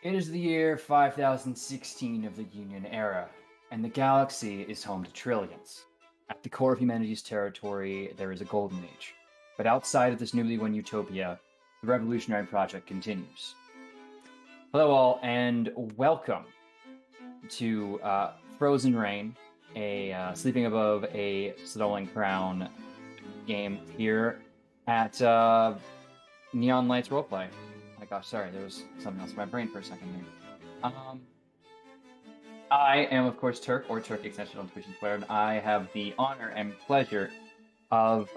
It is the year 5016 of the Union Era, and the galaxy is home to trillions. At the core of humanity's territory, there is a golden age. But outside of this newly won utopia, the revolutionary project continues. Hello, all, and welcome to Frozen Rain, a Sleeping Above a Stolen Crown game here at Neon Lights Roleplay. My gosh, sorry, there was something else in my brain for a second here. I am, of course, Turk, or TurkAccented on Twitch and Twitter, and I have the honor and pleasure of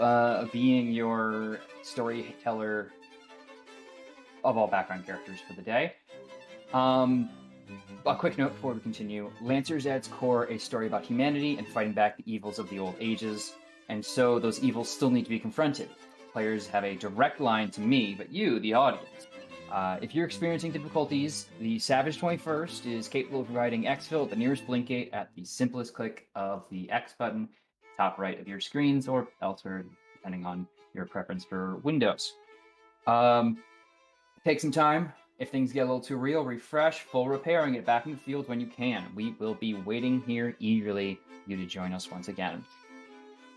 being your storyteller of all background characters for the day. A quick note before we continue. Lancers at its core a story about humanity and fighting back the evils of the old ages, and so those evils still need to be confronted. Players have a direct line to me, but you, the audience. If you're experiencing difficulties, the Savage 21st is capable of providing exfil at the nearest blink gate at the simplest click of the X button, top right of your screens, or elsewhere, depending on your preference for Windows. Take some time. If things get a little too real, refresh, full repair, and get back in the field when you can. We will be waiting here eagerly for you to join us once again.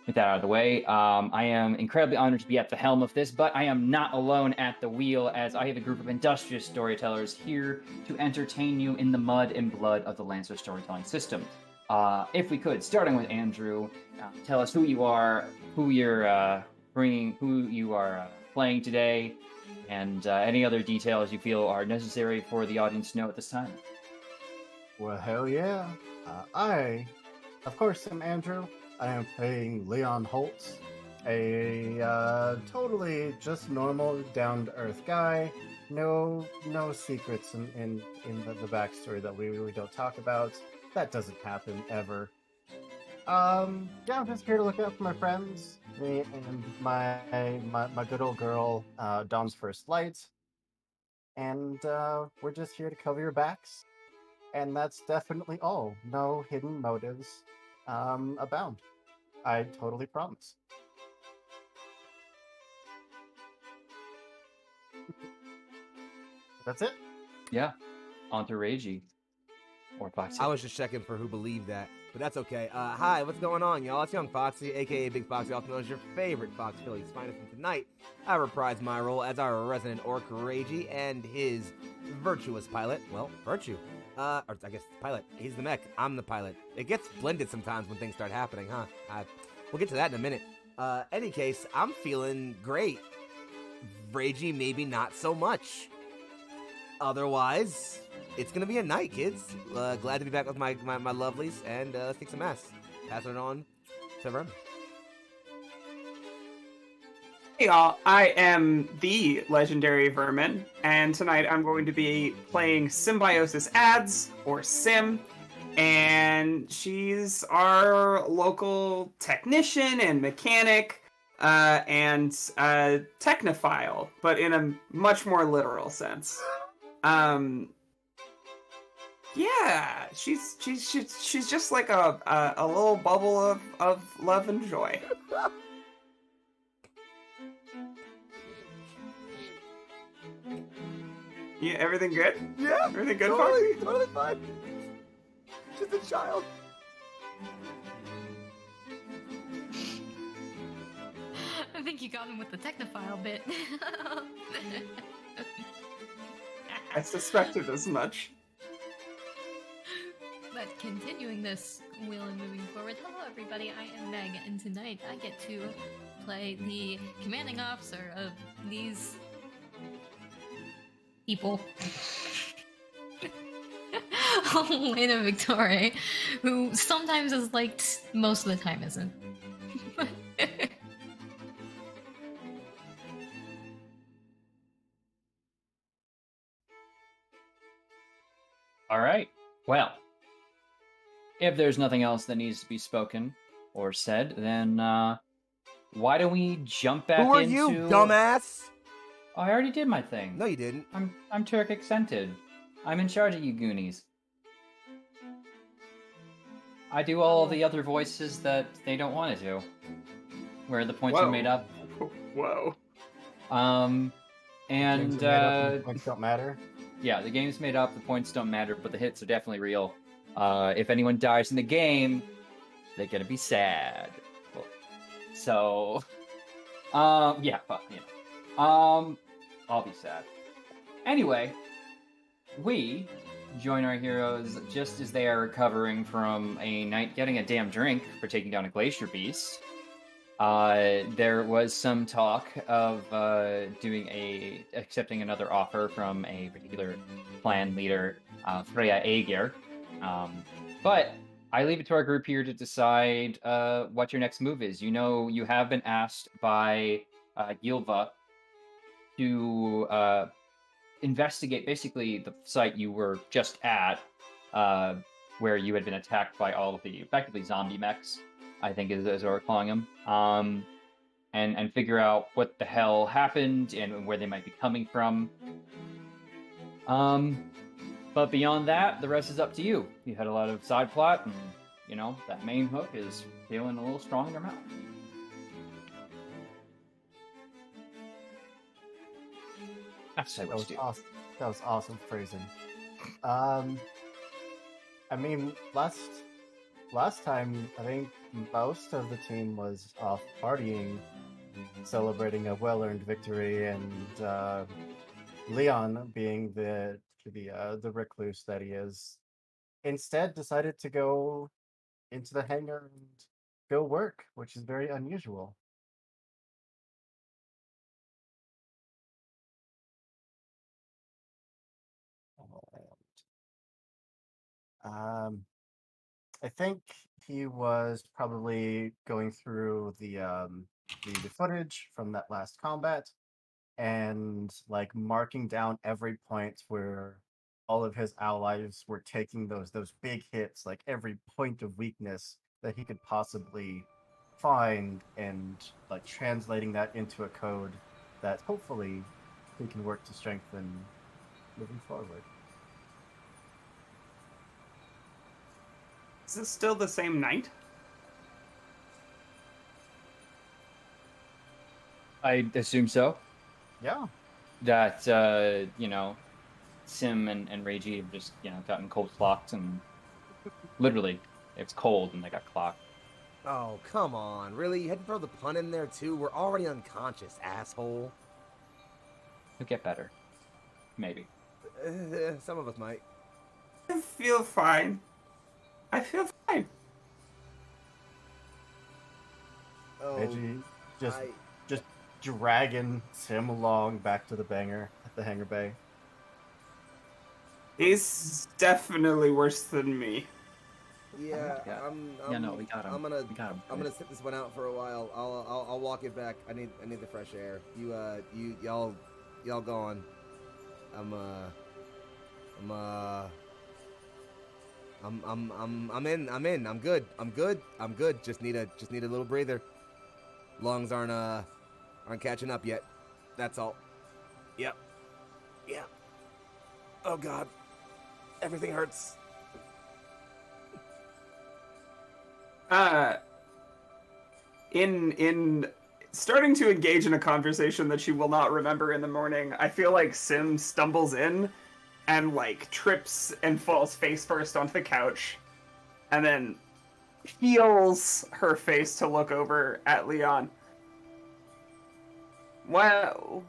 With that out of the way, I am incredibly honored to be at the helm of this, but I am not alone at the wheel, as I have a group of industrious storytellers here to entertain you in the mud and blood of the Lancer storytelling system. If we could, starting with Andrew, tell us who you are, who you're playing today, and any other details you feel are necessary for the audience to know at this time. Well, hell yeah. I, of course, am Andrew. I am playing Leon Holtz, a totally just normal, down-to-earth guy. No secrets in the backstory that we really don't talk about. That doesn't happen ever. I'm just here to look out for my friends. Me and my good old girl, Dawn's First Light. And we're just here to cover your backs. And that's definitely all. No hidden motives abound. I totally promise. That's it? Yeah. On to Reiji. Or Foxy. I was just checking for who believed that, but that's okay. Hi, what's going on, y'all? It's Young Foxy, aka Big Foxy, also known as your favorite Fox Phillies finest. And tonight, I reprise my role as our resident orc Reiji and his virtuous pilot. Well, Virtue. Or I guess pilot. He's the mech. I'm the pilot. It gets blended sometimes when things start happening, huh? We'll get to that in a minute. Any case, I'm feeling great. Reiji, maybe not so much. Otherwise, it's gonna be a night, kids. Glad to be back with my lovelies, and let's kick some ass. Passing it on to Vermin. Hey y'all, I am the legendary Vermin, and tonight I'm going to be playing Symbiosis Ads, or Sim, and she's our local technician and mechanic, and technophile, but in a much more literal sense. Yeah, she's just like a little bubble of love and joy. Yeah, everything good? Yeah, everything good, totally, Foxy? totally fine. Just a child. I think you got him with the technophile bit. I suspected as much. But continuing this wheel and moving forward, hello everybody, I am Meg, and tonight I get to play the commanding officer of these people. Elena Victoria, who sometimes is liked, most of the time isn't. All right. Well, if there's nothing else that needs to be spoken or said, then why don't we jump back into... Who are you, dumbass? Oh, I already did my thing. No, you didn't. I'm TurkAccented. I'm in charge of you Goonies. I do all of the other voices that they don't want to do. Where the points are made up. Whoa. And Points don't matter. Yeah, the game's made up. The points don't matter, but the hits are definitely real. If anyone dies in the game, they're gonna be sad. So, yeah, fuck yeah. I'll be sad. Anyway, we join our heroes just as they are recovering from a night getting a damn drink for taking down a glacier beast. There was some talk of accepting another offer from a particular clan leader, Freya Aegir. But I leave it to our group here to decide what your next move is. You know, you have been asked by Gilva to investigate basically the site you were just at, where you had been attacked by all of the effectively zombie mechs, I think is what we're calling them, and figure out what the hell happened and where they might be coming from. But beyond that, the rest is up to you. You had a lot of side plot, and you know that main hook is feeling a little strong in your mouth. That's what That was awesome. That was awesome phrasing. I mean, last time I think most of the team was off partying, celebrating a well-earned victory, and Leon, being the recluse that he is, instead decided to go into the hangar and go work, which is very unusual. I think he was probably going through the footage from that last combat and like marking down every point where all of his allies were taking those big hits, like every point of weakness that he could possibly find, and like translating that into a code that hopefully he can work to strengthen moving forward. Is this still the same night? I assume so. Yeah. That you know, Sim and Reiji have just gotten cold clocked, and literally it's cold and they got clocked. Oh, come on. Really? You had to throw the pun in there, too? We're already unconscious, asshole. It'll get better, maybe. Some of us might. I feel fine. I feel fine. Oh, Reggie just I- dragging Sim along back to the hangar bay. He's definitely worse than me. Yeah, Yeah. I'm, No, we got him. I'm gonna We got him. I'm gonna sit this one out for a while. I'll walk it back. I need the fresh air. Y'all go on. I'm in. I'm good. Just need a little breather. Lungs aren't catching up yet. That's all. Yep. Yeah. Oh God. Everything hurts. In starting to engage in a conversation that she will not remember in the morning, I feel like Sim stumbles in and like trips and falls face first onto the couch, and then heels her face to look over at Leon. What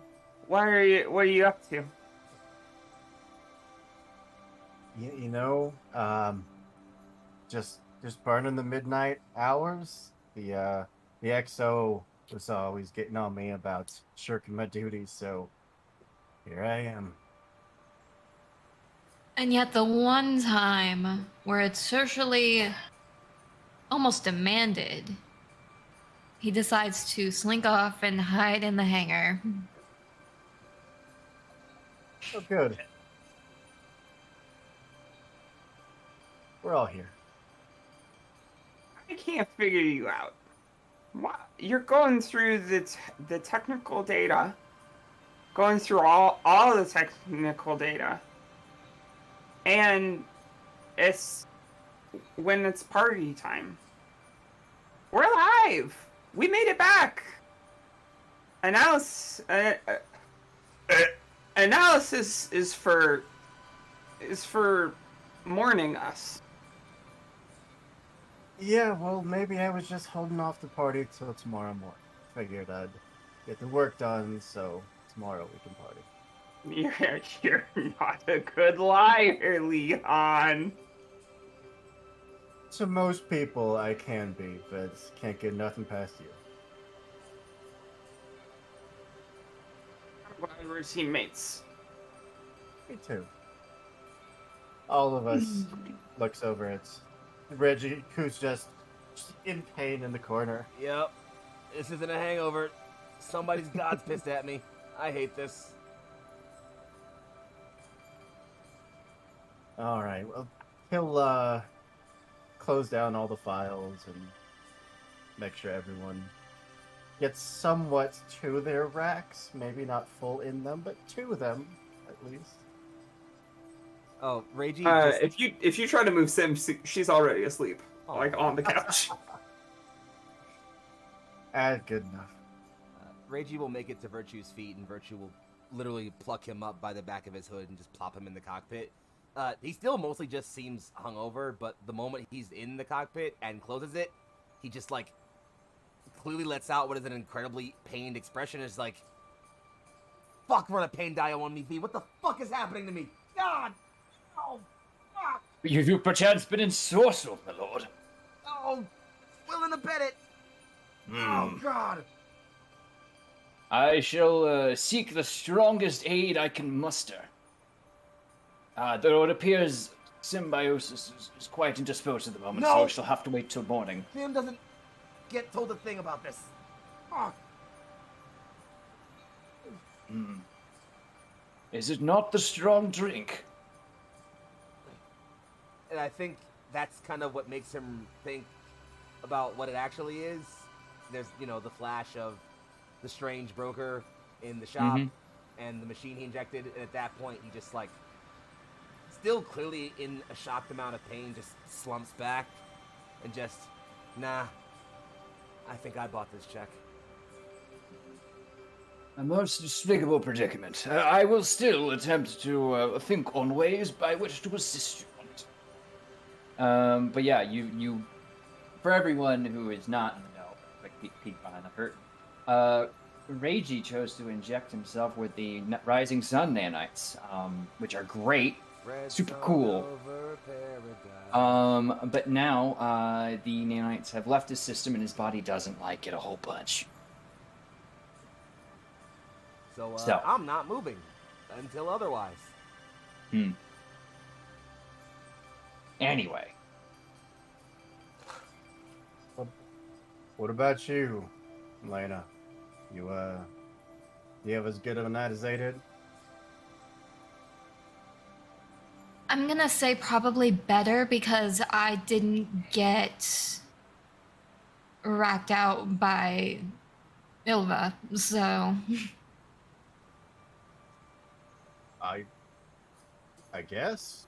are you up to? Just burning the midnight hours. The XO was always getting on me about shirking my duties, so here I am. And yet the one time where it's socially almost demanded, he decides to slink off and hide in the hangar. Oh, good. We're all here. I can't figure you out. You're going through the technical data, going through all the technical data, and it's when it's party time. We're alive. We made it back. Analysis is for is for mourning us. Yeah, well, maybe I was just holding off the party till tomorrow morning. Figured I'd get the work done, so tomorrow we can party. You're not a good liar, Leon. To most people, I can be, but can't get nothing past you. I'm glad we're teammates. Me too. All of us looks over at Reggie, who's just in pain in the corner. Yep. This isn't a hangover. Somebody's god's pissed at me. I hate this. Alright, well, he'll close down all the files and make sure everyone gets somewhat to their racks. Maybe not full in them, but to them, at least. Oh, Reiji. If you try to move Sim, she's already asleep, Oh. like on the couch. Good enough. Reiji will make it to Virtue's feet, and Virtue will literally pluck him up by the back of his hood and just plop him in the cockpit. He still mostly just seems hungover, but the moment he's in the cockpit and closes it, he just, like, clearly lets out what is an incredibly pained expression. It's like, fuck, run a pain dial on me, V. What the fuck is happening to me? God! Oh, fuck! Have you perchance been in sorcery, my lord? Oh, willing to bet it. Oh, God! I shall seek the strongest aid I can muster. Though it appears Symbiosis is quite indisposed at the moment, so I shall have to wait till morning. Sam doesn't get told a thing about this. Fuck! Is it not the strong drink? And I think that's kind of what makes him think about what it actually is. There's, you know, the flash of the strange broker in the shop and the machine he injected, and at that point he just, like, still clearly in a shocked amount of pain, just slumps back and just, nah, I think I bought this check. A most despicable predicament. I will still attempt to think on ways by which to assist you on it. But yeah, you, for everyone who is not in the know, like peek behind the curtain, Reiji chose to inject himself with the Rising Sun nanites, which are great, super cool. But now the nanites have left his system and his body doesn't like it a whole bunch. So I'm not moving until otherwise. Anyway. What about you, Lena? You have as good of a night as they did? I'm gonna say probably better because I didn't get racked out by Ilva, so... I guess?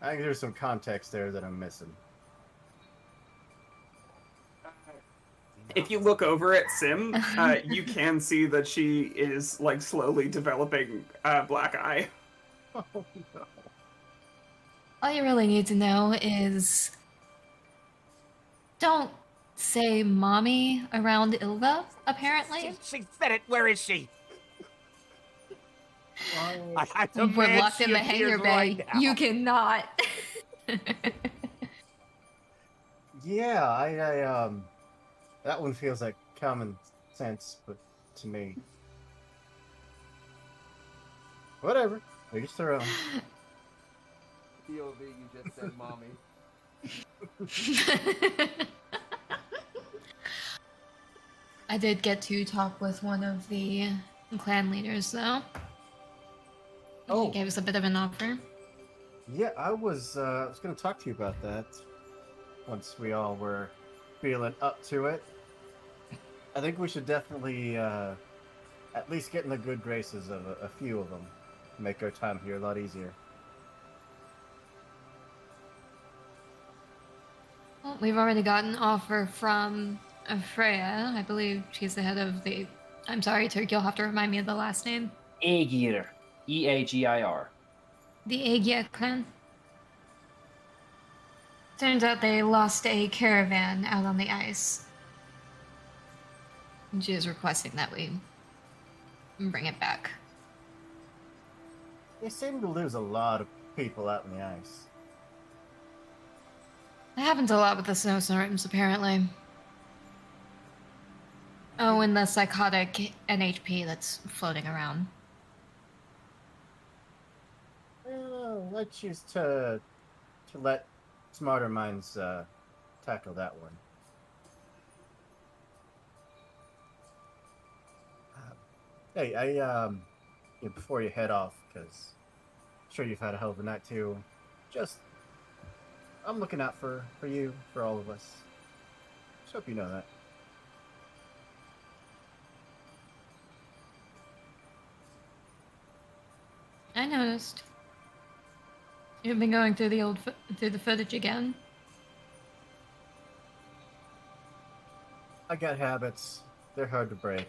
I think there's some context there that I'm missing. If you look over at Sim, you can see that she is, like, slowly developing black eye. Oh, no. All you really need to know is don't say mommy around Ilva, apparently. She said it. Where is she? I We're locked in the hangar bay. Right now. You cannot. Yeah, I that one feels like common sense, but to me. Whatever. Each their own. POV, you just said mommy. I did get to talk with one of the clan leaders, though. Oh. He gave us a bit of an offer. Yeah, I was going to talk to you about that once we all were feeling up to it. I think we should definitely at least get in the good graces of a few of them. Make our time here a lot easier. Well, we've already got an offer from Freya. I believe she's the head of the... I'm sorry, Turk, you'll have to remind me of the last name. Aegir. E-A-G-I-R. The Aegir clan. Turns out they lost a caravan out on the ice. And she is requesting that we bring it back. They seem to lose a lot of people out in the ice. It happens a lot with the snowstorms, apparently. Oh, and the psychotic NHP that's floating around. Well, let's choose to let smarter minds tackle that one. Hey, before you head off, because I'm sure you've had a hell of a night too. I'm looking out for you, for all of us. Just hope you know that. I noticed. You've been going through through the footage again. I got habits. They're hard to break.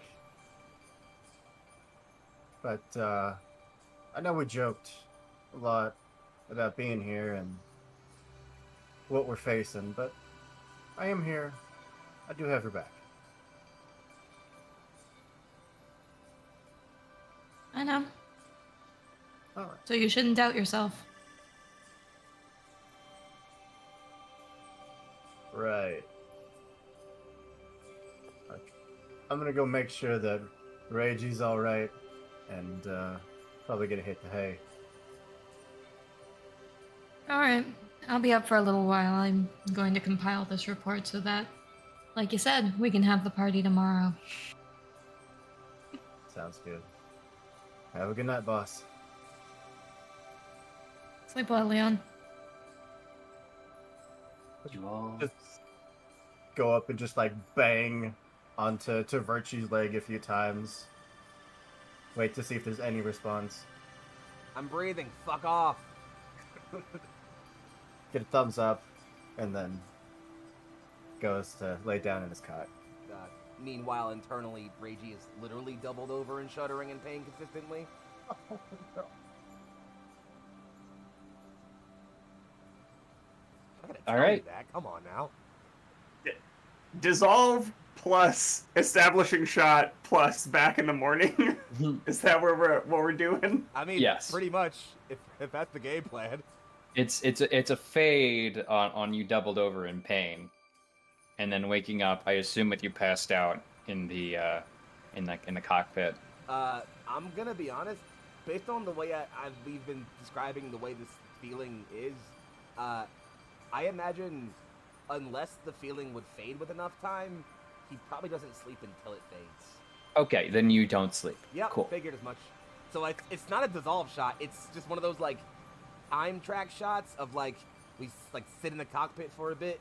But I know we joked a lot about being here and what we're facing, but I am here. I do have your back. I know. All right. So you shouldn't doubt yourself. Right. Okay. I'm gonna go make sure that Reggie's all right, and probably gonna hit the hay. All right. I'll be up for a little while. I'm going to compile this report so that, like you said, we can have the party tomorrow. Sounds good. Have a good night, boss. Sleep well, Leon. You all. Just go up and just like bang onto Virtue's leg a few times. Wait to see if there's any response. I'm breathing. Fuck off. Get a thumbs up, and then goes to lay down in his cot. Meanwhile, internally, Reiji is literally doubled over and shuddering in pain consistently. All right. That. Come on now. Dissolve plus establishing shot plus back in the morning. Is that what we're doing? I mean, Yes. pretty much. If that's the game plan. It's a fade on you doubled over in pain, and then waking up. I assume that you passed out in the cockpit. I'm gonna be honest. Based on the way we've been describing the way this feeling is, I imagine unless the feeling would fade with enough time, he probably doesn't sleep until it fades. Okay, then you don't sleep. Yep, Cool. figured as much. So it's not a dissolve shot. It's just one of those like time track shots of like we like sit in the cockpit for a bit,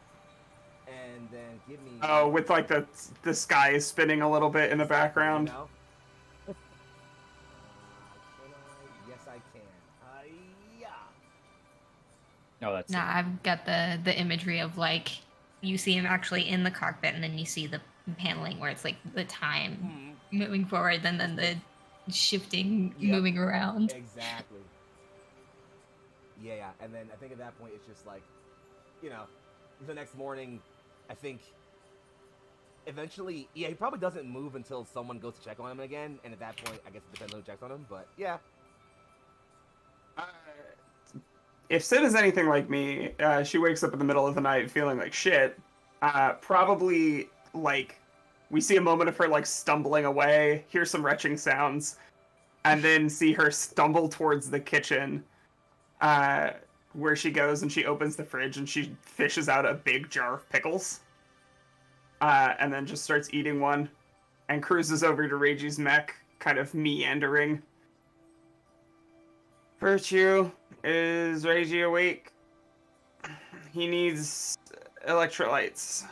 and then give me. Oh, with like the sky is spinning a little bit in the background. You know? Can I? Yes, I can. Yeah. No, that's Nah, I've got the imagery of like you see him actually in the cockpit, and then you see the paneling where it's like the time moving forward, and then the shifting, moving around. Exactly. Yeah, and then I think at that point it's just like, you know, the next morning, I think eventually, he probably doesn't move until someone goes to check on him again, and at that point, I guess it depends on who checks on him, but yeah. If Sid is anything like me, she wakes up in the middle of the night feeling like shit. Probably, like, we see a moment of her, like, stumbling away, hear some retching sounds, and then see her stumble towards the kitchen, where she goes and she opens the fridge and she fishes out a big jar of pickles, and then just starts eating one, and cruises over to Reiji's mech, kind of meandering. Virtue, is Reiji awake? He needs electrolytes.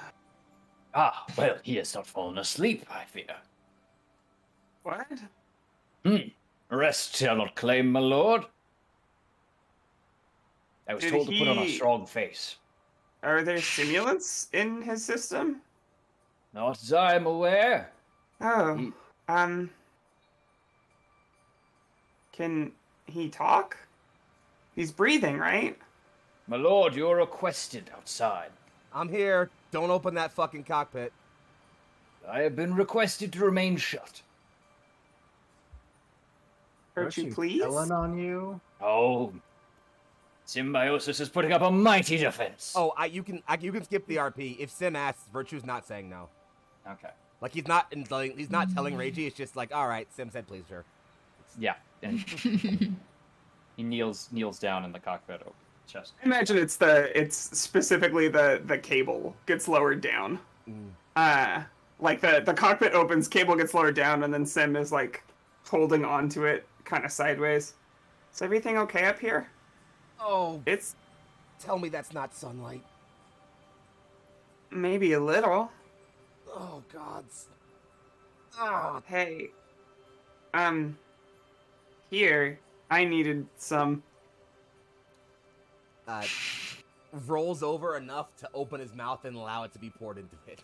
Ah, well, he has not fallen asleep, I fear. What? Rest shall not claim, my lord. I was Did told to put on a he- strong face. Are there stimulants in his system? Not as I'm aware. Oh, He- can he talk? He's breathing, right? My lord, you're requested outside. I'm here. Don't open that fucking cockpit. I have been requested to remain shut. Virtue, please? Telling on you? Oh, Symbiosis is putting up a mighty defense. Oh, you can skip the RP. If Sim asks, Virtue's not saying no. Okay. Like he's not telling Reiji. It's just like, all right, Sim said please, sure. Yeah, and he kneels down in the cockpit over the chest. I imagine it's specifically the cable gets lowered down. Like the cockpit opens, cable gets lowered down, and then Sim is like holding onto it kind of sideways. Is everything okay up here? Oh, It's tell me that's not sunlight. maybe a little. Oh gods. Oh, Hey, here, I needed some. rolls over enough to open his mouth and allow it to be poured into it.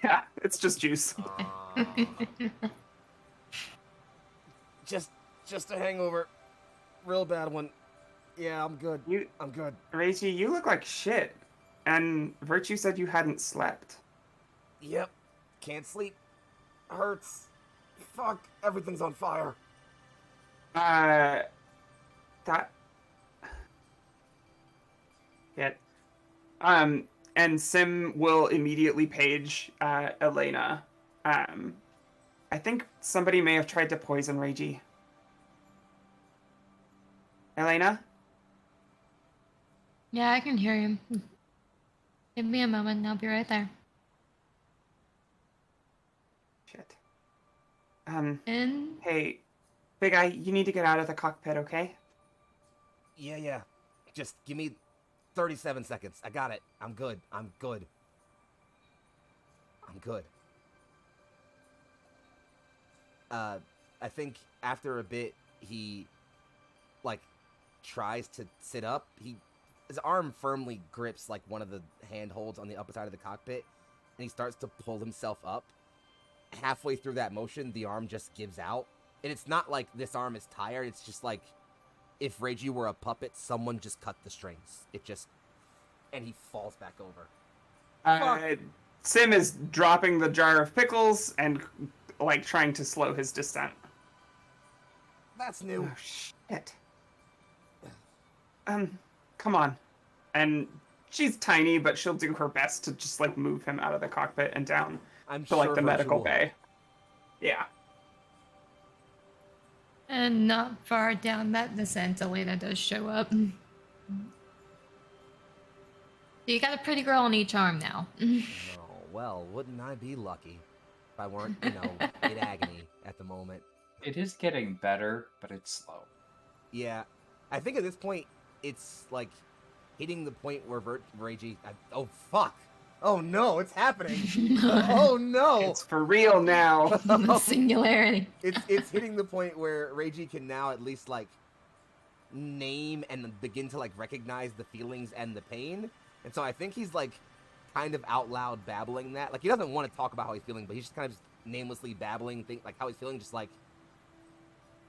Yeah, it's just juice. Just a hangover. Real bad one. Yeah, I'm good. I'm good. Reiji, you look like shit. And Virtue said you hadn't slept. Yep. Can't sleep. Hurts. Fuck. Everything's on fire. That... Yeah. And Sim will immediately page, Elena. I think somebody may have tried to poison Reiji. Elena? Yeah, I can hear him. Give me a moment and I'll be right there. Shit. And Hey, Big Eye, you need to get out of the cockpit, okay? Yeah. Just give me 37 seconds. I got it. I'm good. I'm good. I think after a bit, he, like, tries to sit up. His arm firmly grips, like, one of the handholds on the upper side of the cockpit, and he starts to pull himself up. Halfway through that motion, the arm just gives out. And it's not like this arm is tired. It's just like if Reiji were a puppet, someone just cut the strings. And he falls back over. Sim is dropping the jar of pickles and, like, trying to slow his descent. That's new. Oh, shit. Come on. And she's tiny, but she'll do her best to just, like, move him out of the cockpit and down to, like, the medical bay. Yeah. And not far down that descent, Elena does show up. You got a pretty girl on each arm now. Oh, well, wouldn't I be lucky if I weren't, in agony at the moment. It is getting better, but it's slow. Yeah. I think at this point, it's, like, hitting the point where Reiji... oh, fuck! Oh, no, it's happening! Oh, no! It's for real now! The singularity. It's hitting the point where Reiji can now at least, like, name and begin to, like, recognize the feelings and the pain. And so I think he's, like, kind of out loud babbling that. Like, he doesn't want to talk about how he's feeling, but he's just kind of just namelessly babbling, like, how he's feeling, just like,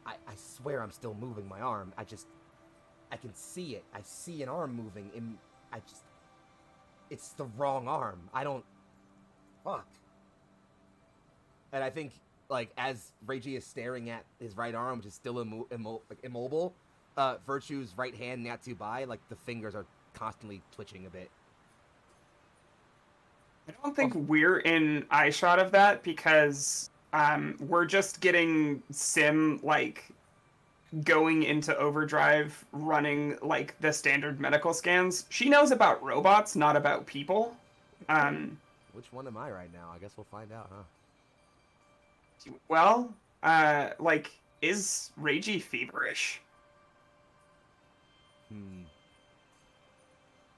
I swear I'm still moving my arm. I can see it. I see an arm moving. It's the wrong arm. Fuck. And I think, like, as Reiji is staring at his right arm, which is still immobile, Virtue's right hand not too by, like, the fingers are constantly twitching a bit. I don't think we're in eye shot of that because we're just getting Sim, like, going into overdrive, running, like, the standard medical scans. She knows about robots, not about people. Which one am I right now? I guess we'll find out, huh? Well, like, is Reiji feverish?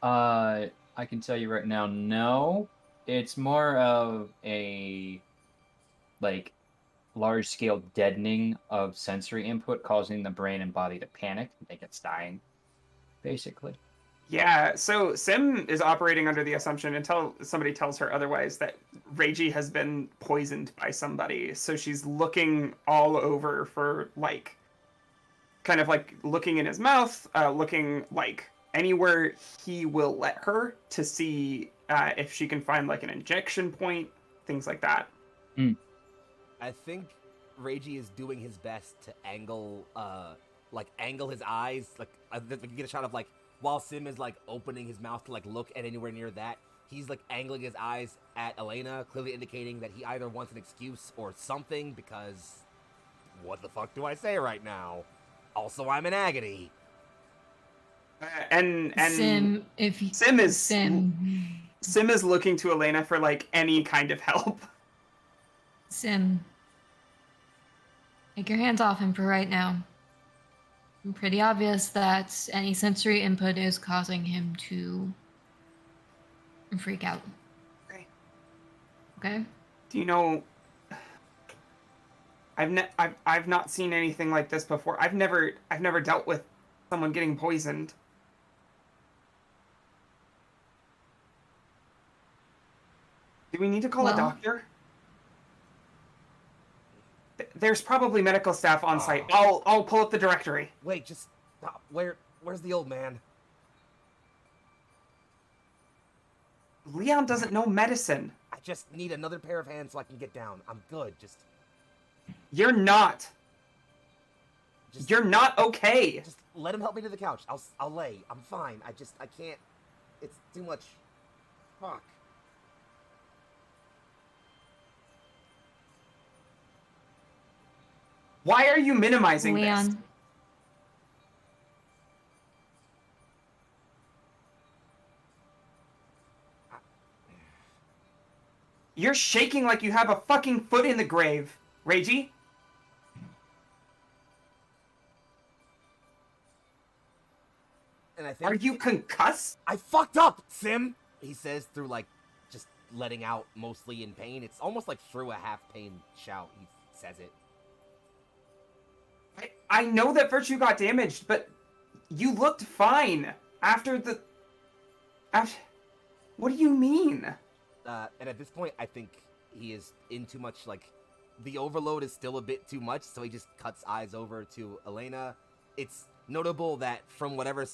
I can tell you right now, no. It's more of a, like, large-scale deadening of sensory input, causing the brain and body to panic and think it's dying, basically. Yeah, so Sim is operating under the assumption, until somebody tells her otherwise, that Reiji has been poisoned by somebody. So she's looking all over for, like, kind of like looking in his mouth, looking like anywhere he will let her to see if she can find like an injection point, things like that. I think Reiji is doing his best to angle his eyes, like get a shot of like while Sim is like opening his mouth to like look at anywhere near that, he's like angling his eyes at Elena, clearly indicating that he either wants an excuse or something, because what the fuck do I say right now? Also, I'm in agony. And Sim, Sim is looking to Elena for like any kind of help. Sim, take your hands off him for right now. It's pretty obvious that any sensory input is causing him to freak out. Okay. Okay? Do you know? I've not seen anything like this before. I've never dealt with someone getting poisoned. Do we need to call a doctor? There's probably medical staff on site. I'll pull up the directory. Wait, just where's the old man? Leon doesn't know medicine. I just need another pair of hands so I can get down. I'm good. You're not. You're not okay. Just let him help me to the couch. I'll lay. I'm fine. I can't. It's too much. Fuck. Why are you minimizing Leon. this? You're shaking like you have a fucking foot in the grave, Reiji. And I think, are you concussed? I fucked up, Sim, he says through like just letting out mostly in pain. It's almost like through a half pain shout he says it. I know that Virtue got damaged, but you looked fine after the... What do you mean? And at this point, I think he is in too much, like, the overload is still a bit too much, so he just cuts eyes over to Elena. It's notable that from whatever...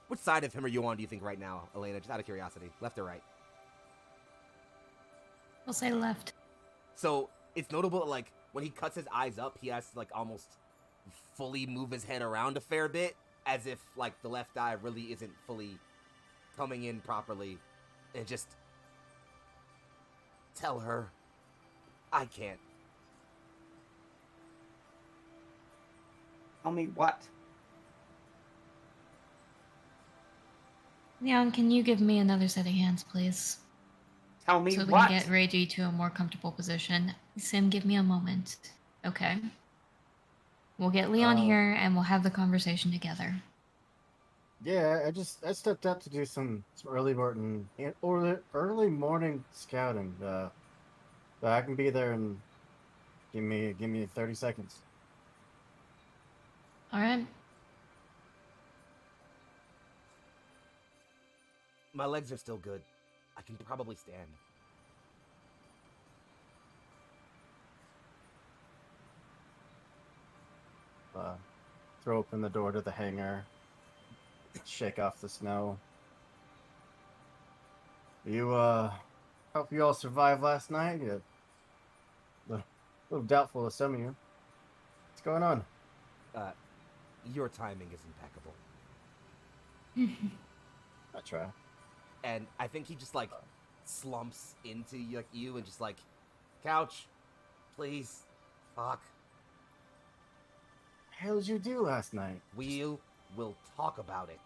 Which side of him are you on, do you think, right now, Elena? Just out of curiosity. Left or right? We'll say left. So, it's notable that, like, when he cuts his eyes up, he has to, like, almost fully move his head around a fair bit, as if, like, the left eye really isn't fully coming in properly. And just... tell her I can't. Tell me what? Leon, can you give me another set of hands, please? Tell me so we what? can get Reiji to a more comfortable position. Sim, give me a moment. Okay. We'll get Leon here and we'll have the conversation together. Yeah, I stepped out to do some early morning scouting. But I can be there in give me 30 seconds. All right. My legs are still good. I can probably stand. Throw open the door to the hangar. Shake off the snow. Hope you all survived last night. A little doubtful of some of you. What's going on? Your timing is impeccable. I try. And I think he just, like, slumps into, like, you and just, like, couch, please, fuck. What the hell did you do last night? We'll talk about it.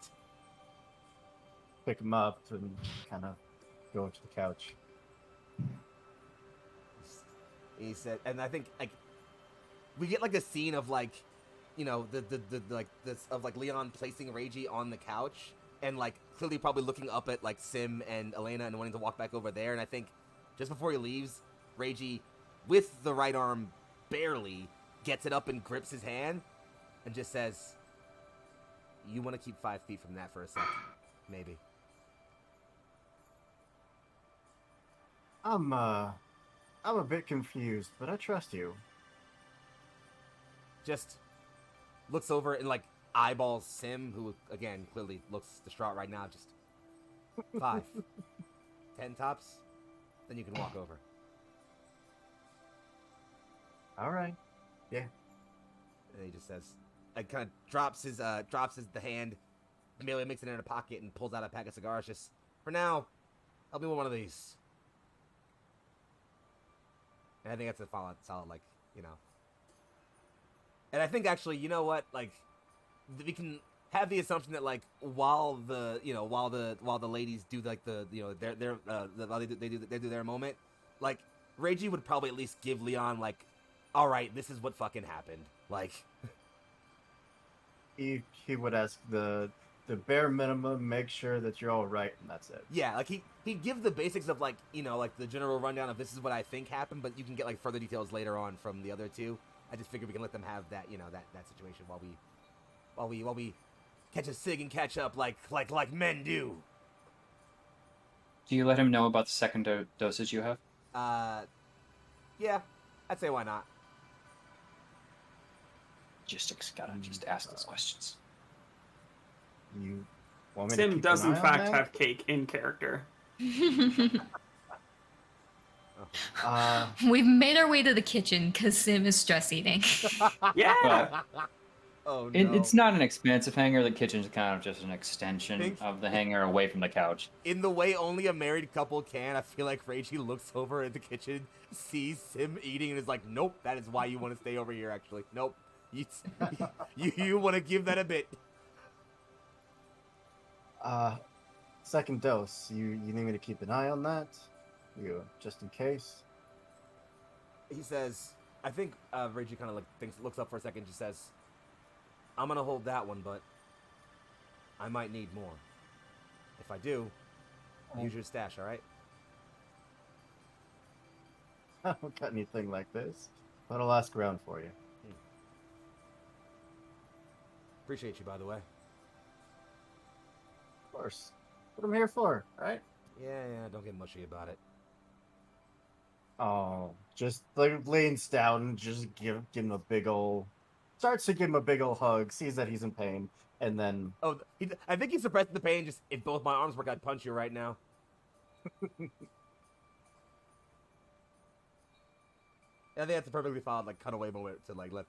Pick him up and kind of go to the couch. He said, and I think, like, we get, like, a scene of, like, you know, like, Leon placing Reiji on the couch, and, like, clearly probably looking up at, like, Sim and Elena and wanting to walk back over there, and I think just before he leaves, Reiji, with the right arm, barely, gets it up and grips his hand, and just says, you want to keep 5 feet from that for a second, maybe. I'm a bit confused, but I trust you. Just looks over and like eyeballs Sim, who again clearly looks distraught right now. Just 5, 10 tops, then you can walk over. All right. Yeah. And he just says, like, kind of drops the hand, immediately makes it in a pocket and pulls out a pack of cigars. Just for now, help me with one of these. And I think that's a solid, like, you know. And I think actually, you know what, like, we can have the assumption that like while the ladies do like the while they do their moment, like Reiji would probably at least give Leon like, all right, this is what fucking happened. Like, he would ask the bare minimum, make sure that you're all right, and that's it. yeah, like he'd give the basics of like, you know, like the general rundown of this is what I think happened, but you can get like further details later on from the other two. I just figured we can let them have that, you know, that situation while we catch a cig and catch up like men do. Do you let him know about the second dosage you have? Yeah, I'd say why not. Gotta just ask those questions. You want me to Sim keep does an in eye on fact that? have cake in character. We've made our way to the kitchen because Sim is stress eating. Yeah. Well, Oh no. It's not an expansive hangar. The kitchen's kind of just an extension Think- of the hangar away from the couch. In the way only a married couple can, I feel like Reiji looks over at the kitchen, sees Sim eating, and is like, "Nope, that is why you want to stay over here. Actually, nope, you want to give that a bit." Second dose. You need me to keep an eye on that? You just in case. He says, "I think Reiji kind of like looks up for a second, just says, I'm gonna hold that one, but I might need more. If I do, use your stash, all right?" I don't got anything like this, but I'll ask around for you. Appreciate you, by the way. Of course. What I'm here for, right? Yeah, don't get mushy about it. Oh, just like leans down and just give him a big ol'. Starts to give him a big ol' hug, sees that he's in pain, and then Oh, I think he's suppressing the pain. Just if both my arms work, I'd punch you right now. I think that's a perfectly valid like cutaway moment to like let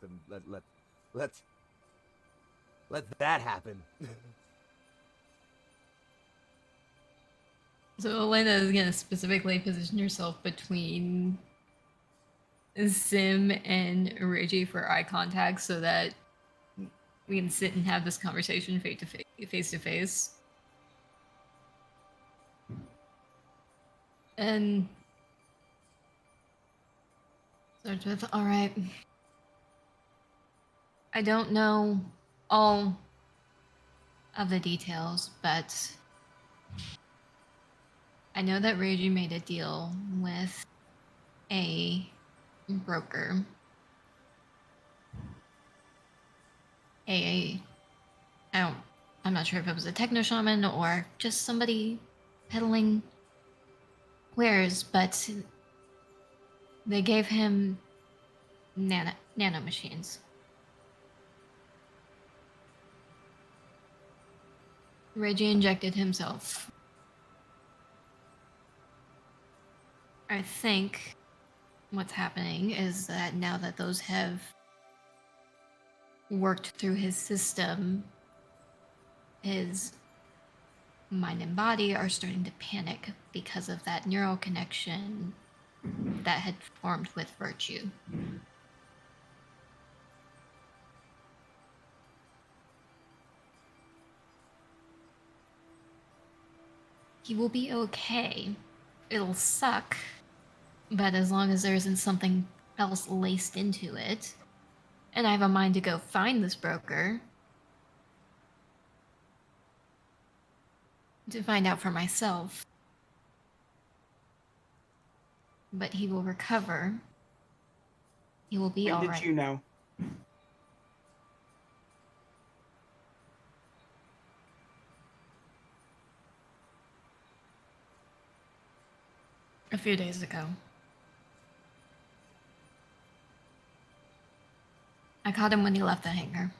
that happen. So Elena is going to specifically position herself between Sim and Reggie for eye contact so that we can sit and have this conversation face to face. And starts with, all right. I don't know all of the details, but I know that Reggie made a deal with a broker. I'm not sure if it was a techno shaman or just somebody peddling wares, but they gave him nano machines. Reggie injected himself. I think what's happening is that now that those have worked through his system, his mind and body are starting to panic because of that neural connection that had formed with Virtue. He will be okay. It'll suck, but as long as there isn't something else laced into it, and I have a mind to go find this broker to find out for myself. But he will recover. He will be all right. When did you know? A few days ago. I caught him when he left the hangar.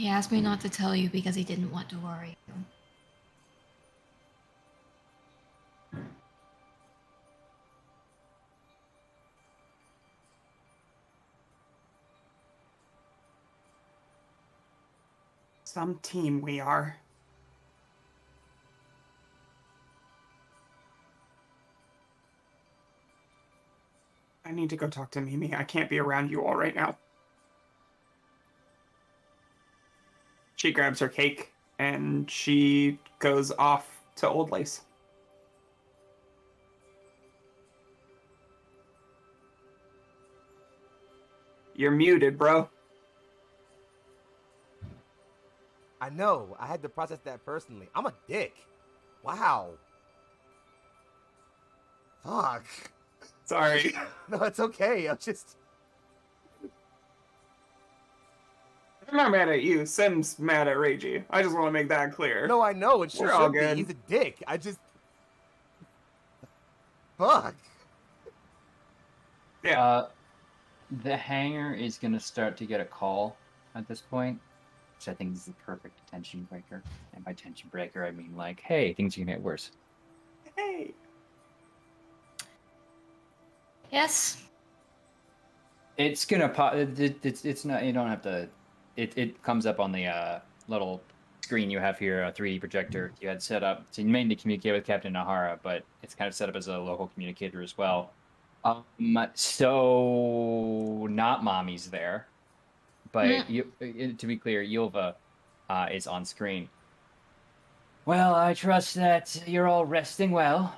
He asked me not to tell you because he didn't want to worry you. Some team we are. I need to go talk to Mimi. I can't be around you all right now. She grabs her cake and she goes off to Old Lace. You're muted, bro. I know. I had to process that personally. I'm a dick. Wow. Fuck. Sorry. No, it's okay. I'm just... I'm not mad at you. Sim's mad at Reiji. I just want to make that clear. No, I know. It sure We're all should be. good. He's a dick. I just... Fuck. Yeah. The hangar is going to start to get a call at this point, which I think is the perfect tension breaker. And by tension breaker, I mean like, hey, things are going to get worse. Hey. Yes. It's going to pop. It's not, you don't have to, it comes up on the little screen you have here, a 3D projector you had set up to mainly communicate with Captain Nahara, but it's kind of set up as a local communicator as well. So not Mommy's there, but to be clear, Yulva is on screen. Well, I trust that you're all resting well,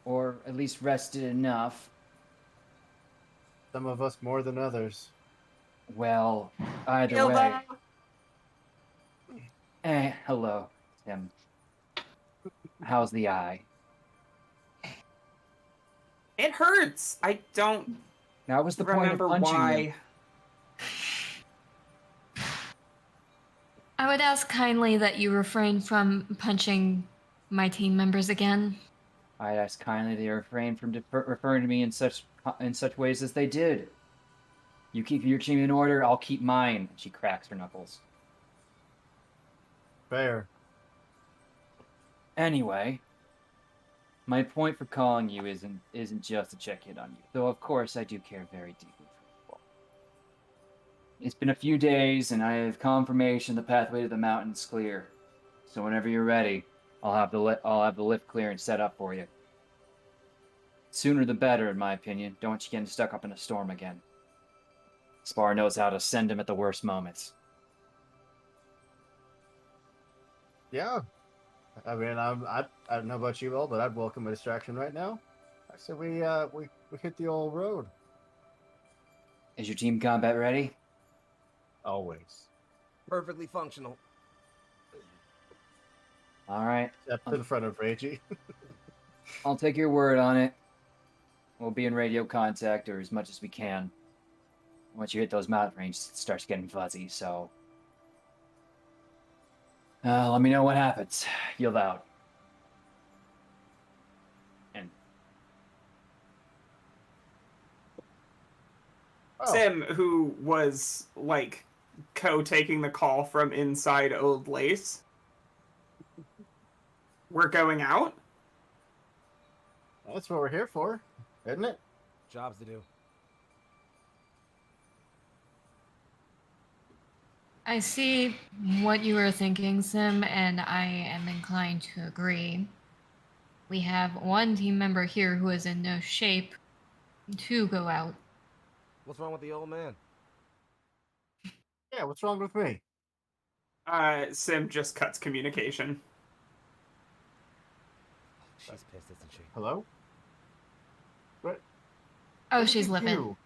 or at least rested enough. Some of us more than others. Well, either Yulva! way. Hello, Tim. How's the eye? It hurts. I don't That was the point of remember punching why. you. I would ask kindly that you refrain from punching my team members again. I'd ask kindly to refrain from referring to me in such ways as they did. You keep your team in order, I'll keep mine. She cracks her knuckles. Fair. Anyway, my point for calling you isn't just to check in on you, though of course I do care very deeply for you all. It's been a few days, and I have confirmation the pathway to the mountain's clear. So whenever you're ready, I'll have the lift clearance set up for you. Sooner the better, in my opinion. Don't want you getting stuck up in a storm again. Sparr knows how to send him at the worst moments. Yeah. I mean, I don't know about you all, but I'd welcome a distraction right now. I said we hit the old road. Is your team combat ready? Always. Perfectly functional. All right. Step to the front of Reiji. I'll take your word on it. We'll be in radio contact, or as much as we can. Once you hit those mountain ranges, it starts getting fuzzy, so... let me know what happens. Yield out. And... Oh. Sim, who was like taking the call from inside Old Lace. We're going out? That's what we're here for, isn't it? Jobs to do. I see what you are thinking, Sim, and I am inclined to agree. We have one team member here who is in no shape to go out. What's wrong with the old man? Yeah, what's wrong with me? Sim just cuts communication. She's pissed, isn't she? Hello? What? Oh, What she's did you living. do?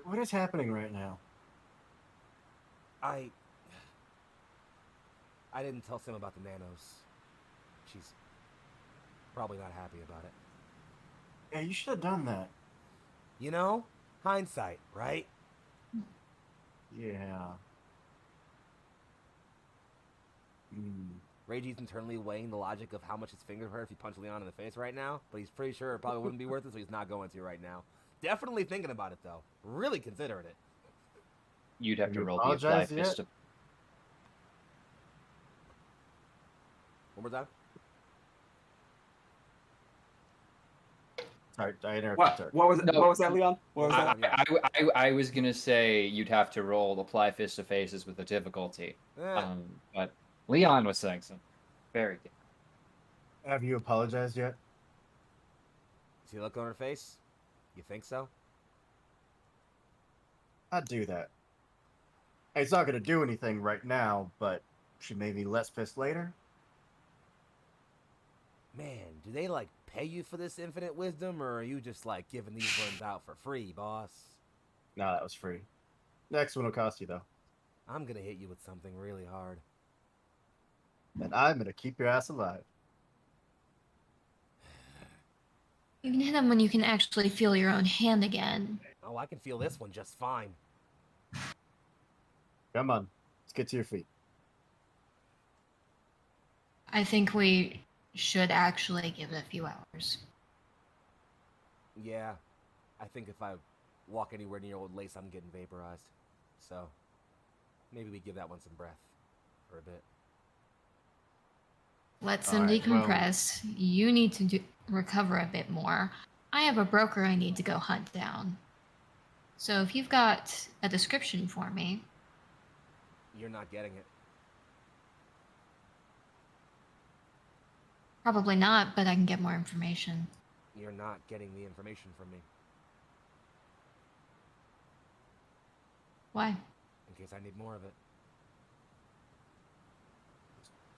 What is happening right now? I didn't tell Sim about the nanos. She's probably not happy about it. Yeah, you should have done that. You know? Hindsight, right? Yeah. Reiji's internally weighing the logic of how much his fingers hurt if he punched Leon in the face right now, but he's pretty sure it probably wouldn't be worth it, so he's not going to right now. Definitely thinking about it, though. Really considering it. You'd have to You roll the apply apologize fist. yet? One more time. Sorry, I interrupted. What? Turk. What was it? No. What was that, Leon? What was I- that? I was gonna say you'd have to roll apply fist to faces with the difficulty. Eh, But Leon was saying something very good. Have you apologized yet? see the look on her face? You think so? I'd do that. It's not gonna do anything right now, but she made me less pissed later. Man, do they, like, pay you for this infinite wisdom, or are you just, like, giving these ones out for free, boss? No, that was free. Next one will cost you, though. I'm gonna hit you with something really hard. And I'm gonna keep your ass alive. You can hit him when you can actually feel your own hand again. Oh, I can feel this one just fine. Come on, let's get to your feet. I think we should actually give it a few hours. Yeah, I think if I walk anywhere near old lace, I'm getting vaporized. So, maybe we give that one some breath for a bit. Let some Alright, well- decompress. You need to recover a bit more. I have a broker I need to go hunt down. So if you've got a description for me, You're not getting it. probably not, but I can get more information. You're not getting the information from me. Why? In case I need more of it.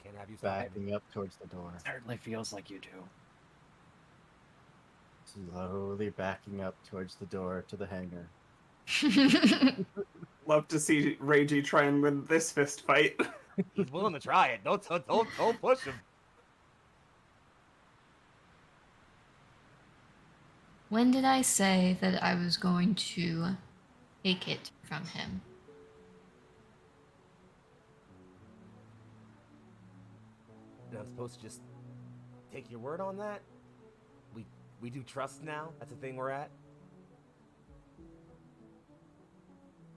Can't have you stop me. Backing up towards the door. Certainly feels like you do. Slowly backing up towards the door to the hangar. Love to see Reiji try and win this fist fight. He's willing to try it. Don't push him. When did I say that I was going to take it from him? And I'm supposed to just take your word on that? We do trust now? That's the thing we're at?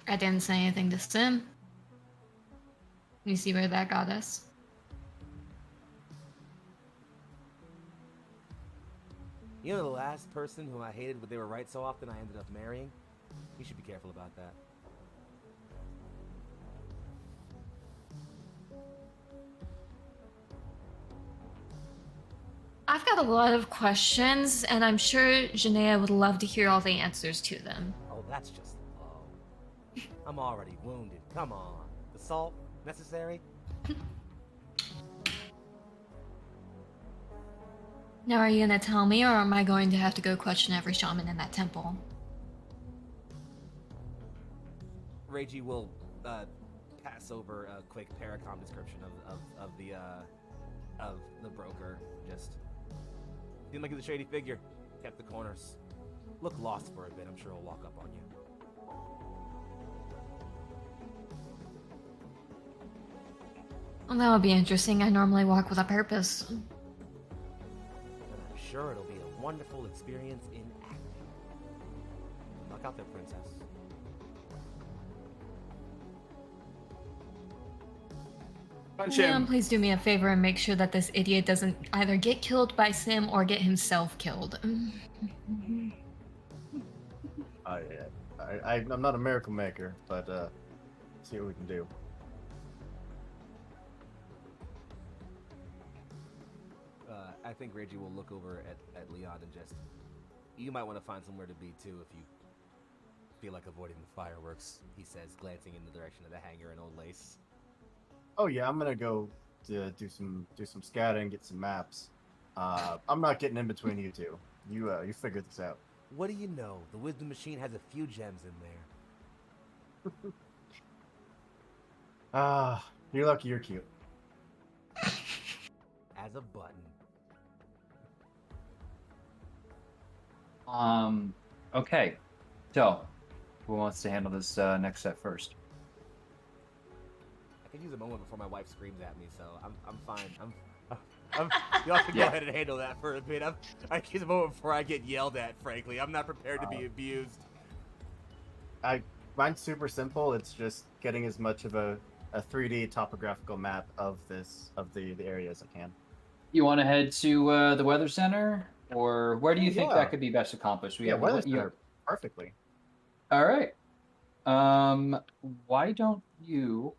I didn't say anything to Sim. You see where that got us? You know the last person who I hated when they were right so often I ended up marrying? You should be careful about that. I've got a lot of questions, and I'm sure Janaea would love to hear all the answers to them. Oh, that's just low. I'm already wounded. Come on. The salt? Necessary? Now, are you gonna tell me, or am I going to have to go question every shaman in that temple? Reiji will pass over a quick paracom description of the broker. Just seemed like he's a shady figure. Kept the corners. Look lost for a bit. I'm sure he'll walk up on you. Well, that would be interesting. I normally walk with a purpose. And I'm sure it'll be a wonderful experience in action. Knock out there, princess. Punch Leon, him. please do me a favor and make sure that this idiot doesn't either get killed by Sim or get himself killed. I'm not a miracle maker, but see what we can do. I think Reggie will look over at Leon and just... You might want to find somewhere to be, too, if you feel like avoiding the fireworks, he says, glancing in the direction of the hangar and Old Lace. Oh yeah, I'm gonna go to do some scouting, get some maps. I'm not getting in between you two. You figure this out. What do you know? The wisdom machine has a few gems in there. You're lucky you're cute. As a button. Okay. So, who wants to handle this next set first? I could use a moment before my wife screams at me, so I'm fine. Y'all can Yeah. go ahead and handle that for a bit. I need a moment before I get yelled at, frankly. I'm not prepared to be abused. Mine's super simple. It's just getting as much of a 3D topographical map of the area as I can. You want to head to the weather center, or where do you think Yeah. that could be best accomplished? We have weather you- center perfectly. All right. Why don't you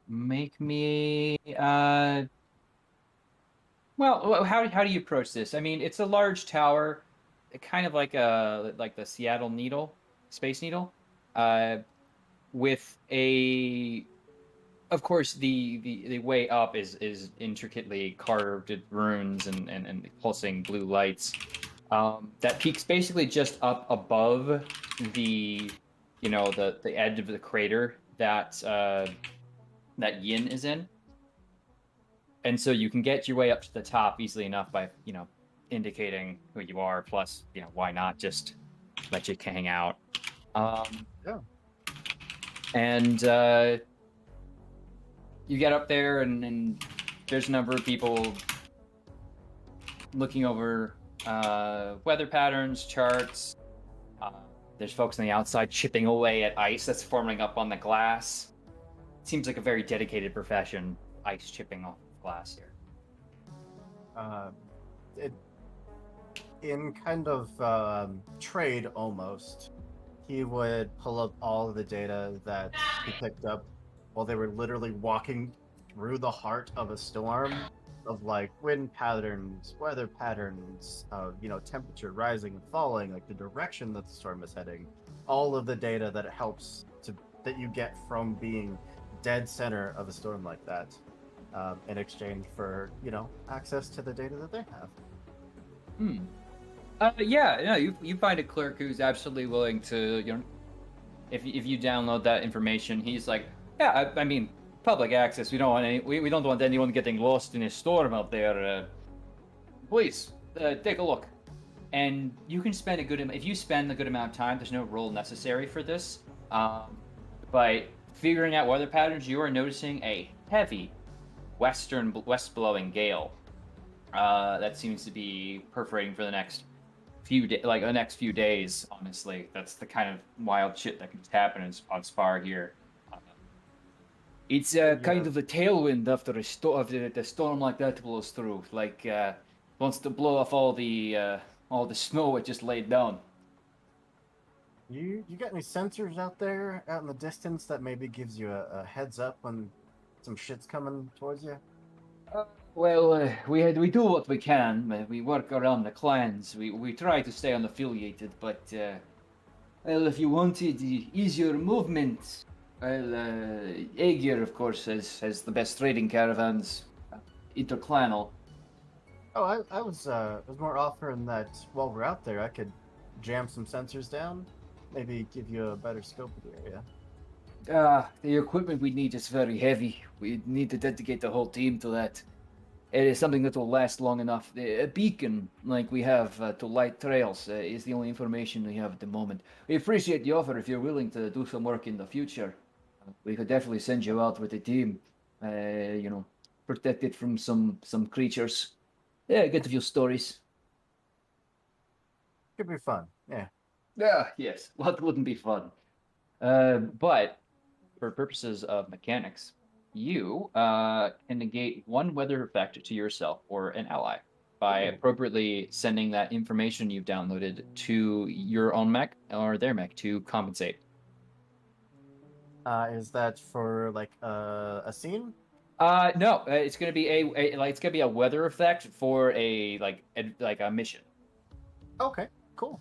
make me well, how do you approach this? I mean, it's a large tower, kind of like the Seattle Needle, Space Needle, with a, of course, the way up is intricately carved with runes and pulsing blue lights. That peaks basically just up above the edge of the crater that Yin is in. And so you can get your way up to the top easily enough by, indicating who you are. Plus, why not just let you hang out? Yeah. And you get up there, and there's a number of people looking over weather patterns, charts. There's folks on the outside chipping away at ice that's forming up on the glass. It seems like a very dedicated profession, ice chipping off glass here. In kind of trade almost, he would pull up all of the data that he picked up while they were literally walking through the heart of a storm, of like wind patterns, weather patterns, temperature rising and falling, like the direction that the storm is heading, all of the data that helps that you get from being dead center of a storm like that, in exchange for access to the data that they have. You find a clerk who's absolutely willing to, if you download that information, he's like, yeah, I mean, public access. We don't want anyone getting lost in a storm out there. Please take a look, and you can spend if you spend a good amount of time. There's no roll necessary for this, but figuring out weather patterns, you are noticing a heavy west blowing gale that seems to be perforating for the next few days. Honestly, that's the kind of wild shit that can happen on Sparr here. It's kind of a tailwind after the storm like that blows through. Like wants to blow off all the snow it just laid down. You got any sensors out there out in the distance that maybe gives you a heads up when some shit's coming towards you? Well, we do what we can. We work around the clans. We try to stay unaffiliated, but well, if you wanted easier movement, well, Aegir, of course, has the best trading caravans, interclanal. Oh, I was more offering that while we're out there, I could jam some sensors down, maybe give you a better scope of the area. The equipment we need is very heavy. We need to dedicate the whole team to that. It is something that will last long enough. A beacon, like we have to light trails, is the only information we have at the moment. We appreciate the offer if you're willing to do some work in the future. We could definitely send you out with a team, protected from some creatures. Yeah, get a few stories. Could be fun, yeah. Yes. What wouldn't be fun? But for purposes of mechanics, you can negate one weather effect to yourself or an ally by appropriately sending that information you've downloaded to your own mech or their mech to compensate. Is that for like a scene? No, it's gonna be a weather effect for a mission. Okay, cool.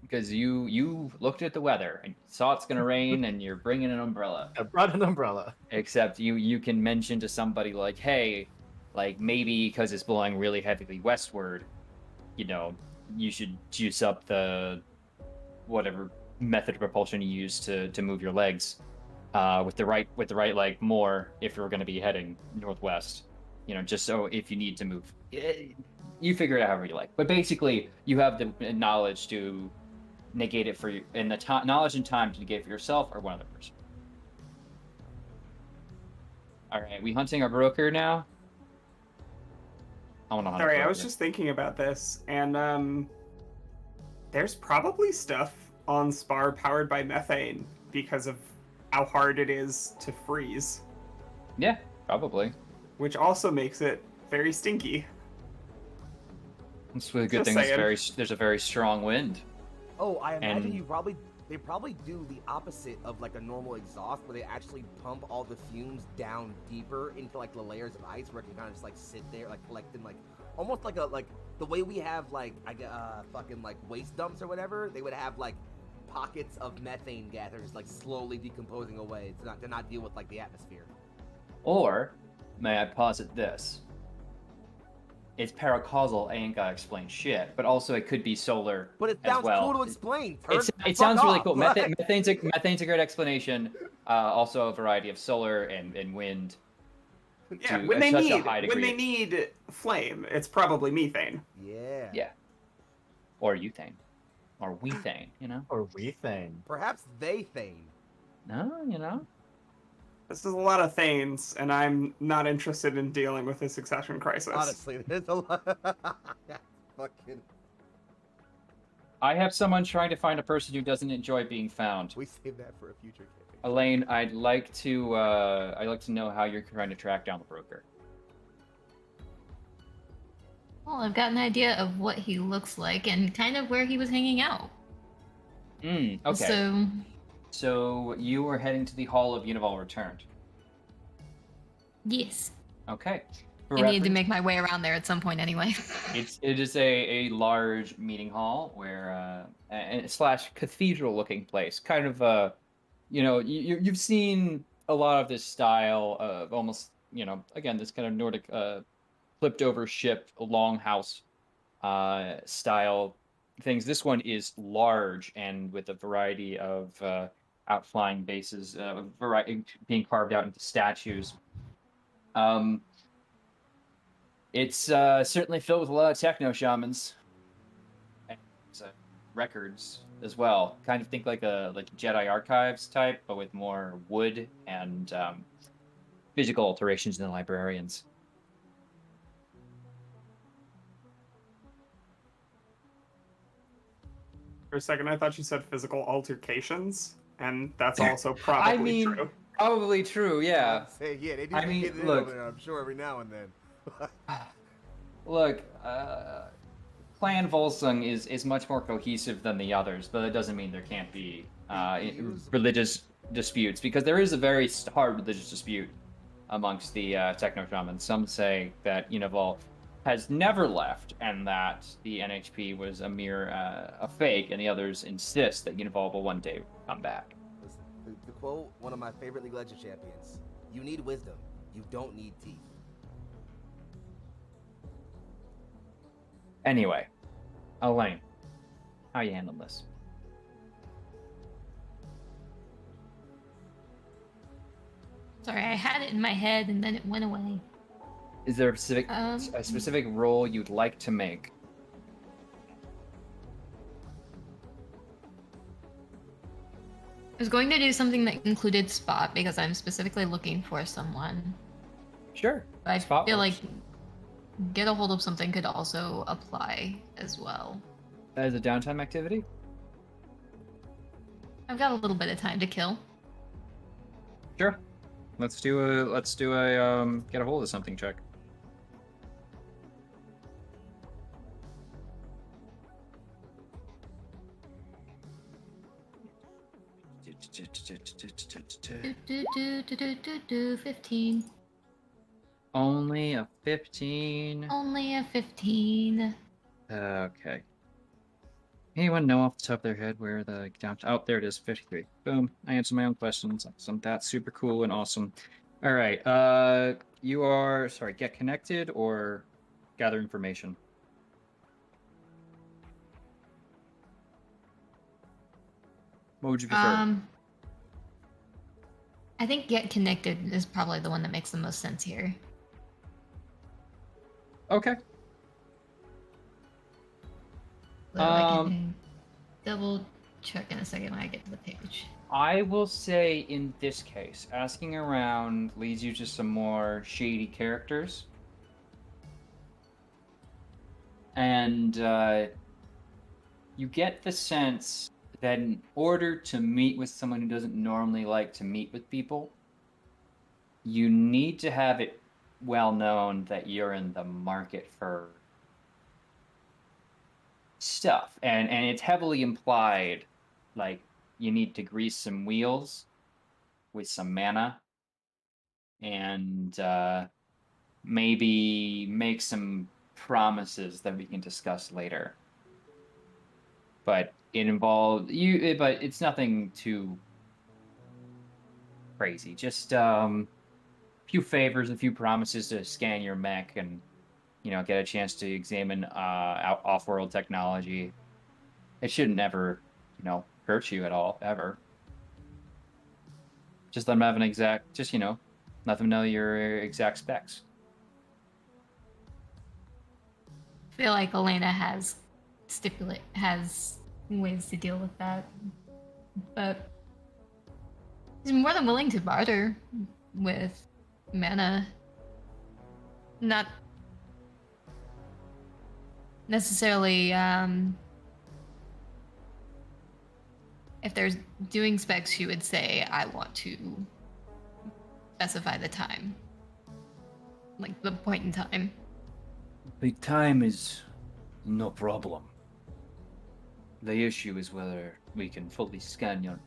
Because you looked at the weather and saw it's gonna rain and you're bringing an umbrella. I brought an umbrella. Except you can mention to somebody like, hey, like maybe because it's blowing really heavily westward, you should juice up the whatever method of propulsion you use to move your legs with the right leg more if you're going to be heading northwest. Just so if you need to move, you figure it out however you like. But basically, you have the knowledge to negate it for you, and the knowledge and time to negate it for yourself or one other person. All right, we hunting our broker now. I want to hunt. Sorry, I was just thinking about this, and there's probably stuff on Sparr powered by methane because of how hard it is to freeze. Yeah, probably. Which also makes it very stinky. It's really good thing. There's a very strong wind. Oh, I imagine they probably do the opposite of like a normal exhaust, where they actually pump all the fumes down deeper into like the layers of ice, where it can kind of just like sit there, like collecting, like almost like the way we have like fucking like waste dumps or whatever. They would have like pockets of methane gathers like slowly decomposing away to not deal with like the atmosphere. Or may I posit this? It's paracausal, I ain't gotta explain shit, but also it could be solar. But it sounds cool to explain. It sounds really cool. Methane's a great explanation. Also a variety of solar and wind. Yeah, when they need flame, it's probably methane. Yeah. Yeah. Or ethane. Or wethane, you know? Or wethane. Perhaps thane. No, you know? This is a lot of thanes, and I'm not interested in dealing with a succession crisis. Honestly, there's a lot. Fucking. I have someone trying to find a person who doesn't enjoy being found. We save that for a future campaign. Elaine, I'd like to know how you're trying to track down the broker. Well, I've got an idea of what he looks like and kind of where he was hanging out. Okay. So you are heading to the Hall of Unival Returned. Yes. Okay. I needed to make my way around there at some point anyway. It is a large meeting hall where slash cathedral looking place. Kind of you've seen a lot of this style of almost, again, this kind of Nordic flipped over ship longhouse style things. This one is large and with a variety of outflying bases, being carved out into statues. It's certainly filled with a lot of techno shamans and records as well. Kind of think like Jedi archives type, but with more wood and physical alterations in the librarians. For a second, I thought you said physical altercations, and that's also probably true. Probably true, yeah. They do get it look, over there, I'm sure, every now and then. Look, Clan Volsung is much more cohesive than the others, but that doesn't mean there can't be religious disputes, because there is a very hard religious dispute amongst the techno shamans. Some say that Unival has never left, and that the NHP was a mere a fake, and the others insist that Unival will one day come back. Listen, to quote one of my favorite League of Legends champions, you need wisdom, you don't need teeth. Anyway, Elaine, how you handling this? Sorry, I had it in my head and then it went away. Is there a specific role you'd like to make? I was going to do something that included spot because I'm specifically looking for someone. Sure. But I feel like get a hold of something could also apply as well. As a downtime activity? I've got a little bit of time to kill. Sure. Let's do a get a hold of something check. Do 15. Only a 15. Only a 15. Okay. Anyone know off the top of their head where the down? Oh, there it is, 53. Boom. I answered my own questions. That's super cool and awesome. All right. You are get connected or gather information. What would you prefer? I think get connected is probably the one that makes the most sense here. Okay. So I can double check in a second when I get to the page. I will say in this case, asking around leads you to some more shady characters. And you get the sense that in order to meet with someone who doesn't normally like to meet with people, you need to have it well known that you're in the market for stuff. And it's heavily implied, like, you need to grease some wheels with some mana and maybe make some promises that we can discuss later. But it involved you, but it's nothing too crazy. Just a few favors, a few promises to scan your mech and, get a chance to examine off-world technology. It shouldn't ever, hurt you at all, ever. Just let them have an exact, let them know your exact specs. I feel like Elena has ways to deal with that, but he's more than willing to barter with mana. Not necessarily if there's doing specs, she would say, I want to specify the time. Like the point in time. The time is no problem. The issue is whether we can fully scan your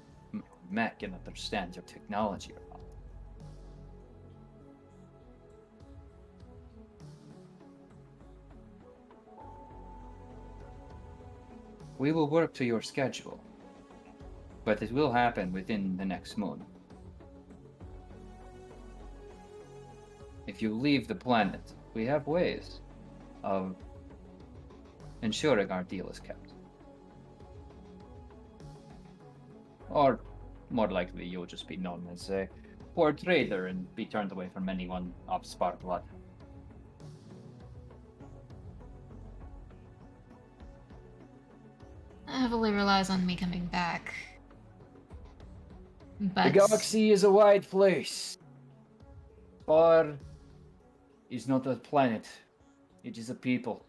mech and understand your technology or not. We will work to your schedule, but it will happen within the next moon. If you leave the planet, we have ways of ensuring our deal is kept. Or, more likely, you'll just be known as a poor trader and be turned away from anyone of Sparr blood. That heavily relies on me coming back. But The galaxy is a wide place. Sparr is not a planet. It is a people.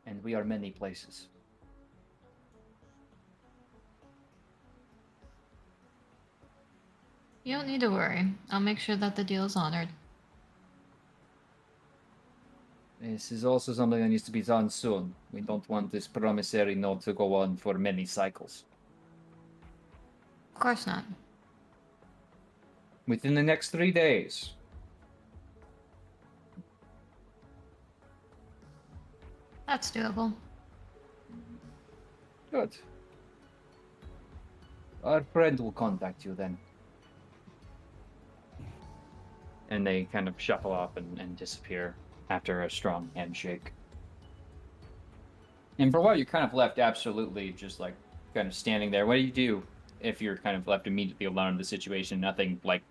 And we are many places. you don't need to worry. I'll make sure that the deal is honored. This is also something that needs to be done soon. We don't want this promissory note to go on for many cycles. Of course not. Within the next 3 days. That's doable. Good. Our friend will contact you then. And they kind of shuffle off and disappear after a strong handshake. And for a while, you're kind of left absolutely just like kind of standing there. What do you do if you're kind of left immediately alone in the situation? Nothing like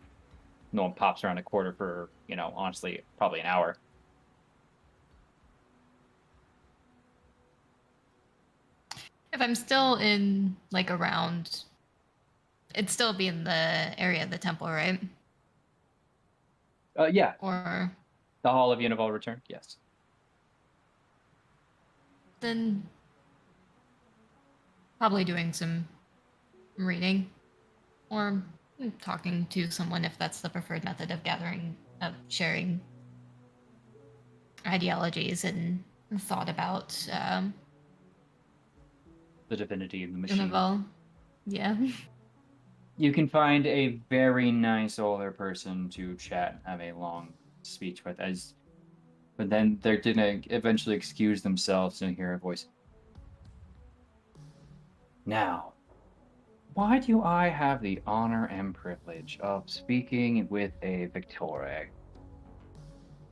no one pops around a corner for, honestly, probably an hour. If I'm still in, like, around... It'd still be in the area of the temple, right? Yeah. Or... The Hall of Unival Return, yes. Then... Probably doing some reading. Or talking to someone if that's the preferred method of sharing ideologies and thought about The divinity of the machine. Unival. Yeah. You can find a very nice older person to chat and have a long speech with, but then they're gonna eventually excuse themselves and hear a voice. Now, why do I have the honor and privilege of speaking with a Victorian?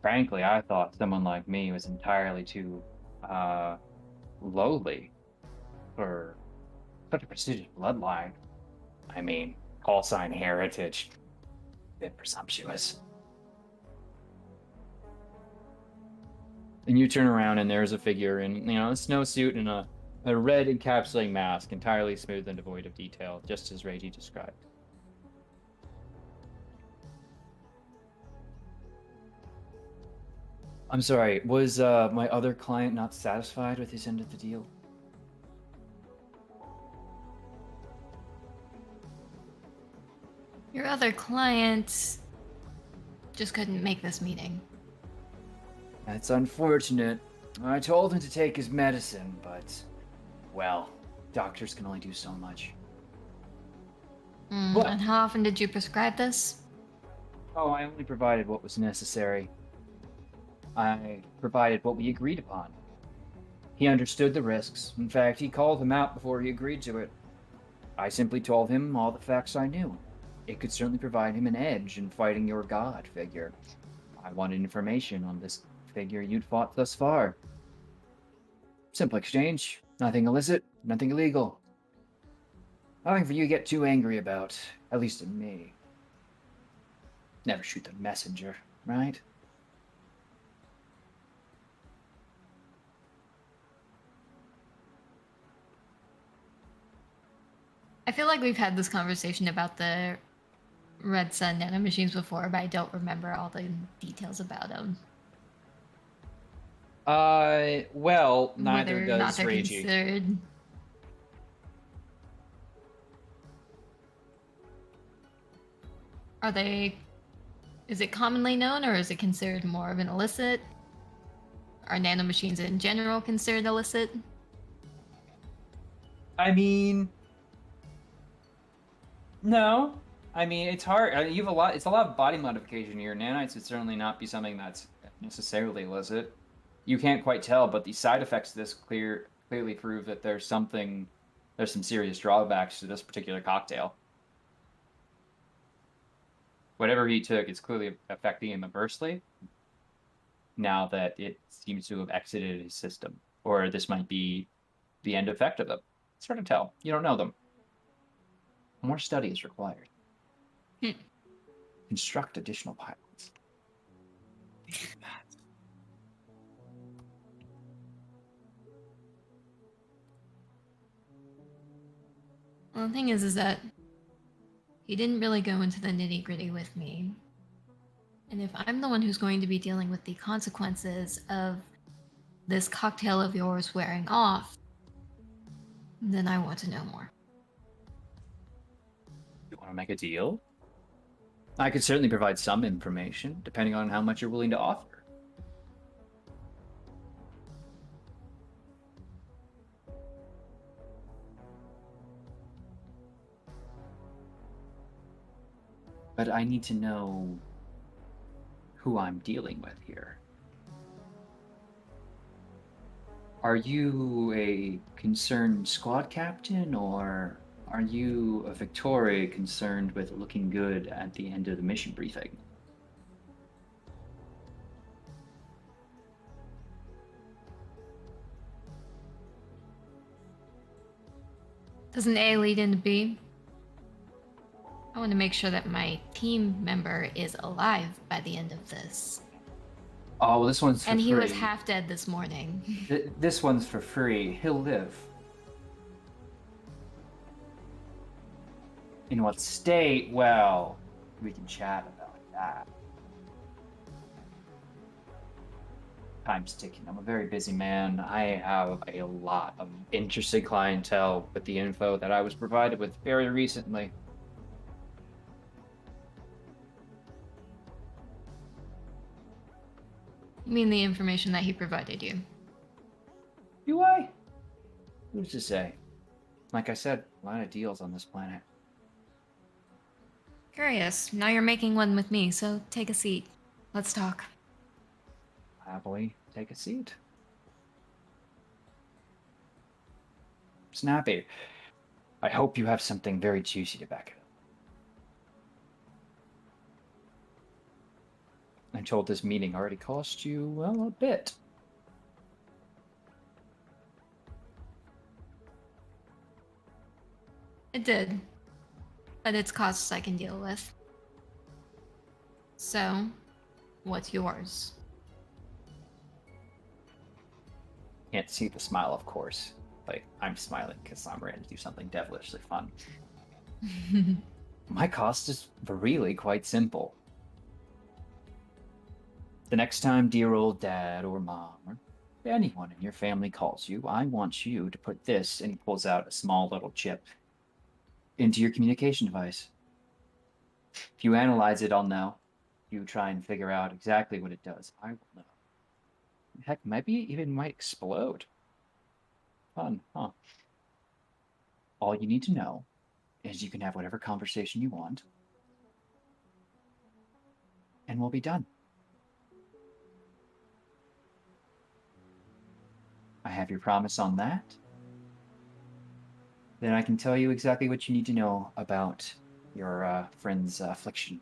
Frankly, I thought someone like me was entirely too lowly for such a prestigious bloodline. I mean, call sign heritage. A bit presumptuous. And you turn around and there's a figure in, a snowsuit and a red encapsulating mask, entirely smooth and devoid of detail, just as Reiji described. I'm sorry, was my other client not satisfied with his end of the deal? Your other client just couldn't make this meeting. That's unfortunate. I told him to take his medicine, but, well, doctors can only do so much. What? And how often did you prescribe this? Oh, I only provided what was necessary. I provided what we agreed upon. He understood the risks. In fact, he called him out before he agreed to it. I simply told him all the facts I knew. It could certainly provide him an edge in fighting your god figure. I wanted information on this figure you'd fought thus far. Simple exchange. Nothing illicit, nothing illegal. Nothing for you to get too angry about, at least in me. Never shoot the messenger, right? I feel like we've had this conversation about the Red Sun nanomachines before, but I don't remember all the details about them. Well, neither Whether or not does they're Reiji. considered. Are they? Is it commonly known, or is it considered more of an illicit? Are nanomachines in general considered illicit? I mean, no. I mean, it's hard. You have a lot. It's a lot of body modification here. Nanites would certainly not be something that's necessarily illicit. You can't quite tell, but the side effects of this clearly prove that there's some serious drawbacks to this particular cocktail. Whatever he took is clearly affecting him adversely. Now that it seems to have exited his system, or this might be the end effect of them. It's hard to tell. You don't know them. More study is required. Construct additional pilots. Well, the thing is that he didn't really go into the nitty-gritty with me. And if I'm the one who's going to be dealing with the consequences of this cocktail of yours wearing off, then I want to know more. You want to make a deal? I could certainly provide some information, depending on how much you're willing to offer. But I need to know who I'm dealing with here. Are you a concerned squad captain, or are you a Victoria concerned with looking good at the end of the mission briefing? Doesn't A lead into B? I want to make sure that my team member is alive by the end of this. Oh, well, this one's for free. And he was half dead this morning. This one's for free. He'll live. In what state? Well, we can chat about that. Time's ticking. I'm a very busy man. I have a lot of interesting clientele with the info that I was provided with very recently. You mean the information that he provided you? Do I? Who's to say? Like I said, a lot of deals on this planet. Curious. Now you're making one with me, so take a seat. Let's talk. Happily take a seat. Snappy. I hope you have something very juicy to back it up. I'm told this meeting already cost you, well, a bit. It did. But it's costs I can deal with. So, what's yours? Can't see the smile, of course. Like, I'm smiling because I'm ready to do something devilishly fun. My cost is really quite simple. The next time dear old dad or mom or anyone in your family calls you, I want you to put this, and he pulls out a small little chip, into your communication device. If you analyze it, I'll know. If you try and figure out exactly what it does, I will know. Heck, maybe even might explode. Fun, huh? All you need to know is you can have whatever conversation you want, and we'll be done. I have your promise on that. Then I can tell you exactly what you need to know about your friend's affliction.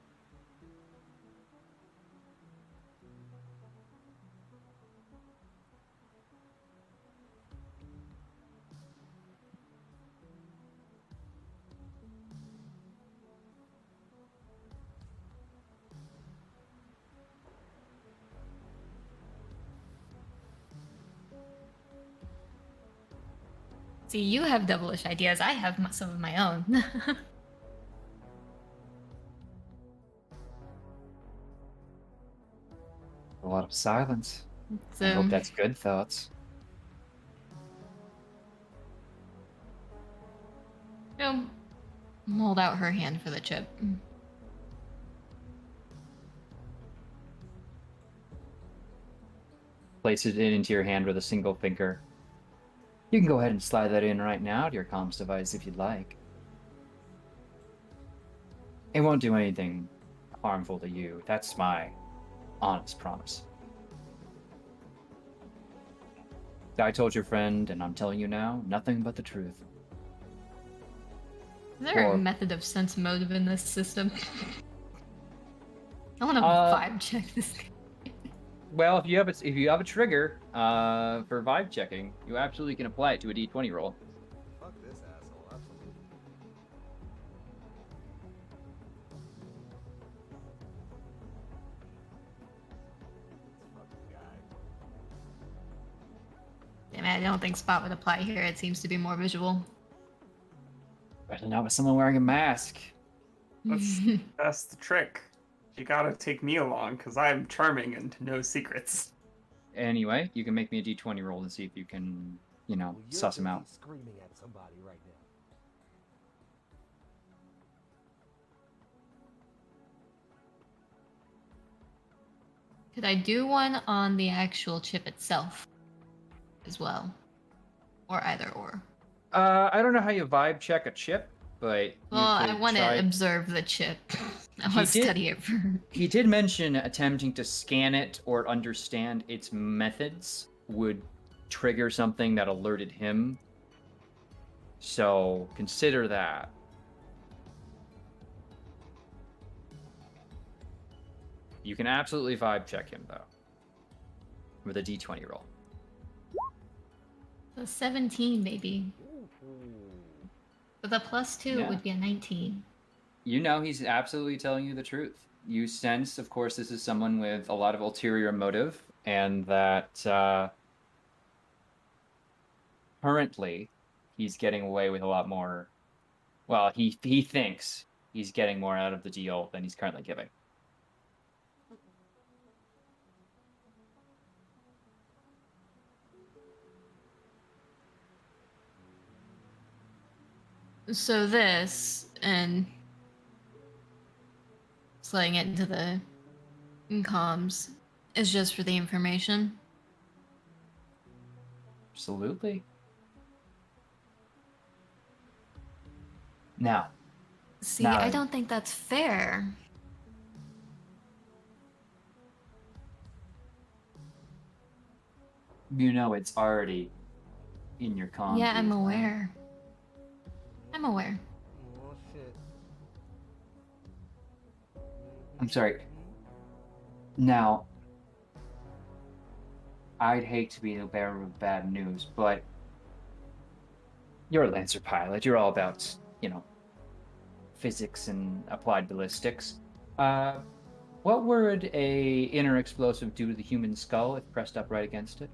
See, you have devilish ideas. I have some of my own. A lot of silence. So, I hope that's good thoughts. she'll hold out her hand for the chip. Place it into your hand with a single finger. You can go ahead and slide that in right now to your comms device if you'd like. It won't do anything harmful to you. That's my honest promise. I told your friend, and I'm telling you now, nothing but the truth. Is there Or- a method of sense motive in this system? I want to vibe check this guy. Well, if you have a trigger for vibe checking, you absolutely can apply it to a D20 roll. Fuck this asshole, absolutely. This fucking guy. Damn it, I don't think spot would apply here. It seems to be more visual. Especially not with someone wearing a mask. That's the trick. You gotta take me along, because I'm charming and no secrets. Anyway, you can make me a D20 roll to see if you can, Well, you're suss him busy out. Screaming at somebody right now. Could I do one on the actual chip itself as well? Or either or? I don't know how you vibe check a chip, but you Well, I could want try- to observe the chip. I He want to did- study it for... He did mention attempting to scan it or understand its methods would trigger something that alerted him. So consider that. You can absolutely vibe check him though, with a D20 roll. So 17, baby. With a +2, Yeah. it would be a 19. You know he's absolutely telling you the truth. You sense, of course, this is someone with a lot of ulterior motive, and that currently he's getting away with a lot more. Well, he thinks he's getting more out of the deal than he's currently giving. So this, and sliding it into the comms, is just for the information. Absolutely. Now, See, Now- I don't think that's fair. you know it's already in your comm. Yeah, I'm booth, right? aware. I'm aware. Oh shit. I'm sorry. Now, I'd hate to be the bearer of bad news, but you're a Lancer pilot. You're all about, physics and applied ballistics. What would a inner explosive do to the human skull if pressed up right against it?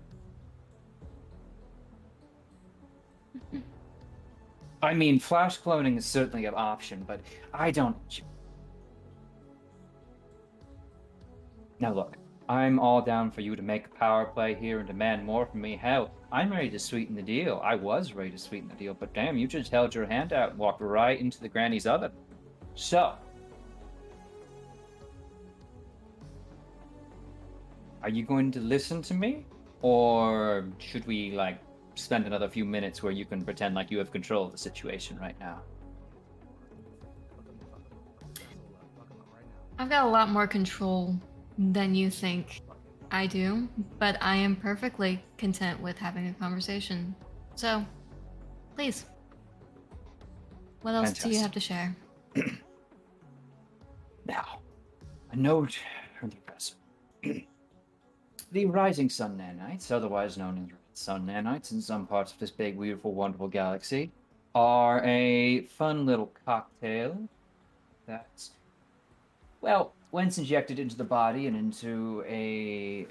I mean, flash cloning is certainly an option, but I don't... Now look, I'm all down for you to make a power play here and demand more from me. Hell, I'm ready to sweeten the deal. I was ready to sweeten the deal, but damn, you just held your hand out and walked right into the granny's oven. So, are you going to listen to me? Or should we, like, spend another few minutes where you can pretend like you have control of the situation right now? I've got a lot more control than you think I do, but I am perfectly content with having a conversation. So, please. What else do you have to share? Now, a note from the press. The Rising Sun Nanites, otherwise known as Red Sun Nanites in some parts of this big, beautiful, wonderful galaxy, are a fun little cocktail that's, well, once injected into the body and into a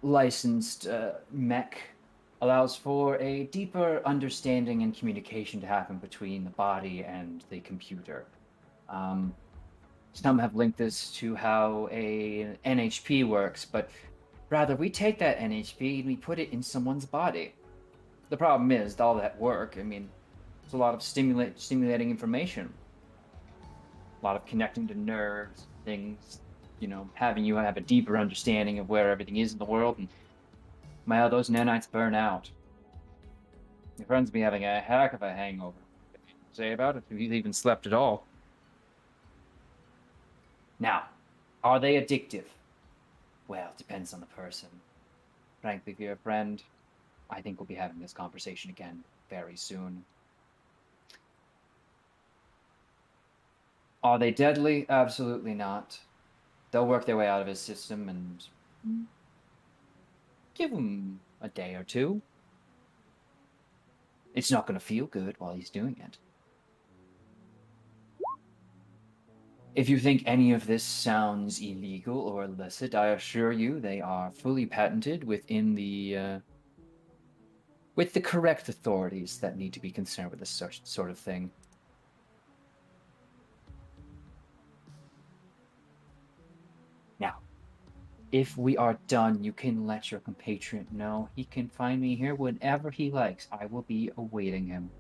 licensed mech, allows for a deeper understanding and communication to happen between the body and the computer. Some have linked this to how a NHP works, but rather we take that NHP and we put it in someone's body. The problem is, all that work, I mean, it's a lot of stimulating information. A lot of connecting to nerves, things, you know, having you have a deeper understanding of where everything is in the world, and well, those nanites burn out. Your friends be having a heck of a hangover. Say about it, if you've even slept at all. Now, are they addictive? Well, it depends on the person. Frankly, if you're a friend, I think we'll be having this conversation again very soon. Are they deadly? Absolutely not. They'll work their way out of his system and give him a day or two. It's not going to feel good while he's doing it. If you think any of this sounds illegal or illicit, I assure you they are fully patented within the with the correct authorities that need to be concerned with this sort of thing. Now, if we are done, you can let your compatriot know. He can find me here whenever he likes. I will be awaiting him.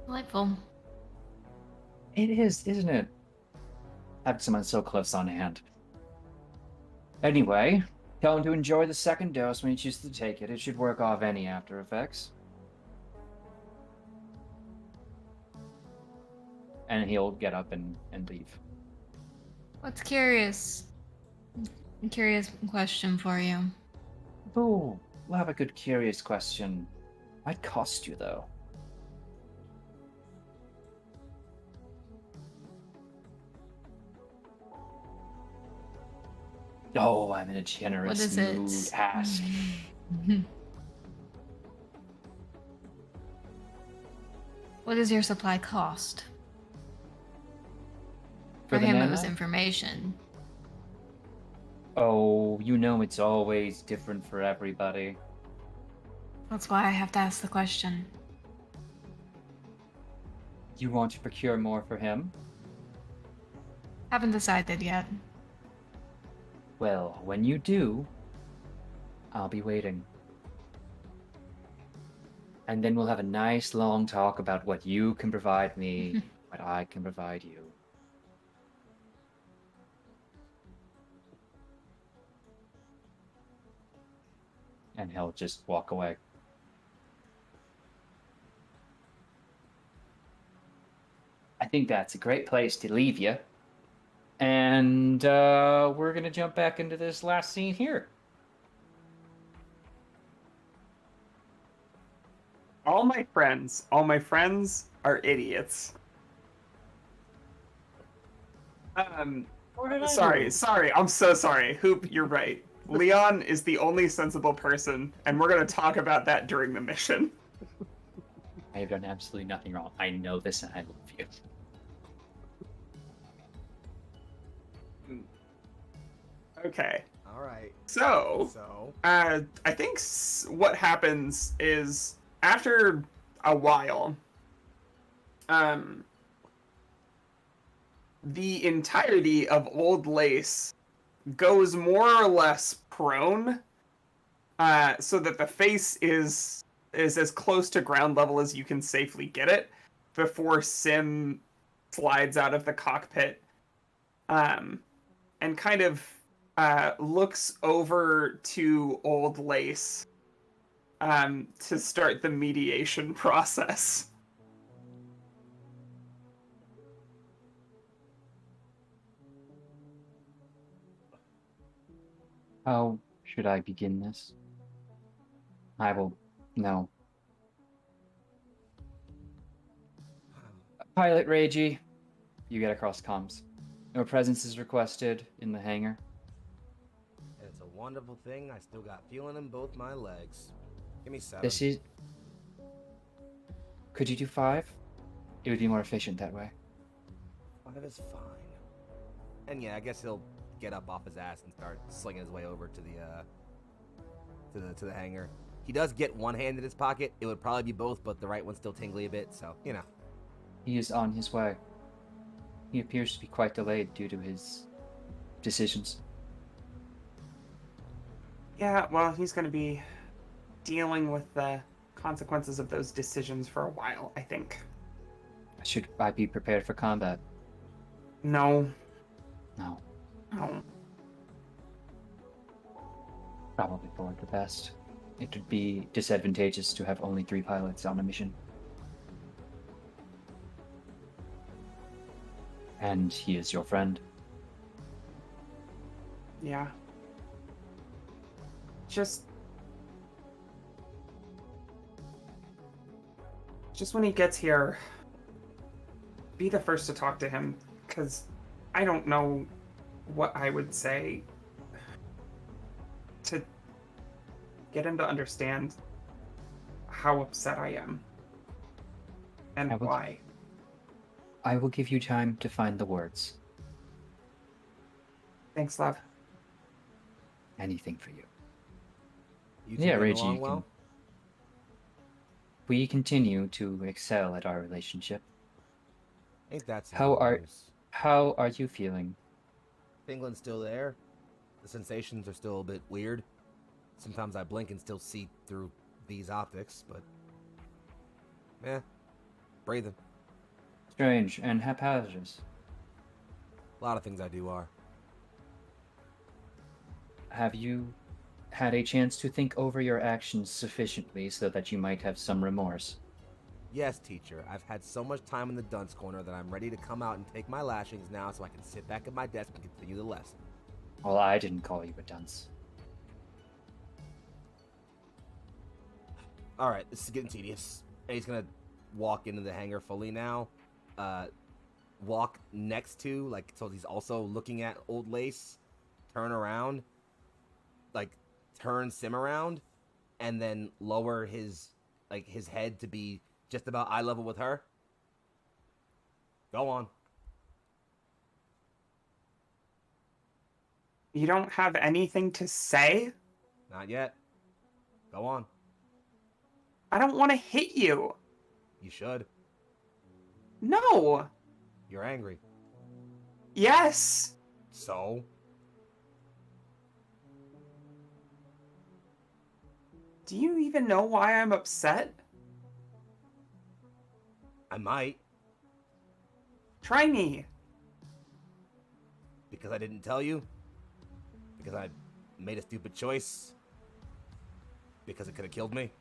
Delightful. It is, isn't it? Having someone so close on hand. Anyway, tell him to enjoy the second dose when he chooses to take it. It should work off any after effects. And he'll get up and leave. What's curious? A curious question for you. Oh, we'll have a good curious question. Might cost you, though. Oh, I'm in a generous mood. Ask. What does your supply cost? For him, it was information. Oh, you know it's always different for everybody. That's why I have to ask the question. You want to procure more for him? Haven't decided yet. Well, when you do, I'll be waiting. And then we'll have a nice long talk about what you can provide me, what I can provide you. And he'll just walk away. I think that's a great place to leave you. And we're going to jump back into this last scene here. All my friends are idiots. Sorry, I'm so sorry. Hoop, you're right. Leon is the only sensible person, and we're going to talk about that during the mission. I have done absolutely nothing wrong. I know this and I love you. Okay. All right. So I think what happens is after a while, the entirety of Old Lace goes more or less prone, so that the face is as close to ground level as you can safely get it before Sim slides out of the cockpit, and kind of looks over to Old Lace to start the mediation process. How should I begin this? I will. No. Pilot Reiji, you get across comms. Your presence is requested in the hangar. It's a wonderful thing. I still got feeling in both my legs. Give me 7. This is. Could you do 5? It would be more efficient that way. 5 is fine. And yeah, I guess he'll get up off his ass and start slinging his way over to the hangar. He does get one hand in his pocket. It would probably be both, but the right one's still tingly a bit, so, you know. He is on his way. He appears to be quite delayed due to his decisions. Yeah, well, he's going to be dealing with the consequences of those decisions for a while, I think. Should I be prepared for combat? No. No. No. Probably for the best. It would be disadvantageous to have only 3 pilots on a mission. And he is your friend. Yeah. Just when he gets here, be the first to talk to him, because I don't know what I would say to get him to understand how upset I am and why. I will give you time to find the words. Thanks, love. Anything for you. You two Yeah, getting Reggie, along you well? can... We continue to excel at our relationship. Ain't that some How are news? How are you feeling? England's still there. The sensations are still a bit weird. Sometimes I blink and still see through these optics, but... breathing. Strange and haphazardous. A lot of things I do are. Have you had a chance to think over your actions sufficiently so that you might have some remorse? Yes, teacher. I've had so much time in the dunce corner that I'm ready to come out and take my lashings now so I can sit back at my desk and continue the lesson. Well, I didn't call you a dunce. Alright, this is getting tedious. And he's gonna walk into the hangar fully now. Walk next to, like, so he's also looking at Old Lace. Turn around. Like, turn Sim around. And then lower his head to be just about eye level with her. Go on. You don't have anything to say? Not yet. Go on. I don't want to hit you. You should. No. You're angry. Yes. So? Do you even know why I'm upset? I might. Try me. Because I didn't tell you? Because I made a stupid choice? Because it could have killed me?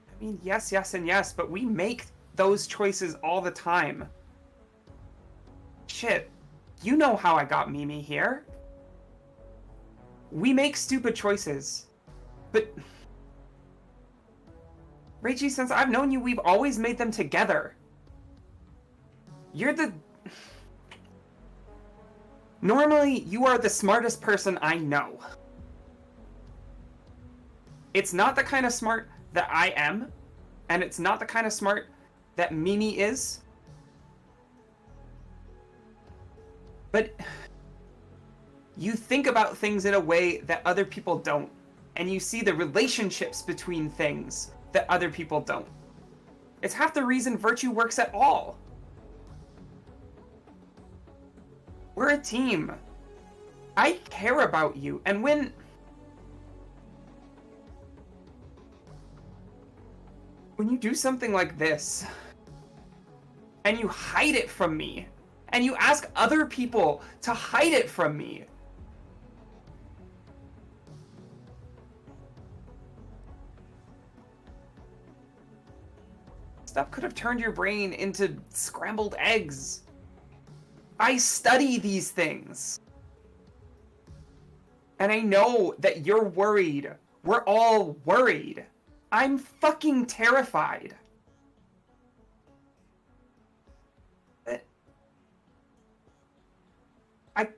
I mean, yes, and yes, but we make those choices all the time. Shit. You know how I got Mimi here. We make stupid choices. But... Reiji, since I've known you, we've always made them together. You're the... Normally, you are the smartest person I know. It's not the kind of smart that I am, and it's not the kind of smart that Mimi is. But you think about things in a way that other people don't, and you see the relationships between things that other people don't. It's half the reason virtue works at all. We're a team. I care about you, and when you do something like this, and you hide it from me, and you ask other people to hide it from me, stuff could have turned your brain into scrambled eggs. I study these things. And I know that you're worried. We're all worried. I'm fucking terrified. I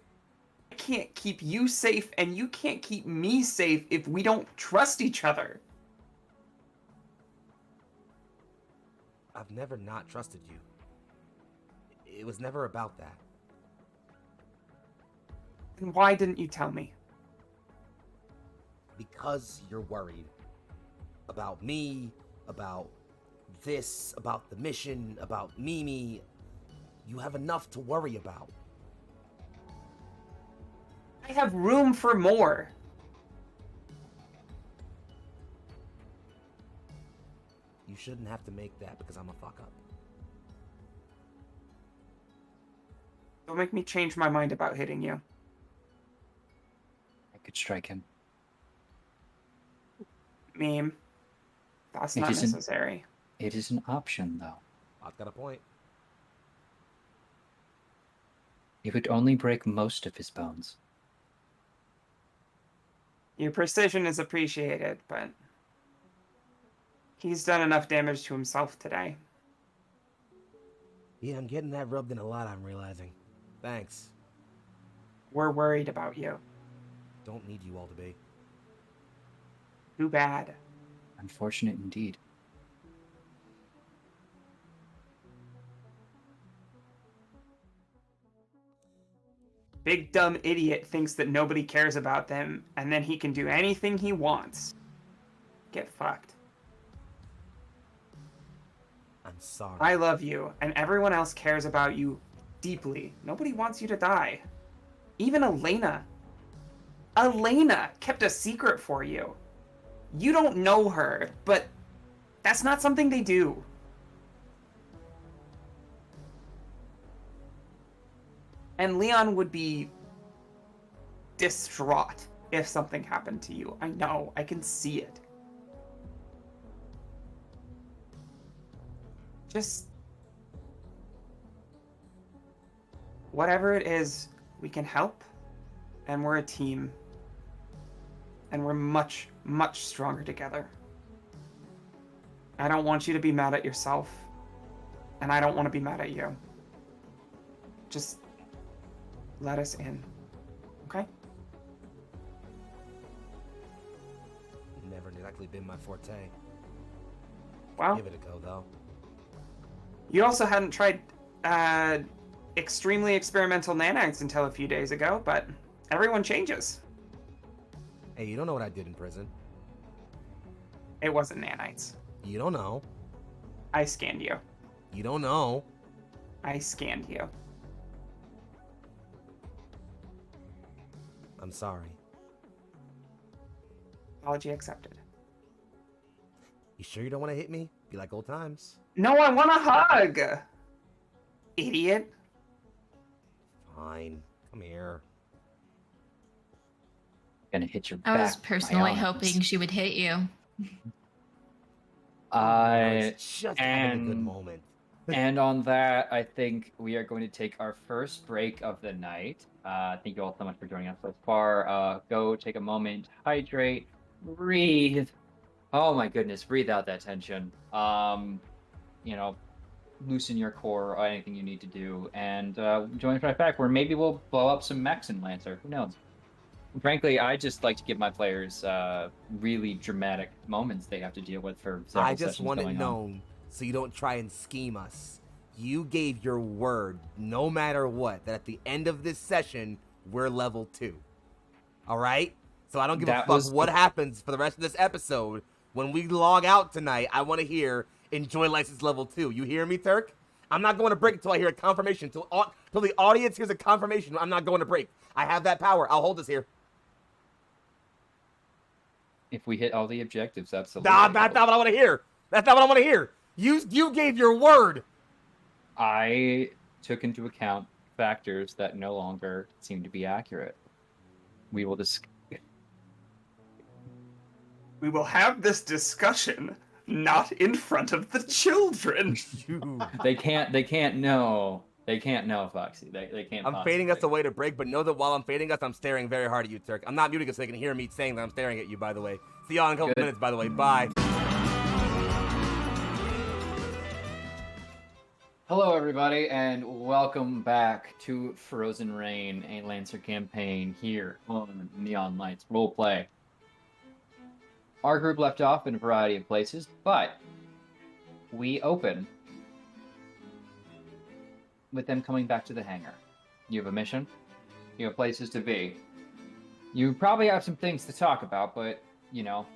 can't keep you safe, and you can't keep me safe if we don't trust each other. I've never not trusted you. It was never about that. Then why didn't you tell me? Because you're worried. About me, about this, about the mission, about Mimi. You have enough to worry about. I have room for more. You shouldn't have to make that because I'm a fuck up. Don't make me change my mind about hitting you. I could strike him. Meme. That's It not isn't- necessary. It is an option, though. I've got a point. It would only break most of his bones. Your precision is appreciated, but he's done enough damage to himself today. Yeah, I'm getting that rubbed in a lot, I'm realizing. Thanks. We're worried about you. Don't need you all to be. Too bad. Unfortunate indeed. Big dumb idiot thinks that nobody cares about them, and then he can do anything he wants. Get fucked. I'm sorry. I love you, and everyone else cares about you deeply. Nobody wants you to die. Even Elena. Elena kept a secret for you. You don't know her, but that's not something they do. And Leon would be distraught if something happened to you. I know, I can see it. Just whatever it is, we can help, and we're a team, and we're much, much stronger together. I don't want you to be mad at yourself, and I don't want to be mad at you. Just let us in, okay? Never exactly been my forte. Well, Give it a go, though. you also hadn't tried extremely experimental nanites until a few days ago, but everyone changes. Hey, you don't know what I did in prison. It wasn't nanites. You don't know. I scanned you. You don't know. I scanned you. I'm sorry. Apology accepted. You sure you don't want to hit me? Be like old times. No, I want a hug! Idiot. Fine. Come here. Gonna hit your I back. was with my personally arms. hoping she would hit you. I was just having a good and- moment. And on that, I think we are going to take our first break of the night. Thank you all so much for joining us so far. Go take a moment, hydrate, breathe. Oh my goodness, breathe out that tension. Loosen your core or anything you need to do. And join us right back where maybe we'll blow up some mechs in Lancer. Who knows? Frankly, I just like to give my players really dramatic moments they have to deal with for several I just sessions want it going on. known so you don't try and scheme us. You gave your word, no matter what, that at the end of this session, we're level 2. Alright? So I don't give a That fuck was what the- happens for the rest of this episode. When we log out tonight, I want to hear enjoy license level 2. You hear me, Turk? I'm not going to break until I hear a confirmation. Till the audience hears a confirmation, I'm not going to break. I have that power. I'll hold this here. If we hit all the objectives, absolutely. Nah, that's not what I want to hear. That's not what I want to hear. You gave your word. I took into account factors that no longer seem to be accurate. We will We will have this discussion not in front of the children. They can't know. They can't know, Foxy. They can't. I'm fading us away to break, but know that while I'm fading us, I'm staring very hard at you, Turk. I'm not muting us so they can hear me saying that I'm staring at you, by the way. See y'all in a couple minutes, by the way. Bye. Hello, everybody, and welcome back to Frozen Rain, a Lancer campaign here on Neon Lights Roleplay. Our group left off in a variety of places, but we open with them coming back to the hangar. You have a mission. You have places to be. You probably have some things to talk about, but, you know,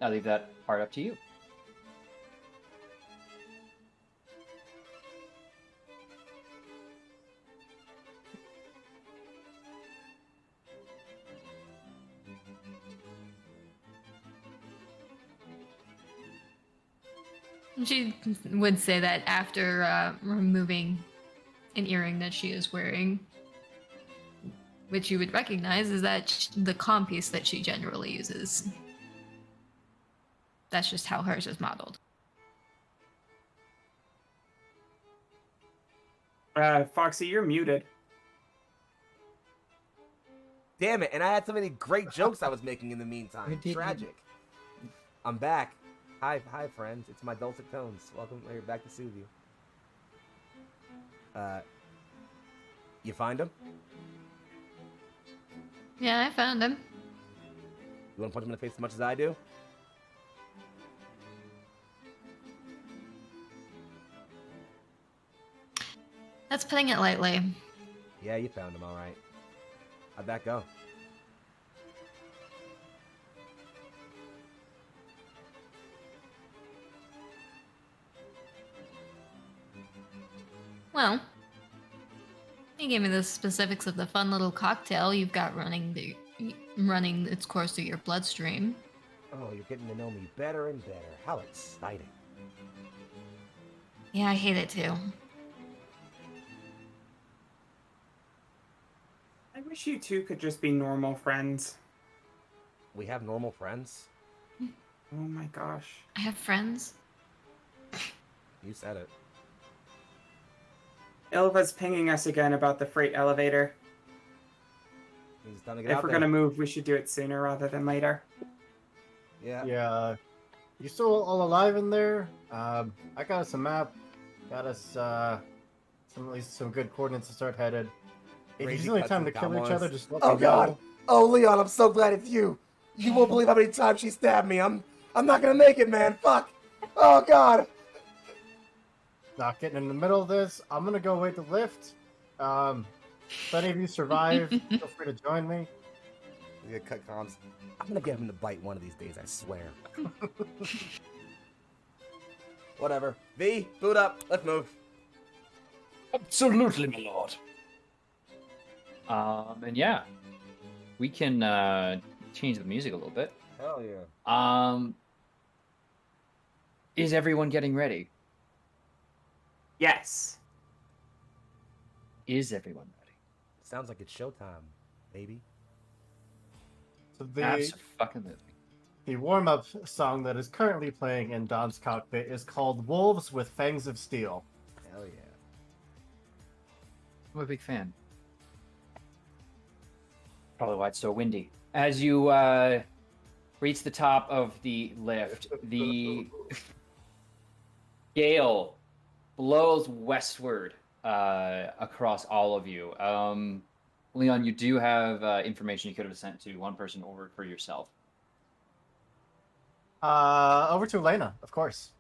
I'll leave that part up to you. She would say that after removing an earring that she is wearing, which you would recognize is that the comm piece that she generally uses. That's just how hers is modeled. Foxy, you're muted. Damn it, and I had so many great jokes I was making in the meantime. Tragic. I'm back. Hi, friends. It's my dulcet tones. Welcome back to soothe you. You find him? Yeah, I found him. You want to punch him in the face as much as I do? That's putting it lightly. Yeah, you found him, all right. How'd that go? Well, you gave me the specifics of the fun little cocktail you've got running its course through your bloodstream. Oh, you're getting to know me better and better. How exciting. Yeah, I hate it too. I wish you two could just be normal friends. We have normal friends? Oh my gosh. I have friends. You said it. Ilva's pinging us again about the freight elevator. Means it's time to get If out we're there. gonna move, we should do it sooner rather than later. Yeah. Yeah. You still all alive in there? I got us a map. Got us at least some good coordinates to start headed. If Crazy you only cuts time and to kill each cowboys. other, just let Oh me go. God! Oh Leon, I'm so glad it's you. You won't believe how many times she stabbed me. I'm not gonna make it, man. Fuck. Oh God. Not getting in the middle of this. I'm gonna go wait the lift. If any of you survive, feel free to join me. You gotta cut comms. I'm gonna get him to bite one of these days. I swear. Whatever. V, boot up. Let's move. Absolutely, my lord. And yeah, we can change the music a little bit. Hell yeah. Is everyone getting ready? Yes. Is everyone ready? Sounds like it's showtime, baby. So Absolutely. the warm-up song that is currently playing in Don's cockpit is called "Wolves with Fangs of Steel." Hell yeah. I'm a big fan. Probably why it's so windy. As you reach the top of the lift, the gale blows westward across all of you. Leon, you do have information you could have sent to one person or for yourself. Over to Elena, of course.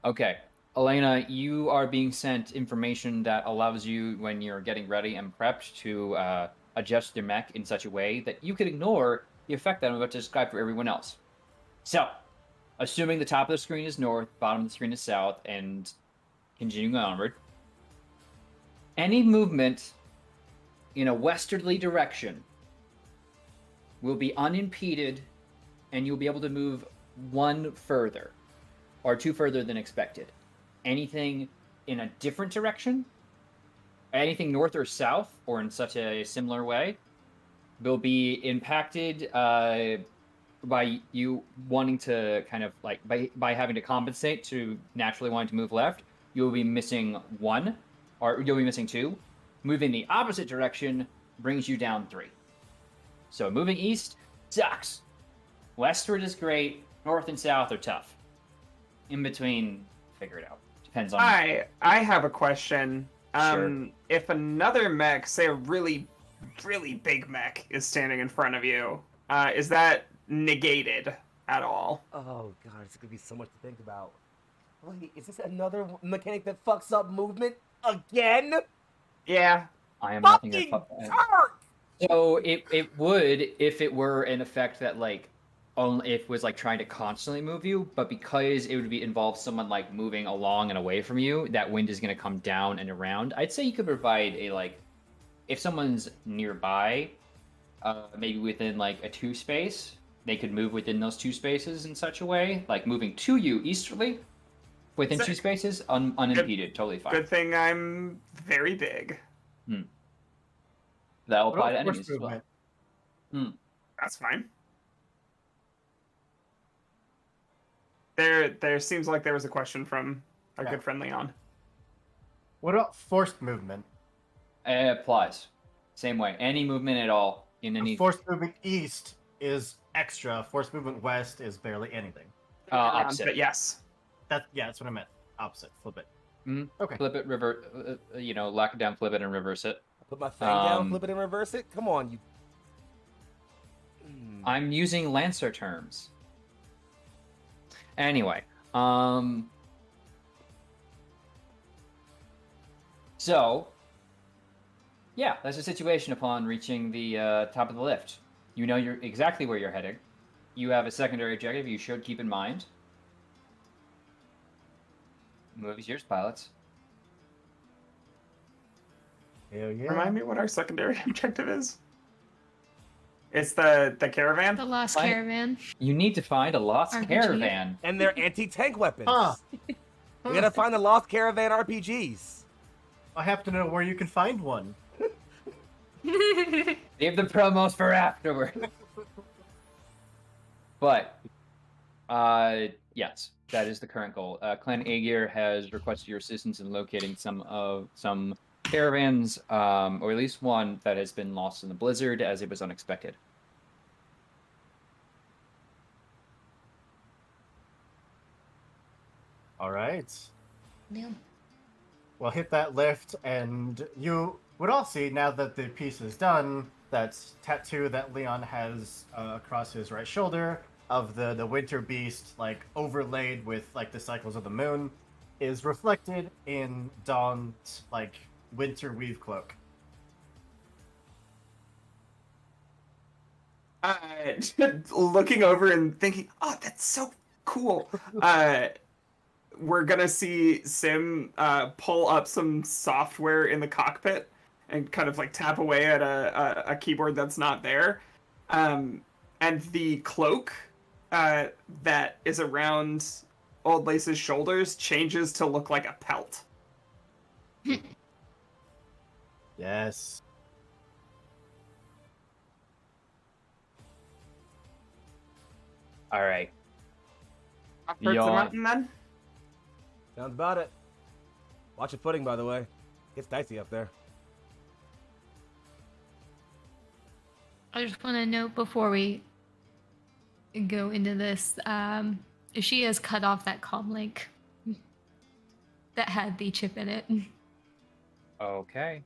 Okay. Elena, you are being sent information that allows you, when you're getting ready and prepped, to adjust your mech in such a way that you could ignore the effect that I'm about to describe for everyone else. So, assuming the top of the screen is north, bottom of the screen is south, and continuing onward. Any movement in a westerly direction will be unimpeded, and you'll be able to move 1 further, or 2 further than expected. Anything in a different direction, anything north or south, or in such a similar way, will be impacted by you wanting to kind of like by having to compensate to naturally wanting to move left. You will be missing 1, or you'll be missing 2. Moving the opposite direction brings you down 3. So moving east sucks. Westward is great. North and south are tough. In between, figure it out. Depends on. I have a question. Sure. If another mech, say a really, really big mech, is standing in front of you, is that negated at all? Oh god, it's gonna be so much to think about. Wait, is this another mechanic that fucks up movement again? Yeah. I am nothing Fucking but Turk! So it would if it were an effect that like only if it was like trying to constantly move you, but because it would involve someone like moving along and away from you, that wind is going to come down and around. I'd say you could provide a like if someone's nearby, maybe within like a 2 space, they could move within those 2 spaces in such a way, like moving to you easterly within Sick. 2 spaces, unimpeded, totally fine. Good thing I'm very big. That'll What apply to about enemies force as well. movement? That's fine. There seems like there was a question from our Yeah. good friend Leon. What about forced movement? It applies. Same way. Any movement at all in any Forced movement east is extra. Forced movement west is barely anything. opposite. But yes. That's what I meant. Opposite. Flip it. Okay. Flip it, revert. Lock it down, flip it, and reverse it. Put my thing down, Um, flip it, and reverse it? Come on, you. I'm using Lancer terms. Anyway, so yeah, that's the situation upon reaching the top of the lift. You know you're exactly where you're heading. You have a secondary objective you should keep in mind. Movie's yours, pilots. Hell yeah. Remind me what our secondary objective is. It's the caravan. The Lost Right. Caravan. You need to find a lost RPG? caravan. And their anti-tank weapons. Huh. We gotta find the Lost Caravan RPGs. I have to know where you can find one. Save the promos for afterward. But, yes, that is the current goal. Clan Aegir has requested your assistance in locating some caravans, or at least one that has been lost in the blizzard, as it was unexpected. All right. Yeah. Well, hit that lift, and you would all see now that the piece is done. That tattoo that Leon has across his right shoulder of the winter beast, like overlaid with like the cycles of the moon, is reflected in Dawn's like winter weave cloak. Looking over and thinking, oh, that's so cool. We're gonna see Sim pull up some software in the cockpit and kind of like tap away at a keyboard that's not there. And the cloak that is around Old Lace's shoulders changes to look like a pelt. Yes. All right. Up towards the Yawn. mountain then? Sounds about it. Watch your footing, by the way. Gets dicey up there. I just want to note before we go into this, she has cut off that comm link that had the chip in it. Okay.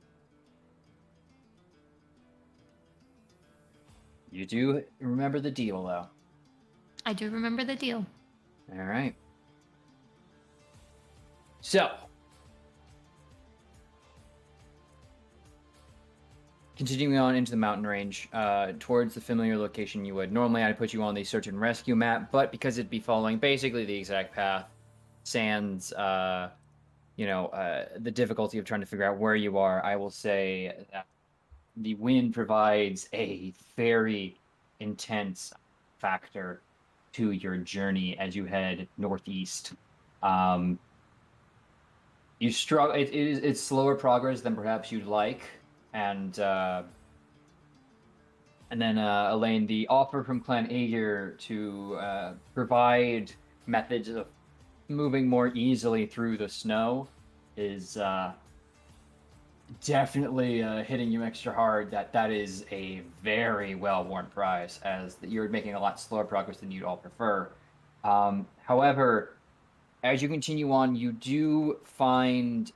You do remember the deal, though. I do remember the deal. All right. So, continuing on into the mountain range, towards the familiar location you would. Normally, I'd put you on the search and rescue map, but because it'd be following basically the exact path, sans, the difficulty of trying to figure out where you are, I will say that the wind provides a very intense factor to your journey as you head northeast. You struggle. It's slower progress than perhaps you'd like, and then Elaine, the offer from Clan Aegir to provide methods of moving more easily through the snow is definitely hitting you extra hard. That is a very well-worn prize, as you're making a lot slower progress than you'd all prefer. However, as you continue on, you do find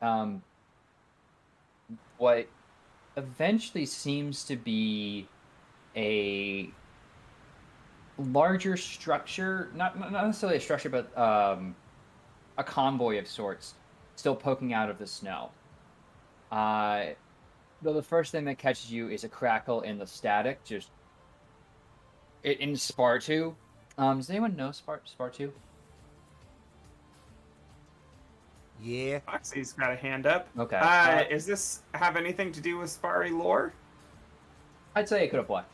what eventually seems to be a larger structure, not necessarily a structure, but a convoy of sorts, still poking out of the snow. Though the first thing that catches you is a crackle in the static, just in Sparr 2. Does anyone know Sparr 2? Yeah. Foxy's got a hand up. Okay. Does this have anything to do with Sparry lore? I'd say it could apply.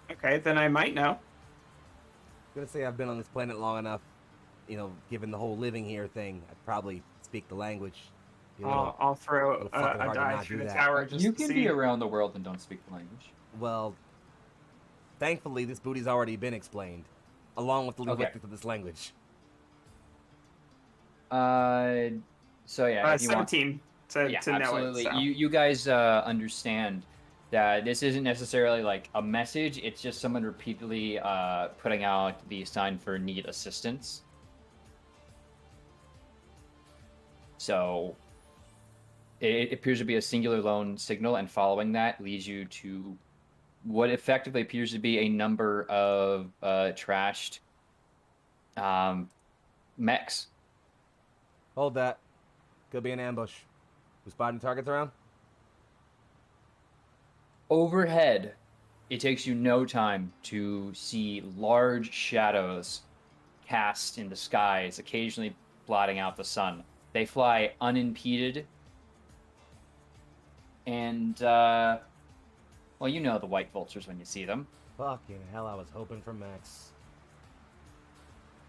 Okay, then I might know. I'm gonna say I've been on this planet long enough, given the whole living here thing, I'd probably speak the language. I'll throw little a fucking hard to die not through do the that. tower just You to can see. be around the world and don't speak the language. Well, thankfully this booty's already been explained, along with the linguistics of this language. So yeah, if you want, 17 to know it. absolutely. So. You guys understand that this isn't necessarily like a message. It's just someone repeatedly putting out the sign for need assistance. So it appears to be a singular lone signal, and following that leads you to what effectively appears to be a number of trashed mechs. Hold that. Could be an ambush. We spotting targets around? Overhead, it takes you no time to see large shadows cast in the skies, occasionally blotting out the sun. They fly unimpeded, and, well, you know the white vultures when you see them. Fucking hell, I was hoping for Max.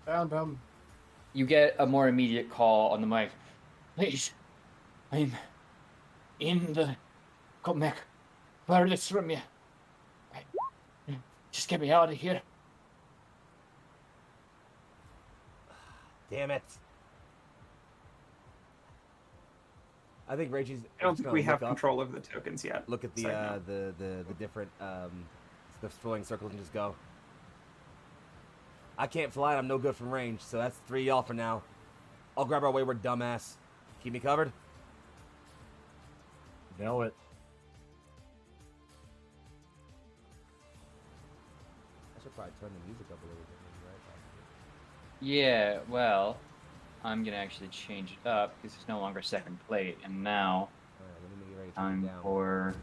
Found him. You get a more immediate call on the mic. Please, I'm in the mech, furthest from you. Just get me out of here. Damn it. I think Reggie's. I don't think we have control over the tokens yet. Look at the So, the different the flowing circles and just go. I can't fly. I'm no good from range, so that's 3 y'all for now. I'll grab our wayward dumbass. Keep me covered. Know it. I should probably turn the music up a little bit, right? Yeah, well, I'm gonna actually change it up because it's no longer second plate, and now Alright, let me get ready to turn time it down. for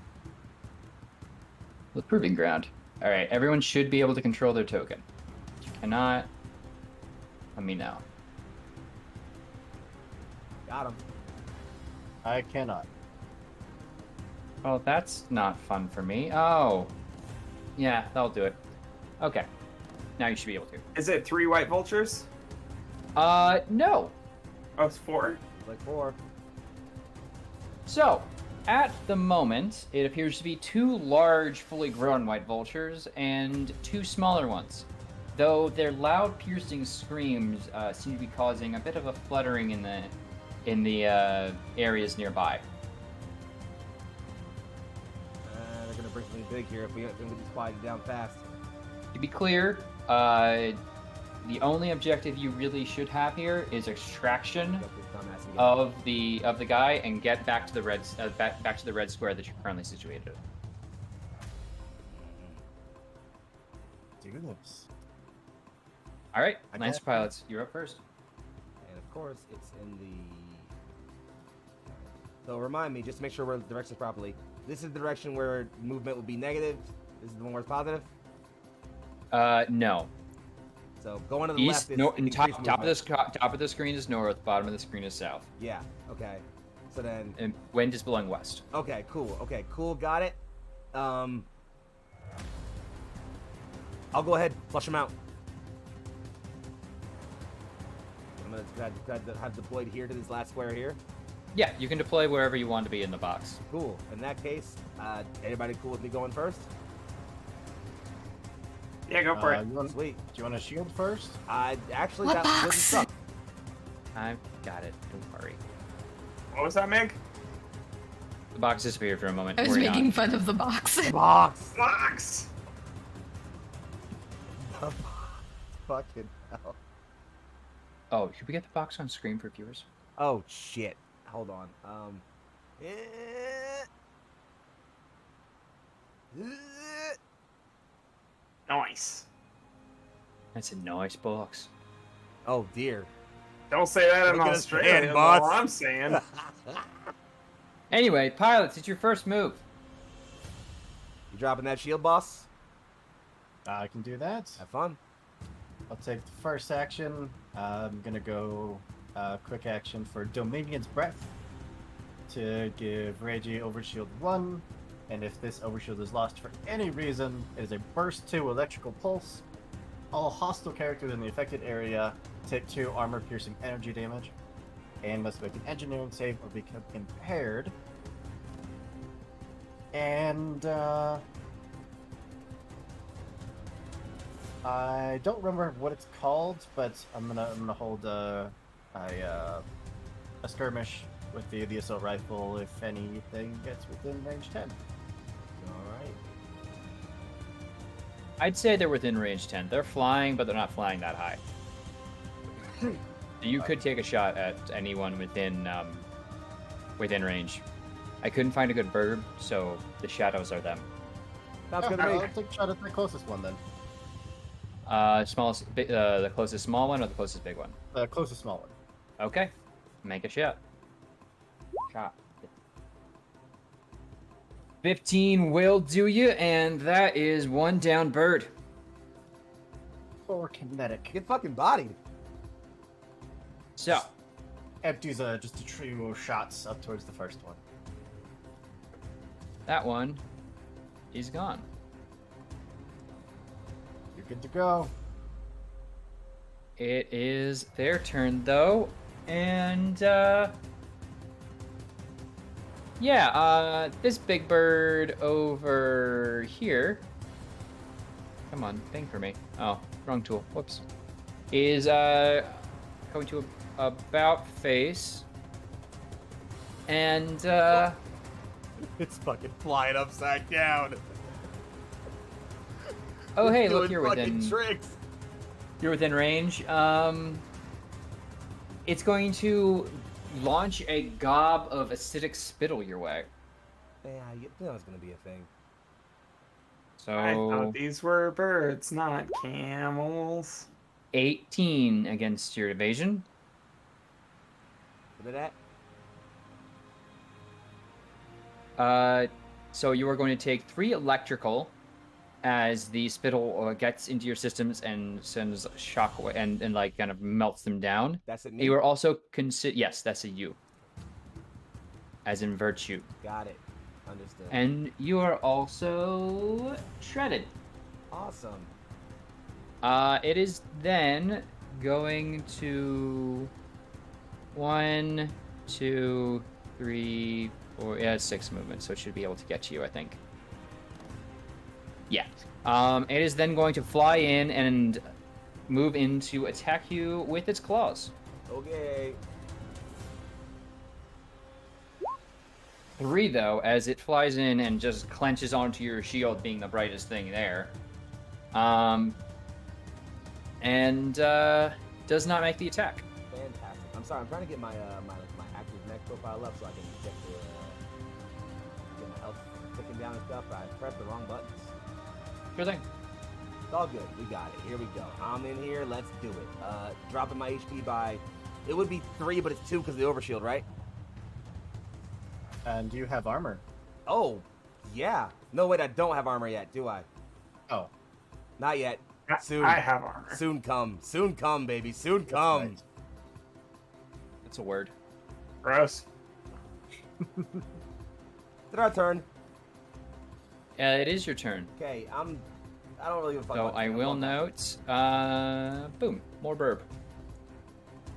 the proving ground. All right, everyone should be able to control their token. If you cannot, let me know. Got him. I cannot. Oh, that's not fun for me. Oh, yeah, that'll do it. Okay, now you should be able to. Is it 3 white vultures? No. Oh, it's 4. Like 4. So, at the moment, it appears to be 2 large, fully grown white vultures and 2 smaller ones. Though their loud, piercing screams seem to be causing a bit of a fluttering in the areas nearby. They're gonna bring something big here if we just quiet it down fast. To be clear, the only objective you really should have here is extraction Get this dumbass and get of the guy and get back to the red back to the red square that you're currently situated. Do this. All right, I Lancer got- pilots, you're up first. And of course, it's in the So remind me, just to make sure we're directed properly. This is the direction where movement would be negative. This is the one where it's positive. No. So going to the East, left is no, increased top movement. of the screen is north. Bottom of the screen is south. Yeah. Okay. So then. And wind is blowing west. Okay. Cool. Okay. Cool. Got it. I'll go ahead. Flush them out. I'm gonna have deployed here to this last square here. Yeah, you can deploy wherever you want to be in the box. Cool. In that case, anybody cool with me going first? Yeah, go for it. Sweet. Do you want to shield first? I actually What that box? wasn't stuck. I've got it. Don't worry. What was that, Meg? The box disappeared for a moment. I was Worry making not. fun of the box. Box. Box! Fucking hell. Oh, should we get the box on screen for viewers? Oh shit. Hold on. eh. Nice. That's a nice box. Oh dear. Don't say that in Look at us Australia. stand, That's bots. all I'm saying. Anyway, pilots, it's your first move. You dropping that shield, boss? I can do that. Have fun. I'll take the first action. I'm gonna go quick action for Dominion's Breath to give Reggie Overshield 1, and if this Overshield is lost for any reason, it is a Burst 2 Electrical Pulse. All hostile characters in the affected area take 2 armor-piercing energy damage, and must make an engineering save or become impaired. And I don't remember what it's called, but I'm gonna hold a skirmish with the assault rifle if anything gets within range 10. Alright. I'd say they're within range 10. They're flying, but they're not flying that high. You could take a shot at anyone within range. I couldn't find a good bird, so the shadows are them. Sounds good Yeah, to me. I'll take a shot at the closest one then. The closest small one or the closest big one? The closest small one. Okay, make a shot. 15 will do you, and that is 1 down bird. Or kinetic. Get fucking bodied. So, Empties just a trio of shots up towards the first one. that one is gone. You're good to go. It is their turn, though, and, this big bird over here, come on, thing for me. Oh, wrong tool, whoops. Is, going to about face, and, It's fucking flying upside down. oh, hey, look, Doing you're fucking within... tricks. You're within range. It's going to launch a gob of acidic spittle your way. Yeah, you knew that was gonna be a thing. I So thought these were birds, not camels. 18 against your evasion. Look at So you are going to take 3 electrical as the spittle gets into your systems and sends shock away and like kind of melts them down. That's it. Me. You are also yes, that's a U. As in virtue. Got it. Understood. And you are also shredded. Awesome. It is then going to 1, 2, 3, 4. Yeah, it's 6 movements, so it should be able to get to you, I think. Yeah. It is then going to fly in and move in to attack you with its claws. Okay. 3 though, as it flies in and just clenches onto your shield, being the brightest thing there. And does not make the attack. Fantastic. I'm sorry. I'm trying to get my my active mech profile up so I can get my health ticking down and stuff. I pressed the wrong buttons. Sure thing. It's all good. We got it. Here we go. I'm in here. Let's do it. Dropping my HP by... It would be 3, but it's 2 because of the overshield, right? And do you have armor? Oh, yeah. No, wait, I don't have armor yet, do I? Oh. Not yet. Soon. I have armor. Soon come. Soon come, baby. Soon That's come. right. That's a word. Gross. It's our turn. It is your turn. Okay, I don't really give a fuck So about I this. will note, boom, more burb.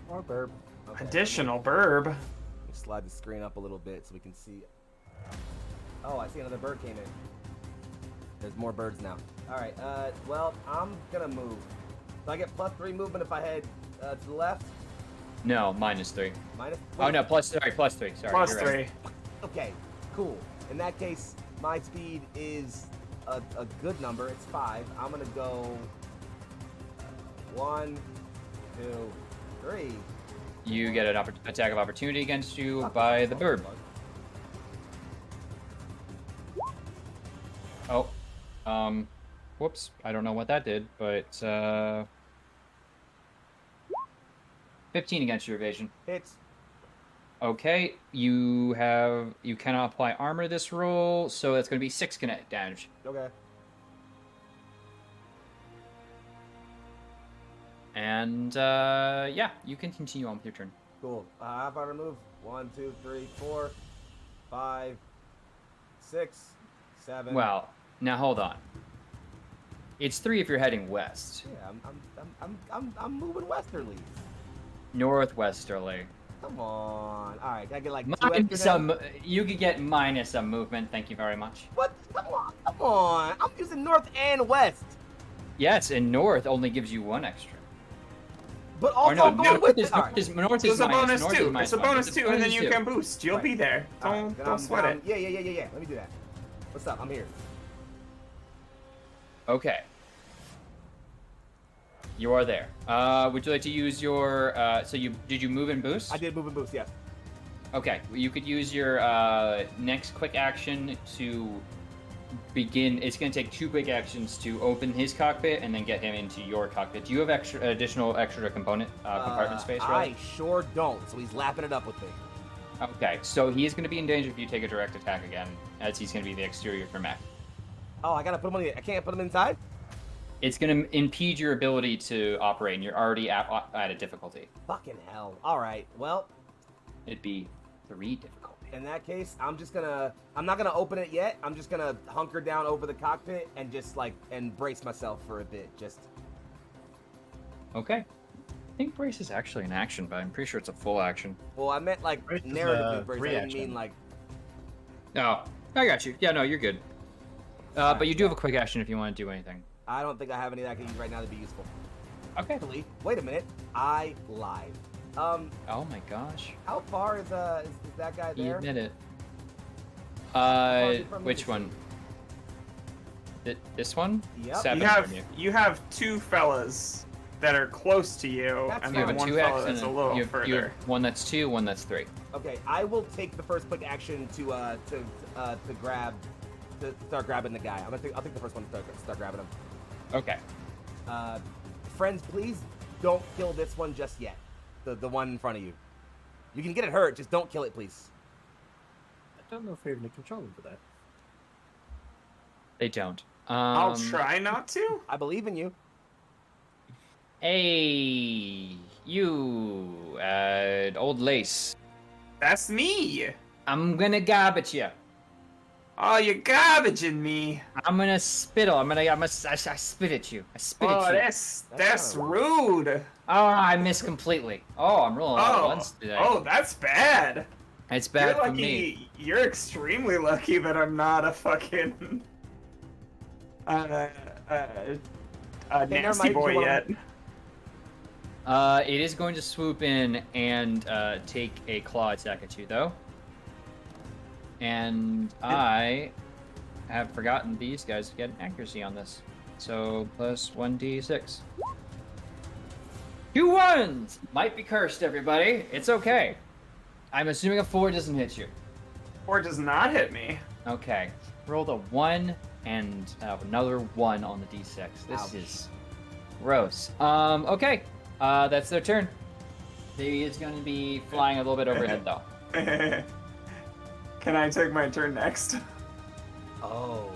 Or burb. Okay. Additional burb. Let me slide the screen up a little bit so we can see. Oh, I see another bird came in. There's more birds now. All right. Well, I'm gonna move. So I get +3 movement if I head to the left. No, -3. Minus. Oh no, +3. Sorry, +3. Sorry. Plus you're 3. right. Okay. Cool. In that case, my speed is a good number. It's 5. I'm gonna go 1, 2, 3. You get an attack of opportunity against you by the burb. Oh, whoops. I don't know what that did, but 15 against your evasion. Hits. Okay, you cannot apply armor this roll, so that's going to be 6 kinetic damage. Okay. And yeah, you can continue on with your turn. Cool. How far to move? 1, 2, 3, 4, 5, 6, 7. Well, now hold on. It's 3 if you're heading west. Yeah, I'm moving westerly. Northwesterly. Come on. All right, can I get like 2 Minus extra some, now? you could get minus some movement. Thank you very much. What? Come on. I'm using north and west. Yes, and north only gives you 1 extra. But Or also no, going with it. All north right. is north It's is a minus. bonus North is too. minus It's a 1. bonus too, and then you too. can boost. You'll Right. be there. All right, Don't then sweat it. Yeah. Let me do that. What's up? I'm here. Okay. You are there. Would you like to use your? Did you move and boost? I did move and boost, yes. Okay, you could use your next quick action to begin. It's going to take 2 quick actions to open his cockpit and then get him into your cockpit. Do you have additional extra component compartment space? Really? I sure don't, so he's lapping it up with me. Okay, so he is going to be in danger if you take a direct attack again, as he's going to be the exterior of your mech. Oh, I gotta put him on I can't put him inside? It's going to impede your ability to operate, and you're already at a difficulty. Fucking hell. All right, well, It'd be 3 difficulty. in that case, I'm not gonna open it yet. I'm just gonna hunker down over the cockpit and just and brace myself for a bit. Just. Okay. I think brace is actually an action, but I'm pretty sure it's a full action. Well, I meant Brace is narratively a brace. I didn't mean reaction. Oh, I got you. Yeah, no, you're good. But you do have a quick action if you want to do anything. I don't think I have any that I can use right now to be useful. Okay. Actually, wait a minute. I lied. Oh my gosh. How far is that guy You there? admit it. far is it from me Which to one? This one? Yep. 7 You have from you. you have 2 fellas that are close to you, That's and fine. You then have a 1 2x fella and that's a little you have further. one that's 2, one that's 3. Okay, I will take the first quick action to start grabbing the guy. I'll take the first one to start grabbing him. Okay. Friends, please don't kill this one just yet. The one in front of you. You can get it hurt, just don't kill it, please. I don't know if we have any control over that. They don't. I'll try not to. I believe in you. Hey, you, old lace. That's me. I'm gonna garbage you. Oh, you're garbaging me. I'm gonna spittle. I spit at you. I spit Oh, at you. that's kinda rude. Oh, I missed completely. Oh, I'm rolling a lot of ones today. That's bad. It's bad You're for lucky. me. You're extremely lucky that I'm not a fucking never nasty mind, boy you yet. It is going to swoop in and take a claw attack at you, though. And I have forgotten these guys get an accuracy on this. So plus 1d6. 2 1s! Might be cursed, everybody. It's okay. I'm assuming a 4 doesn't hit you. Or does not hit me. Okay. Rolled a 1 and another 1 on the d6. This Ouch. is gross. Okay. That's their turn. He is going to be flying a little bit overhead, though. Can I take my turn next? Oh.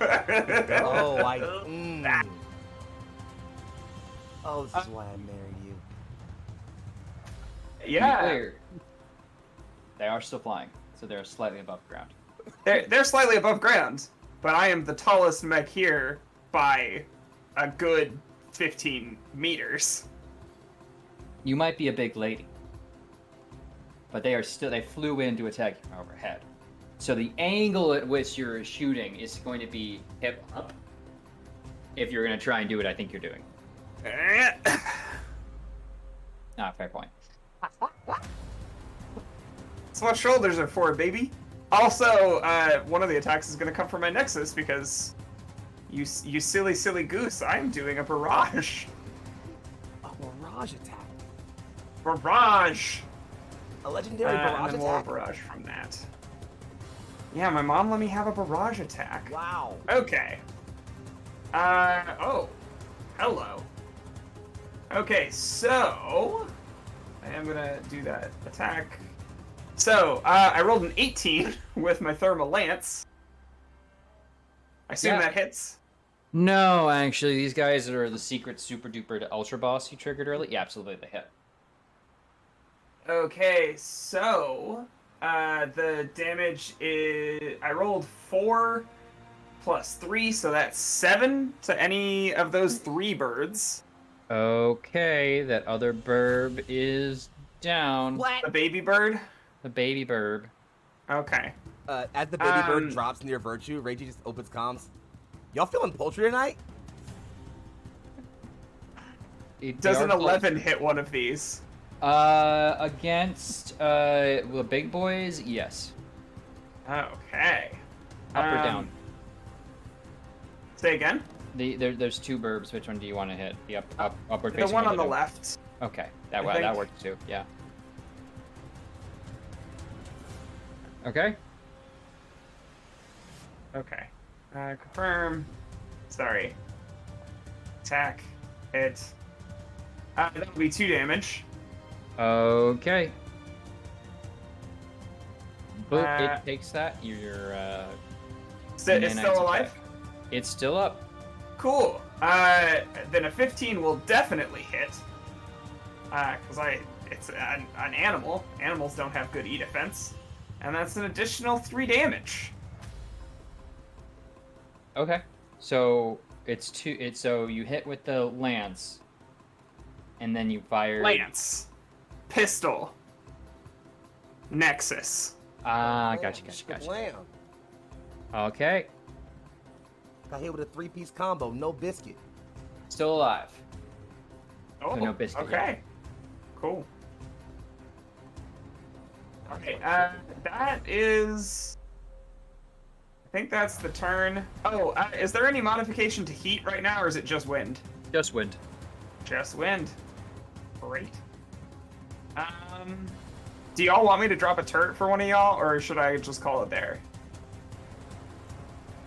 Oh, I. Oh, this is why I married you. To be Yeah, clear, they are still flying, so they're slightly above ground. they're slightly above ground, but I am the tallest mech here by a good 15 meters. You might be a big lady, but they flew in to attack you from overhead. So the angle at which you're shooting is going to be hip up. If you're going to try and do what I think you're doing. Fair point. That's what shoulders are for, baby. Also, one of the attacks is going to come from my Nexus because you silly, silly goose, I'm doing a barrage. A barrage attack. Barrage! A legendary barrage and then more attack. barrage from that. Yeah, my mom let me have a barrage attack. Wow. Okay. Oh. Hello. Okay, so I am gonna do that attack. So, I rolled an 18 with my thermal lance. I assume that hits. No, actually, these guys are the secret super duper ultra boss you triggered early. Yeah, absolutely, they hit. Okay, so the damage is I rolled 4 plus 3, so that's 7 to any of those 3 birds. Okay, that other burb is down. What? The baby bird. The baby burb. Okay. As the baby bird drops near Virtue, Reggie just opens comms. Y'all feeling poultry tonight? Does an 11 hit one of these? Against the big boys, yes. Okay. Up or down? Say again? There's 2 burbs. Which one do you want to hit? The upward The facing one on the negative? left. Okay, I that think. works too. Yeah. Okay. Okay. Confirm. Sorry. Attack. Hit. That would be 2 damage. Okay. Boop, Uh, it takes that. You're It's nanites still alive? attack. It's still up. Cool. Then a 15 will definitely hit. Because it's an animal. Animals don't have good E-defense. And that's an additional 3 damage. Okay. So it's 2. So you hit with the lance, and then you fire. Lance. Pistol. Nexus. Gotcha. Blam. Okay. Got hit with a 3-piece combo, no biscuit. Still alive. Oh, no biscuit yet. okay. Cool. Okay, that is... I think that's the turn. Oh, is there any modification to heat right now, or is it just wind? Just wind. Just wind. Great. Do y'all want me to drop a turret for one of y'all, or should I just call it there?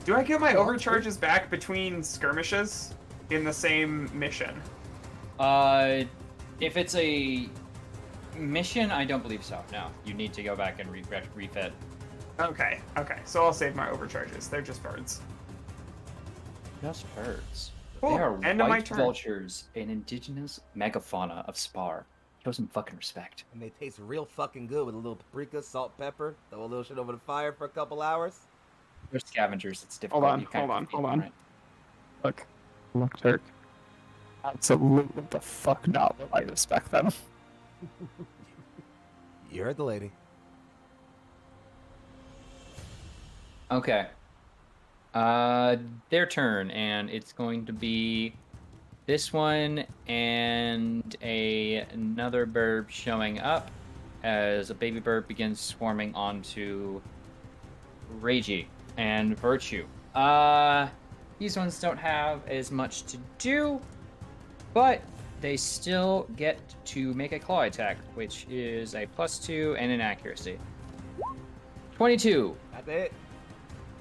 Do I get my overcharges back between skirmishes in the same mission? If it's a mission, I don't believe so. No, you need to go back and refit. Okay, so I'll save my overcharges. They're just birds. Just birds. Cool. They are End of my white turn. vultures, an indigenous megafauna of Sparr. Show some fucking respect. And they taste real fucking good with a little paprika, salt, pepper. Throw a little shit over the fire for a couple hours. They're scavengers. It's difficult. Hold on, You can't hold on, compete, hold on. right? Look, Turk. Absolutely the fuck not will I respect them. You heard the lady. Okay. Their turn, and it's going to be this one and another burb showing up as a baby bird begins swarming onto Reiji and Virtue. These ones don't have as much to do, but they still get to make a claw attack, which is a +2 and an accuracy. 22. That's it.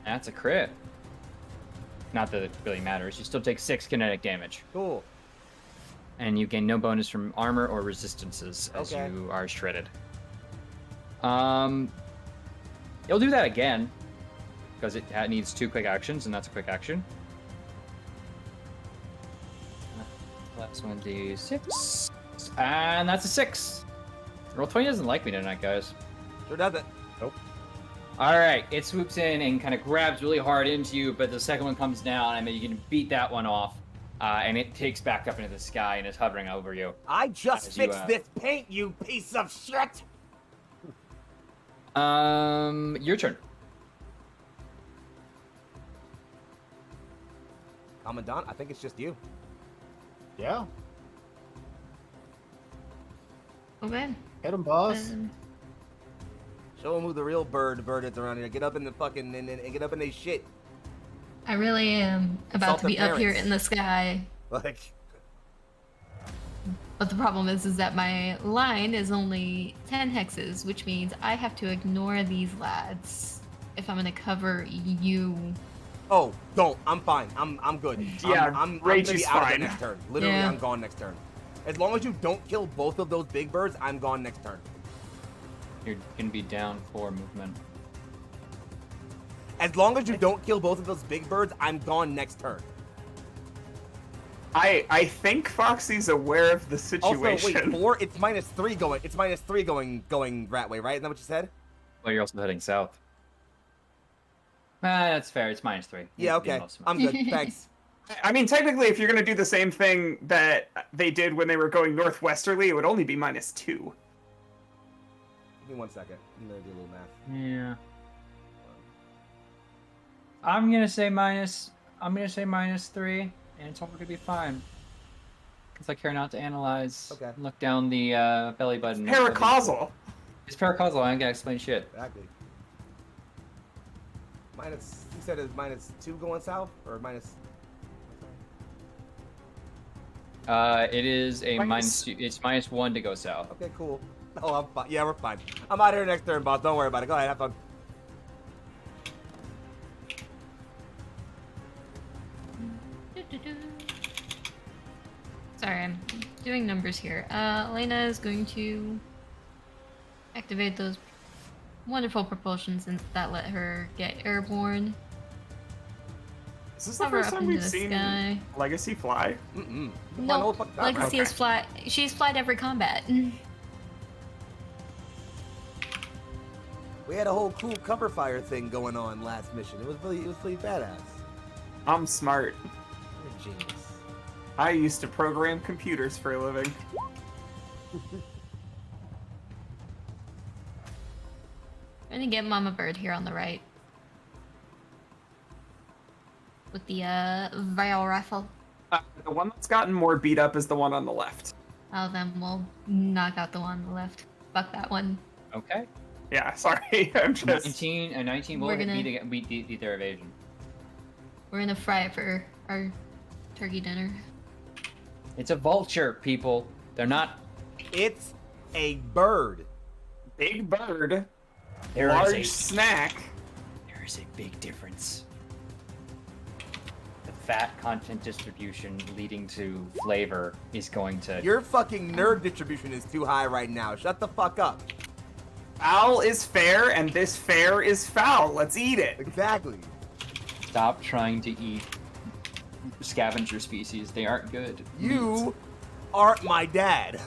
That's a crit. Not that it really matters. You still take 6 kinetic damage. Cool. And you gain no bonus from armor or resistances as Okay. you are shredded. You'll do that again because it needs 2 quick actions, and that's a quick action. That's 1d6, and that's a 6. Roll 20 doesn't like me tonight, guys. Sure doesn't. Nope. All right, it swoops in and kind of grabs really hard into you, but the second one comes down, and then you can beat that one off, and it takes back up into the sky and is hovering over you. I just As you, fixed this paint, you piece of shit! Your turn. Commandant, I think it's just you. Yeah. Okay. Hit him, boss. Show them who the real bird is around here. Get up in the fucking and get up in their shit. I really am about Assault to be their up here parents. in the sky. Like, But the problem is that my line is only 10 hexes, which means I have to ignore these lads if I'm gonna cover you. oh, don't. I'm fine. I'm good. Yeah, I'm Rage gonna be is out of there fine. next turn. Literally, Yeah. I'm gone next turn. As long as you don't kill both of those big birds, I'm gone next turn. You're gonna be down 4 movement. As long as you don't kill both of those big birds, I'm gone next turn. I think Foxy's aware of the situation. Also, wait, 4? It's -3 going. It's -3 going that way, right? Isn't that what you said? Well, you're also heading south. That's fair. It's -3. Yeah. Okay. I'm good. Thanks. I mean, technically, if you're going to do the same thing that they did when they were going northwesterly, it would only be -2. Give me 1 second. I'm gonna do a little math. Yeah. I'm gonna say -3, and it's all gonna be fine. Because I care not to analyze. Okay. Look down the belly button. Paracausal. It's paracausal. I ain't gonna explain shit. Exactly. Minus. You said it's -2 going south, or minus. It is a Minus- -2. It's -1 to go south. Okay, cool. Oh, I'm fine. Yeah, we're fine. I'm out here next turn, boss. Don't worry about it. Go ahead, have fun. Sorry, I'm doing numbers here. Elena is going to activate those wonderful propulsions that let her get airborne. Is this the Hover first up time into we've the seen Sky. Legacy fly? Mm-mm. No, Legacy Okay. is fly. She's flied every combat. We had a whole cool cover fire thing going on last mission. It was really badass. I'm smart. You're a genius. I used to program computers for a living. I'm gonna get Mama Bird here on the right. With the vial rifle. The one that's gotten more beat up is the one on the left. Oh, then we'll knock out the one on the left. Fuck that one. Okay. Yeah, sorry. I'm just. 19 will We're gonna- beat their evasion. We're gonna fry it for our turkey dinner. It's a vulture, people. They're not. It's a bird. Big bird, There large is snack. There is a big difference. The fat content distribution leading to flavor is going to. Your fucking nerd distribution is too high right now. Shut the fuck up. Foul is fair, and this fair is foul. Let's eat it. Exactly. Stop trying to eat scavenger species. They aren't good. You aren't my dad.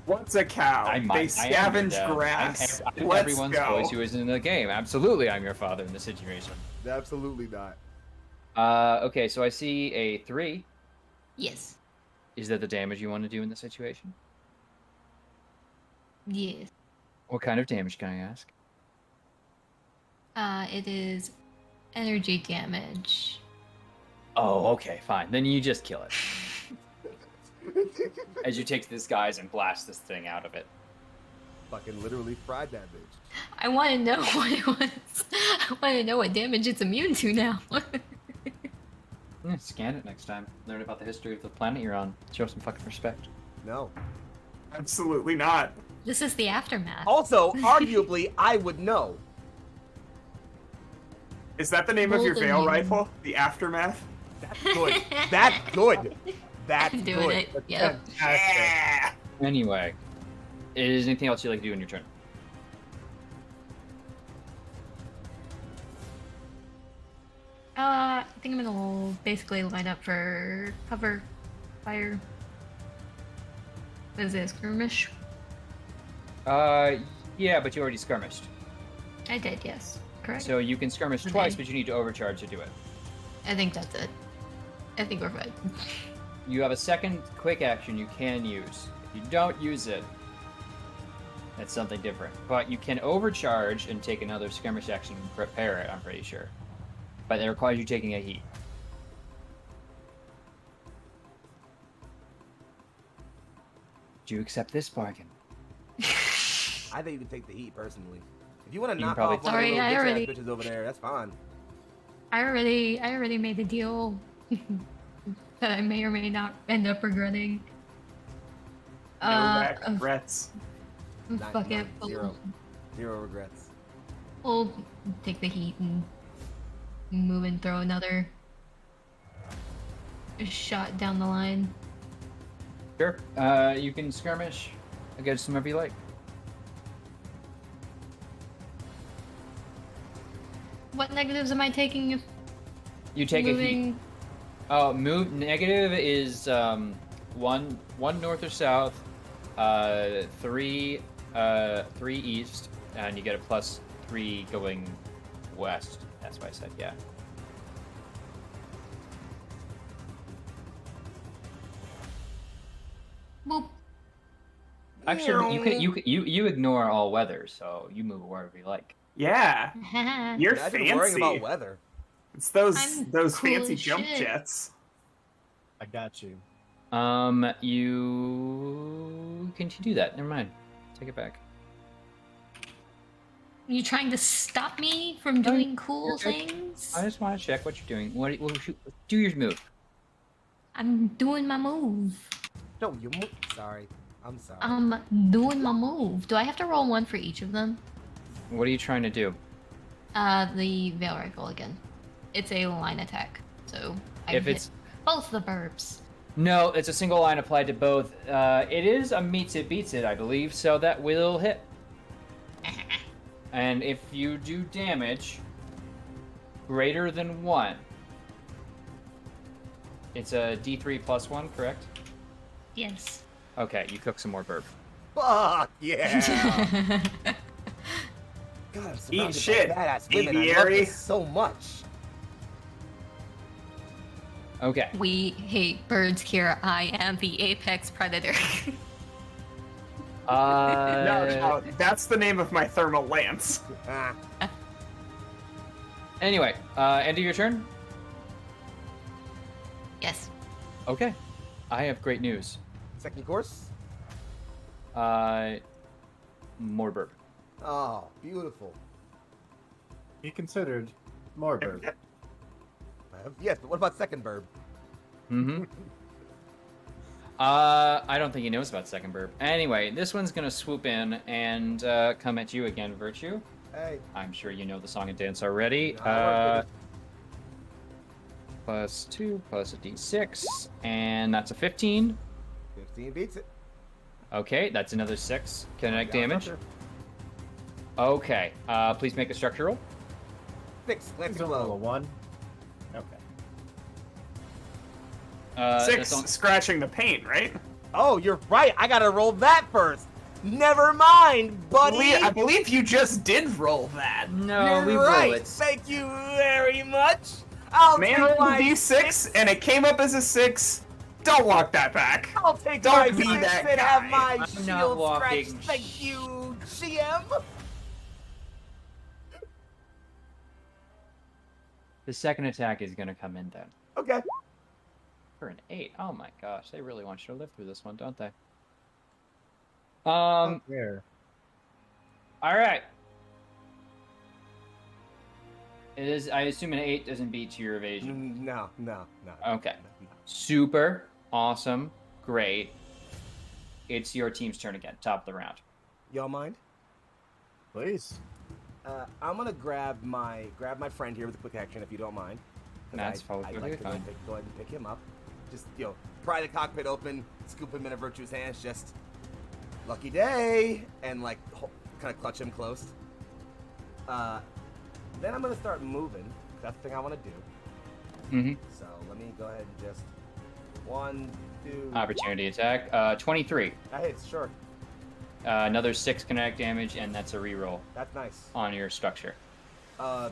What's a cow? I might. They I am your scavenge dad. grass. I'm Let's everyone's go. voice who is in the game. Absolutely, I'm your father in this situation. Absolutely not. Okay, so I see a 3. Yes. Is that the damage you want to do in this situation? Yes. What kind of damage can I ask? It is energy damage. Oh, okay, fine. Then you just kill it. As you take this guys and blast this thing out of it. Fucking literally fried that bitch. I want to know what it was. I want to know what damage it's immune to now. Yeah, scan it next time. Learn about the history of the planet you're on. Show some fucking respect. No. Absolutely not. This is the aftermath. Also, arguably, I would know. Is that the name of your Golden veil Moon. rifle? The Aftermath? That's good. That's good. That's I'm doing good. it. Yep. Yeah. Anyway, is there anything else you'd like to do in your turn? I think I'm gonna basically line up for cover fire. What is it, skirmish? Yeah, but you already skirmished. I did, yes. Correct. So you can skirmish Okay. twice, but you need to overcharge to do it. I think that's it. I think we're fine. You have a second quick action you can use. If you don't use it, that's something different. But you can overcharge and take another skirmish action and prepare it, I'm pretty sure. But it requires you taking a heat. Do you accept this bargain? I think you can take the heat personally. If you want to You knock probably- off one of the Sorry, I little already- bitches over there, that's fine. I already made a deal that I may or may not end up regretting. No regrets. Fuck it. Zero regrets. We'll take the heat and move and throw another shot down the line. Sure. You can skirmish against whomever you like. What negatives am I taking if You take a heat. moving? Oh, move negative is one north or south, 3 east, and you get a +3 going west. That's what I said. Yeah. Boop. Actually, you ignore all weather, so you move wherever you like. Yeah, you're Imagine worrying fancy. about weather. It's those I'm those cool fancy as jump shit. jets. I got you. You continue that. Never mind. Take it back. You trying to stop me from doing cool you're good. things? I just want to check what you're doing. Do your move. I'm doing my move. No, you move. Sorry. I'm sorry. I'm doing my move. Do I have to roll one for each of them? What are you trying to do? The veil rifle again. It's a line attack, so I If hit it's both the burbs. no, it's a single line applied to both. It is a meets it beats it, I believe, so that will hit. And if you do damage greater than 1, it's a D3 + 1, correct? Yes. Okay, you cook some more burp. Fuck yeah! God, I'm surrounded shit, by badass women. I love aviary. this so much. Okay. We hate birds here. I am the apex predator. No, that's the name of my thermal lance. Ah, Anyway, end of your turn? Yes. Okay. I have great news. second course. More burp. Oh, beautiful. He considered more bird. Yes, but what about second burb? Mm-hmm. I don't think he knows about second burp. Anyway, this one's gonna swoop in and come at you again, Virtue. Hey. I'm sure you know the song and dance already. I work +2 plus a d6, and that's a 15. 15 beats it. Okay, that's another 6 kinetic Got damage. something. Okay, please make a structure roll. 6, glancing He's a level blow. 1. Okay. 6, that's on- scratching the paint, right? Oh, you're right. I gotta roll that first. Never mind, buddy. I believe you just did roll that. No, You're we right. roll it. Thank you very much. I'll Man take rolled my a d6 and it came up as a 6. Don't walk that back. I'll take Don't my be 6 that and have guy. my I'm not shield walking. scratched. Thank you, GM. The second attack is gonna come in then. Okay. For an 8. Oh my gosh, they really want you to live through this one, don't they? There. Alright. It is, I assume an 8 doesn't beat your evasion. No. Okay. Super. Awesome. Great. It's your team's turn again. Top of the round. Y'all mind? Please. I'm gonna grab my friend here with a quick action, if you don't mind. 'Cause That's I'd probably like to fine. go ahead and pick him up. Just pry the cockpit open, scoop him in a Virtue's hands, just lucky day, and like kind of clutch him close. Then I'm gonna start moving. That's the thing I want to do. Mm-hmm. So let me go ahead and just 1, 2. Opportunity attack. 23. That hits, sure. Another 6 kinetic damage, and that's a reroll That's nice. on your structure. I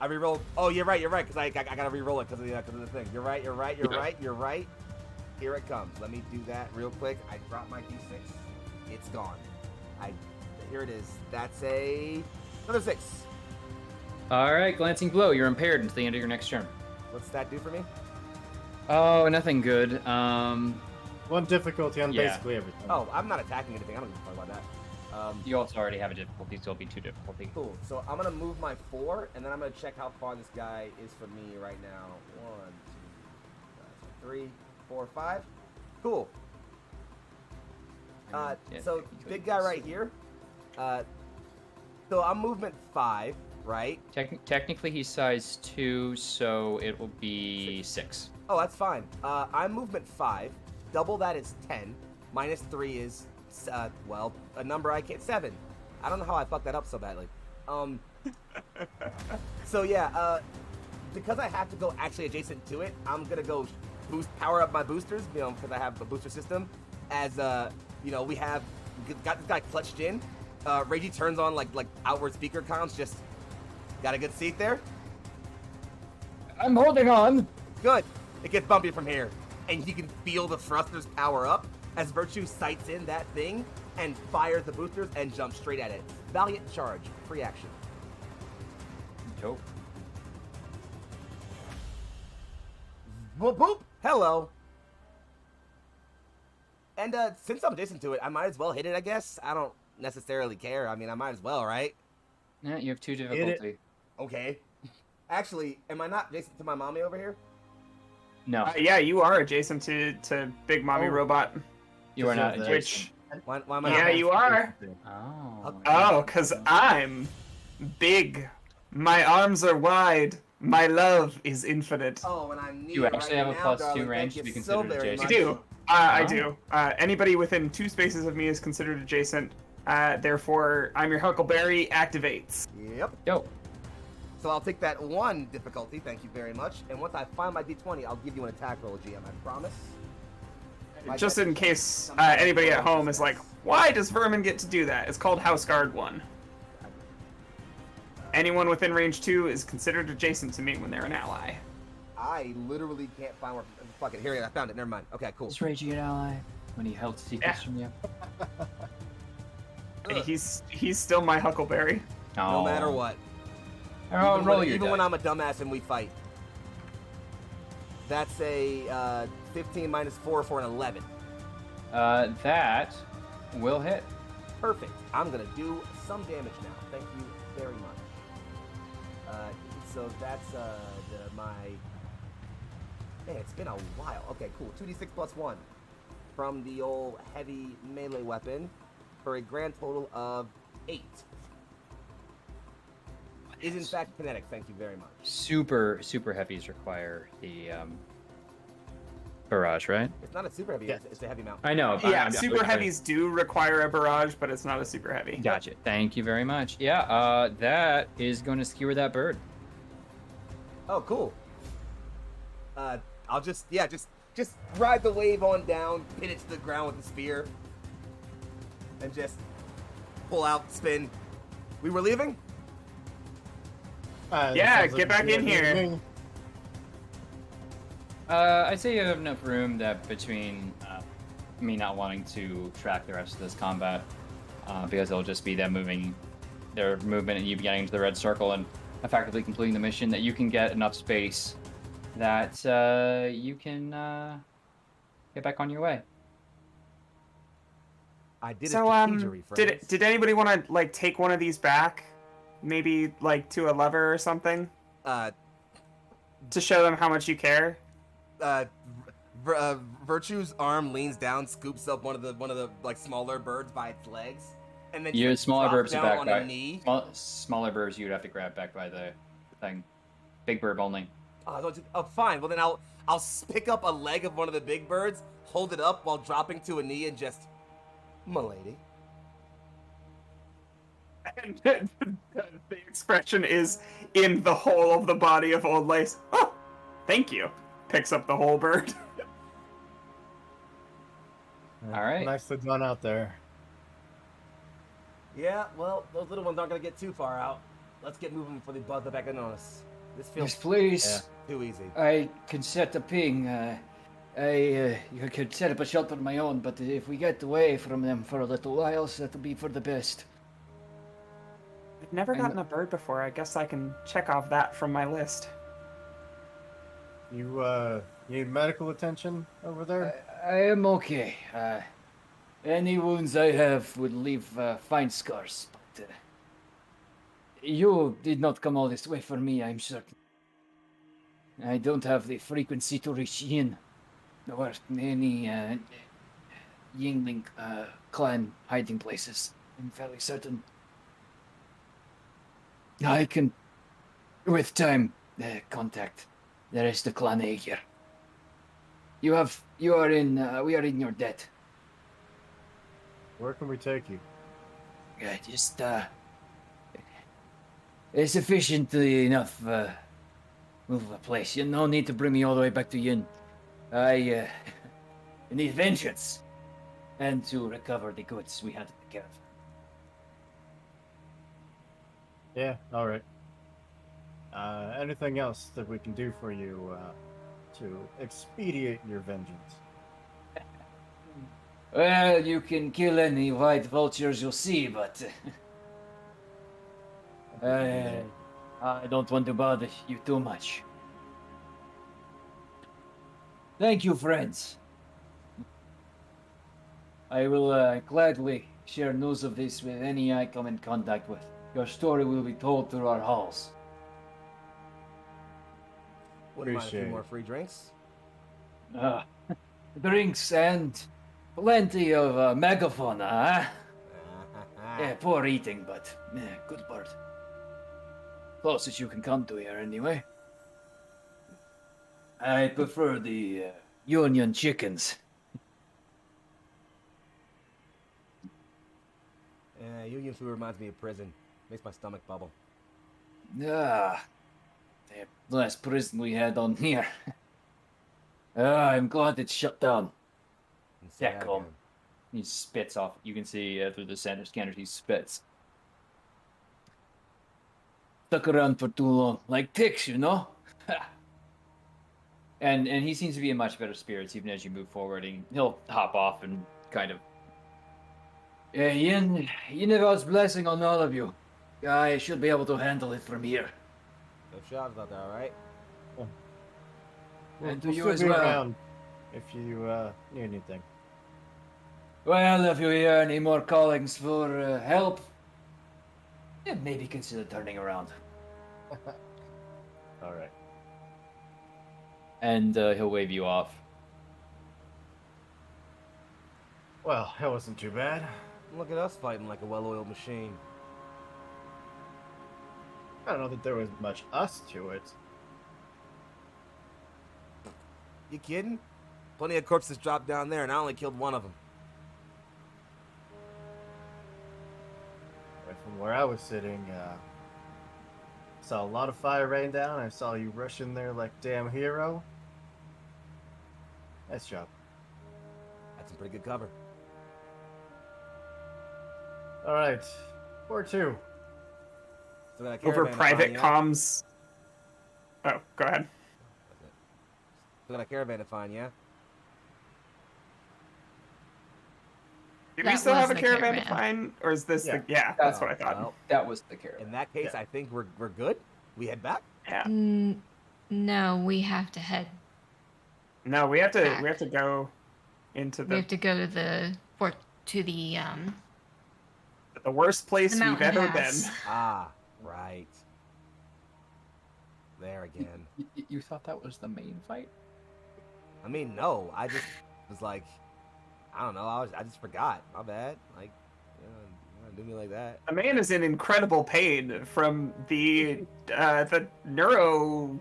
rerolled. Oh, you're right, because I gotta reroll it because of the thing. You're right. Here it comes. Let me do that real quick. I dropped my d6. It's gone. Here it is. That's another 6. All right, glancing blow. You're impaired until the end of your next turn. What's that do for me? Oh, nothing good. One difficulty on Yeah. basically everything. Oh, I'm not attacking anything. I don't give a fuck about that. You also already have a difficulty, so it'll be 2 difficulty. Cool. So I'm gonna move my 4, and then I'm gonna check how far this guy is from me right now. 1, 2, 3, 4, 5. Cool. Yeah, So big guy right here. So I'm movement 5, right? Technically, he's size 2, so it will be 6. Oh, that's fine. I'm movement 5. Double that is 10. Minus 3 is, well, a number I can't. 7. I don't know how I fucked that up so badly. So yeah, because I have to go actually adjacent to it, I'm gonna go power up my boosters, because I have a booster system. As we have got this guy clutched in. Reggie turns on like outward speaker comms. Just got a good seat there. I'm holding on. Good. It gets bumpy from here, and you can feel the thrusters power up as Virtue sights in that thing and fires the boosters and jumps straight at it. Valiant charge, free action. Dope. Boop boop. Hello. And since I'm adjacent to it, I might as well hit it, I guess. I don't necessarily care. I mean, I might as well, right? Yeah, you have 2 difficulty. Okay. Actually, am I not adjacent to my mommy over here? No, Yeah, you are adjacent to Big Mommy Robot. you are not Which- adjacent. Why am I Yeah, not? you are. Oh. Oh, because I'm big. My arms are wide. My love is infinite. Oh, and I'm near You actually right have a now, +2 darling. range Thank to be you so considered very adjacent. I much. do. I Oh. do. Anybody within 2 spaces of me is considered adjacent. Therefore, I'm your Huckleberry activates. Yep. Dope. So I'll take that 1 difficulty, thank you very much. And once I find my d20, I'll give you an attack roll, GM, I promise. Just in case anybody at home is like, why does Vermin get to do that? It's called House Guard 1. Anyone within range 2 is considered adjacent to me when they're an ally. I literally can't find where... Fuck it, here, I found it, never mind. Okay, cool. Is Reggie an ally when he held secrets from you? Hey, he's still my Huckleberry. No matter what. Oh, Even roll when, your even when die. I'm a dumbass and we fight. That's a 15 minus 4 for an 11. That will hit. Perfect. I'm gonna do some damage now. Thank you very much. So that's my. Man, it's been a while. Okay, cool. 2d6 plus 1 from the old heavy melee weapon for a grand total of 8. Is in fact kinetic. Thank you very much. Super heavies require the barrage, right? It's not a super heavy. Yes. It's a heavy mount. I know. but Yeah, I'm super heavies do require a barrage, but it's not a super heavy. Gotcha. Thank you very much. Yeah, that is going to skewer that bird. Oh, cool. I'll just ride the wave on down, pin it to the ground with the spear, and just pull out, spin. We were leaving? Yeah, sounds get back a in here. evening. I'd say you have enough room that between me not wanting to track the rest of this combat, because it'll just be them moving their movement and you getting into the red circle and effectively completing the mission, that you can get enough space that you can get back on your way. I did So, a strategery, friends. did anybody want to like take one of these back? Maybe like to a lever or something to show them how much you care. Virtue's arm leans down, scoops up one of the like smaller birds by its legs, and then Your just smaller drops birds are down back on by a knee. smaller birds. You'd have to grab back by the thing. Big bird only. Oh, fine. Well, then I'll pick up a leg of one of the big birds, hold it up while dropping to a knee, and just, "M'lady." And the expression is in the whole of the body of Old Lace. Oh, Thank you. Picks up the whole bird. All right. Nicely done out there. Yeah, well, those little ones aren't gonna get too far out. Let's get moving before they buzz back in on us. This feels Yes, please. too easy. I can set a ping. I could set up a shelter of my own, but if we get away from them for a little while, that'll be for the best. I've never And- gotten a bird before. I guess I can check off that from my list. You need medical attention over there? I am okay. Any wounds I have would leave fine scars, but you did not come all this way for me, I'm certain. I don't have the frequency to reach Yin, or any Yingling clan hiding places. I'm fairly certain. I can, with time, contact the rest of Clan Aegir. We are in your debt. Where can we take you? Yeah, just it's sufficiently enough move a place. You no need to bring me all the way back to Yin. I need vengeance and to recover the goods we had to take care of. Yeah, all right. Anything else that we can do for you to expedite your vengeance? Well, you can kill any white vultures you'll see, but I don't want to bother you too much. Thank you, friends. I will gladly share news of this with any I come in contact with. Your story will be told through our halls. Wouldn't mind a few Appreciate more it. free drinks. Drinks and plenty of megafauna, huh? Yeah, poor eating, but good bird. Closest you can come to here, anyway. I prefer the Union chickens. Yeah, Union food reminds me of prison. Makes my stomach bubble. Ah, the last prison we had on here. I'm glad it's shut down. And say Yeah, that cool. again. He spits off. You can see through the center scanners, he spits. Stuck around for too long, like ticks, you know. and he seems to be in much better spirits even as you move forward. And he'll hop off and kind of. Yinival's blessing on all of you. I should be able to handle it from here. No shots out there, all right? And to We'll you still as be well. around if you need anything. Well, if you hear any more callings for help, yeah, maybe consider turning around. All right. And he'll wave you off. Well, that wasn't too bad. Look at us fighting like a well-oiled machine. I don't know that there was much us to it. You kidding? Plenty of corpses dropped down there, and I only killed one of them. Right from where I was sitting, saw a lot of fire rain down. I saw you rush in there like damn hero. Nice job. That's some pretty good cover. All right, 4-2. So that Over caravan to private find, comms. Oh, go ahead. yeah? So got a caravan to find, yeah? Do we That still was have a the caravan to caravan. find? Or is this Yeah. the. Yeah, that's what I thought. Well, That was the caravan. in that case, Yeah. I think we're good. We head back. Yeah. No, we have to head. No, we have to Back. go into We the have to go to the the worst place the we've mountain ever pass. been. Ah, right. There again. You thought that was the main fight? I mean, no. I just was like, I don't know. I just forgot. My bad. Like, you don't do me like that. The man is in incredible pain from the neuro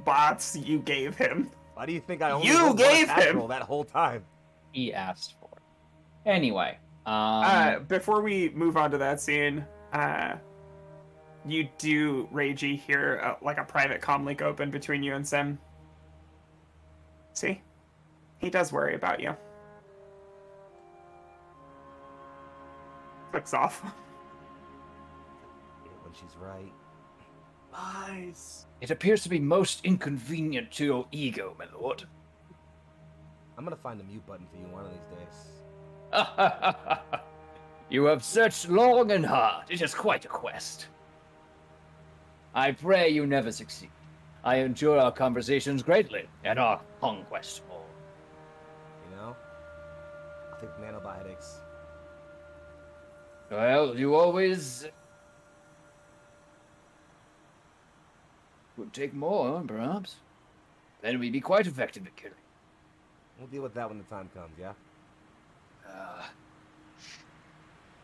bots you gave him. Why do you think I only You rolled one gave attack him- roll that whole time? He asked for it. Anyway, Before we move on to that scene, you do, Reiji, hear like a private comm link open between you and Sim. See? He does worry about you. Clicks off. When she's right. Lies. It appears to be most inconvenient to your ego, my lord. I'm gonna find the mute button for you one of these days. You have searched long and hard. It is quite a quest. I pray you never succeed. I enjoy our conversations greatly, and our conquest more. You know? I'll take nanobiotics. Well, you always would take more, perhaps. Then we'd be quite effective at killing. We'll deal with that when the time comes, yeah?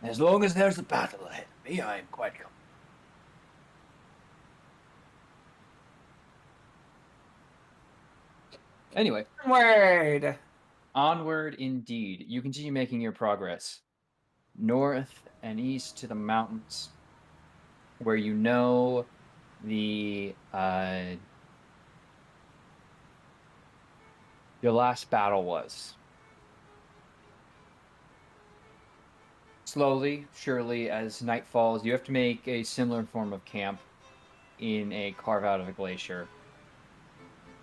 As long as there's a battle ahead of me, I am quite comfortable. Anyway. Onward! Onward indeed. You continue making your progress. North and east to the mountains, where you know the your last battle was. Slowly, surely, as night falls, you have to make a similar form of camp in a carve out of a glacier.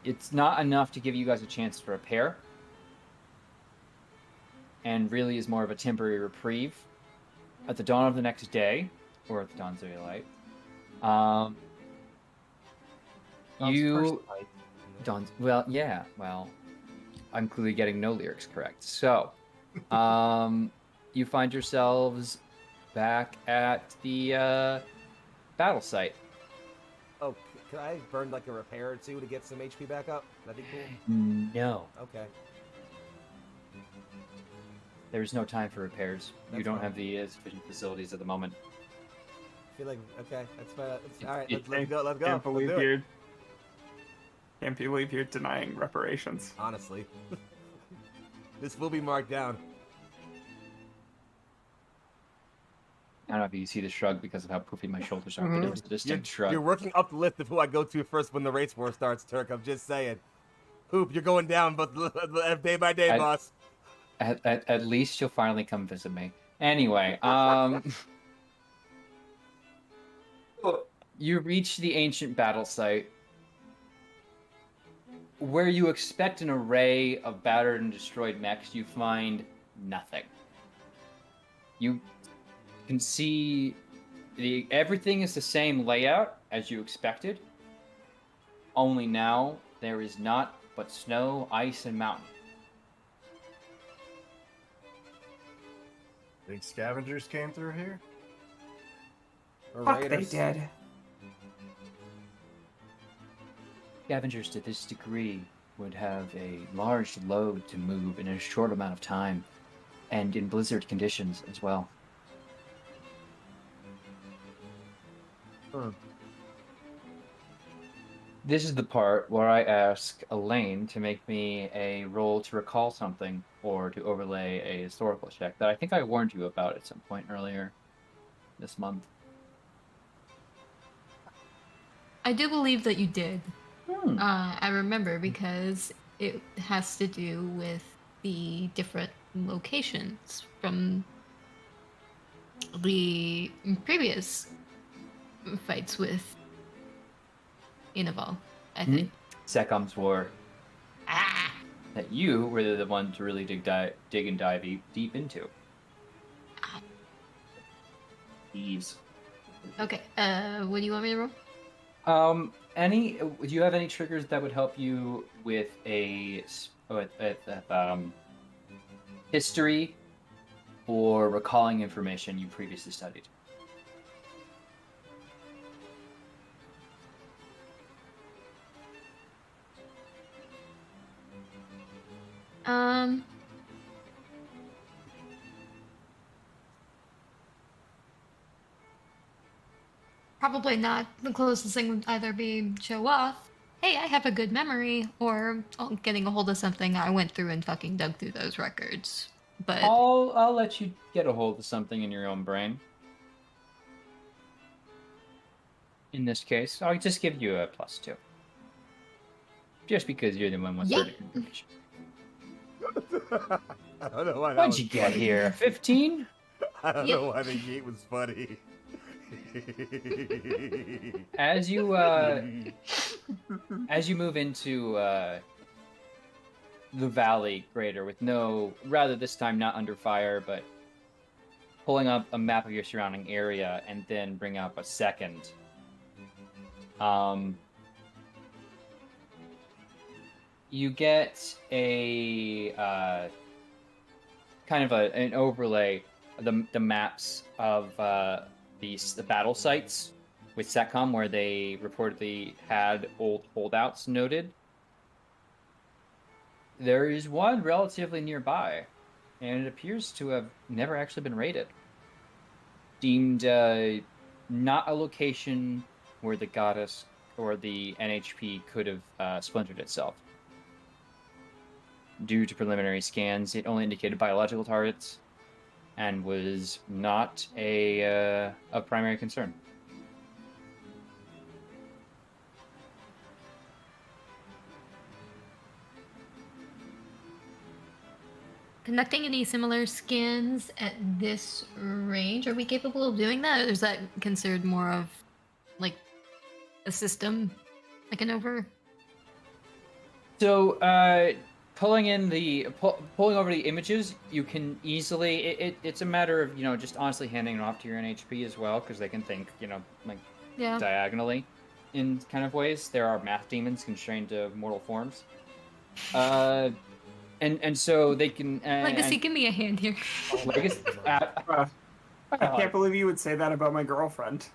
It's not enough to give you guys a chance to repair, and really is more of a temporary reprieve. At the dawn of the next day, or at the dawn's daylight, I'm clearly getting no lyrics correct. So, you find yourselves back at the battle site. Oh, could I burn like a repair or two to get some HP back up? That'd be cool. No. Okay. There's no time for repairs. You That's don't fine. have the sufficient facilities at the moment. I feel like, okay, that's fine. All right, It- let's go. Let's go. Can't believe Let's do it. you're denying reparations. Honestly. This will be marked down. I don't know if you see the shrug because of how poofy my shoulders are, but it was a distinct shrug. You're working up the list of who I go to first when the race war starts, Turk. I'm just saying. Hoop, you're going down, but day by day, boss. At least you'll finally come visit me. Anyway, you reach the ancient battle site, where you expect an array of battered and destroyed mechs. You find nothing. You can see everything is the same layout as you expected. Only now there is not but snow, ice, and mountain. Think scavengers came through here? Or Fuck, they raiders? did. Scavengers to this degree would have a large load to move in a short amount of time, and in blizzard conditions as well. This is the part where I ask Elaine to make me a roll to recall something or to overlay a historical check that I think I warned you about at some point earlier this month. I do believe that you did. Hmm. I remember because it has to do with the different locations from the previous fights with Inaval, I think. Secom's War. Ah! That you were the one to really dig and dive deep into. Ease. Okay, what do you want me to roll? Do you have any triggers that would help you with history or recalling information you previously studied? Probably not. The closest thing would either be show off. Hey, I have a good memory, or getting a hold of something I went through and fucking dug through those records. But I'll let you get a hold of something in your own brain. In this case, I'll just give you a +2. just because you're the one with Yeah. certain information. I don't know why that What'd was you get funny. here? 15? I don't Yep. know why the yeet was funny. As you move into the valley greater with rather this time not under fire, but pulling up a map of your surrounding area and then bring up a second. You get a kind of an overlay of the maps of the battle sites with SETCOM where they reportedly had old holdouts noted. There is one relatively nearby, and it appears to have never actually been raided. Deemed not a location where the goddess or the NHP could have splintered itself. Due to preliminary scans, it only indicated biological targets and was not a primary concern. Conducting any similar scans at this range, are we capable of doing that? Or is that considered more of like a system, like an over? So, pulling over the images, you can easily. It's a matter of just honestly handing it off to your NHP as well, because they can think like Yeah. diagonally in kind of ways. There are math demons constrained to mortal forms. And so they can. Legacy, give me a hand here. Legacy. I can't believe you would say that about my girlfriend.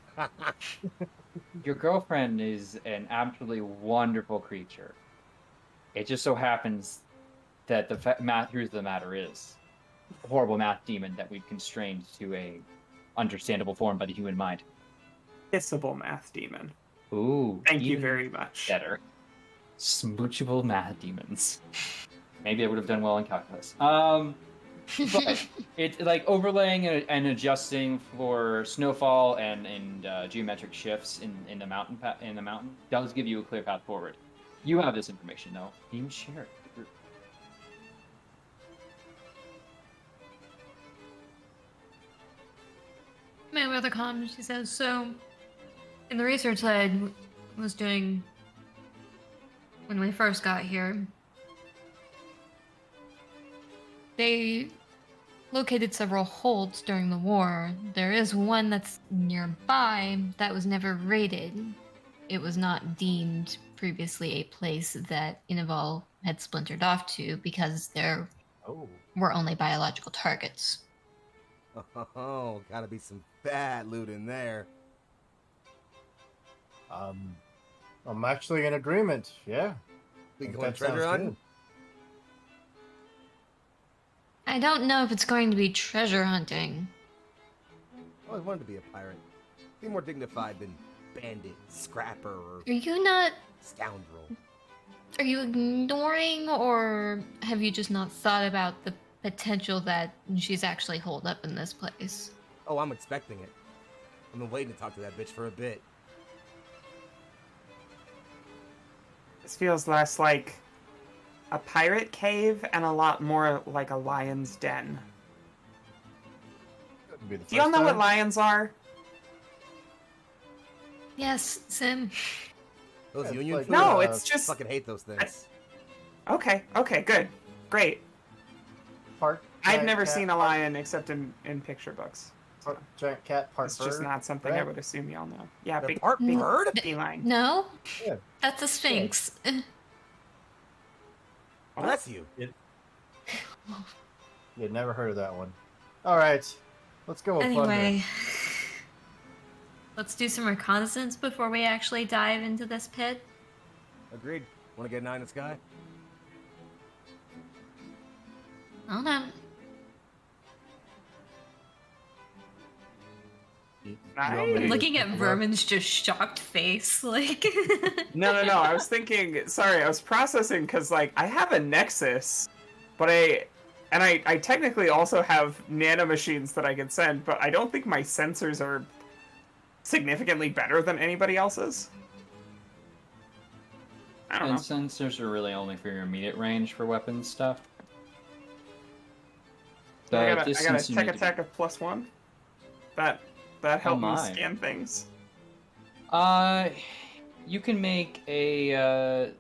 Your girlfriend is an absolutely wonderful creature. It just so happens that the truth of the matter is a horrible math demon that we've constrained to a understandable form by the human mind. Kissable math demon. Ooh. Thank you even very much. Better. Smoochable math demons. Maybe I would have done well in calculus. But it like overlaying and adjusting for snowfall and geometric shifts in the mountain does give you a clear path forward. You have this information though. You share it with the group. My other comment, she says, so in the research I was doing when we first got here, they located several holds during the war. There is one that's nearby that was never raided. It was not deemed previously a place that Inaval had splintered off to because there were only biological targets. Oh, gotta be some bad loot in there. I'm actually in agreement. Yeah. We Think going that sounds treasure hunting? good. I don't know if it's going to be treasure hunting. I always wanted to be a pirate. Be more dignified than bandit, scrapper, or Are you not... scoundrel. Are you ignoring, or have you just not thought about the potential that she's actually holed up in this place? Oh, I'm expecting it. I've been waiting to talk to that bitch for a bit. This feels less like a pirate cave and a lot more like a lion's den. Couldn't be the Do y'all first know what time. lions are? Yes, Sim. Those Yeah, it's union like- fools? No, Uh, it's just... Fucking hate those things. Okay, good. Great. Part I've giant never cat, seen a part- lion except in picture books. Part giant cat, part It's just bird, not something I right? would assume y'all know. Yeah, They're big part Mm. bird? feline. No? Yeah. That's a sphinx. Bless you. You'd never heard of that one. All right, let's go. with plunder. Anyway, let's do some reconnaissance before we actually dive into this pit. Agreed. Want to get an eye in the sky? Hold on. You want me to Nice. Looking just at look? Vermin's just shocked face, like. No. I was thinking. Sorry, I was processing because like I have a Nexus, but I technically also have nanomachines that I can send, but I don't think my sensors are significantly better than anybody else's. I don't And know. sensors are really only for your immediate range for weapons stuff. I The got a distance you tech need to attack of +1. That helped me my. scan things. You can make a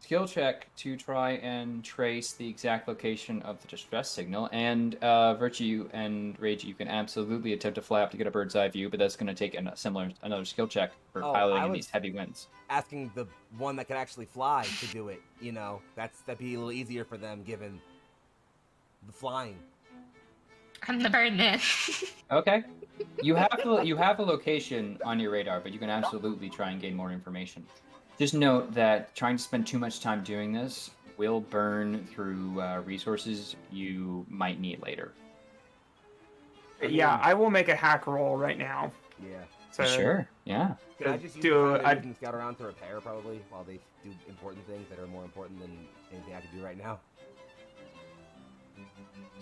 skill check to try and trace the exact location of the distress signal, and Virtue and Rage, you can absolutely attempt to fly up to get a bird's eye view, but that's going to take another skill check for Oh, piloting I in was- these heavy winds. Asking the one that could actually fly to do it, you know, that'd be a little easier for them given the flying. I'm the bird man. Okay. You have the location on your radar, but you can absolutely try and gain more information. Just note that trying to spend too much time doing this will burn through resources you might need later. Yeah, I will make a hack roll right now. Yeah. So Sure, yeah. Can I just use do the time I- they're using scout around to repair probably while they do important things that are more important than anything I can do right now?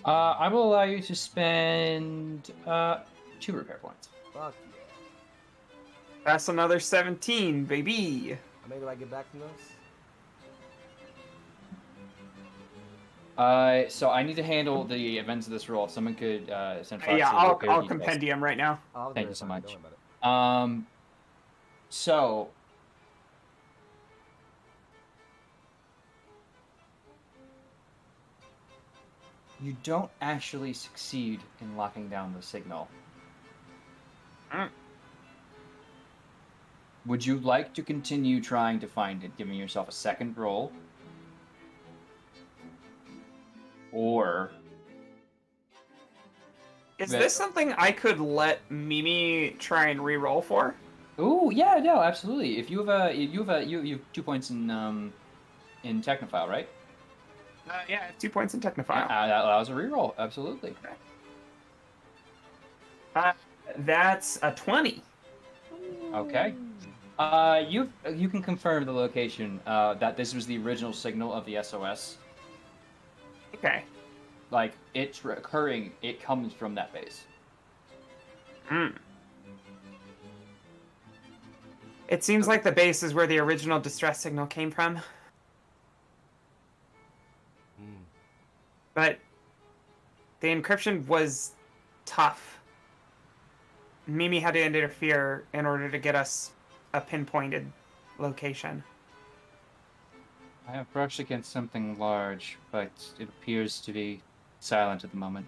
I will allow you to spend 2 repair points. Fuck yeah. That's another 17, baby. How many do I get back from those? So I need to handle the events of this roll. If someone could send Fox Yeah, the I'll repair details. compendium right now. I'll Thank do you it, so fine, much. don't worry about it. So you don't actually succeed in locking down the signal. Mm. Would you like to continue trying to find it, giving yourself a second roll? Or Is Right. this something I could let Mimi try and re-roll for? ooh, yeah, no, absolutely. If you have you have 2 points in Technophile, right? Yeah, 2 points in Technophile. Yeah, that allows a reroll, absolutely. That's a 20. Okay. You can confirm the location that this was the original signal of the SOS. Okay. Like it's recurring, it comes from that base. Hmm. It seems like the base is where the original distress signal came from, Hmm. but the encryption was tough. Mimi had to interfere in order to get us a pinpointed location. I have brushed against something large, but it appears to be silent at the moment.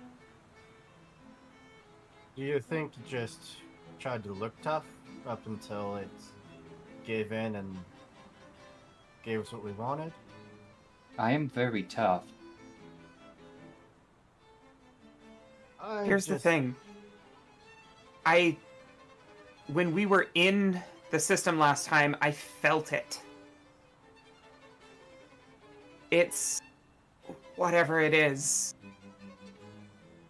Do you think you just tried to look tough up until it gave in and gave us what we wanted? I am very tough. Here's the thing. When we were in the system last time, I felt it. It's whatever it is.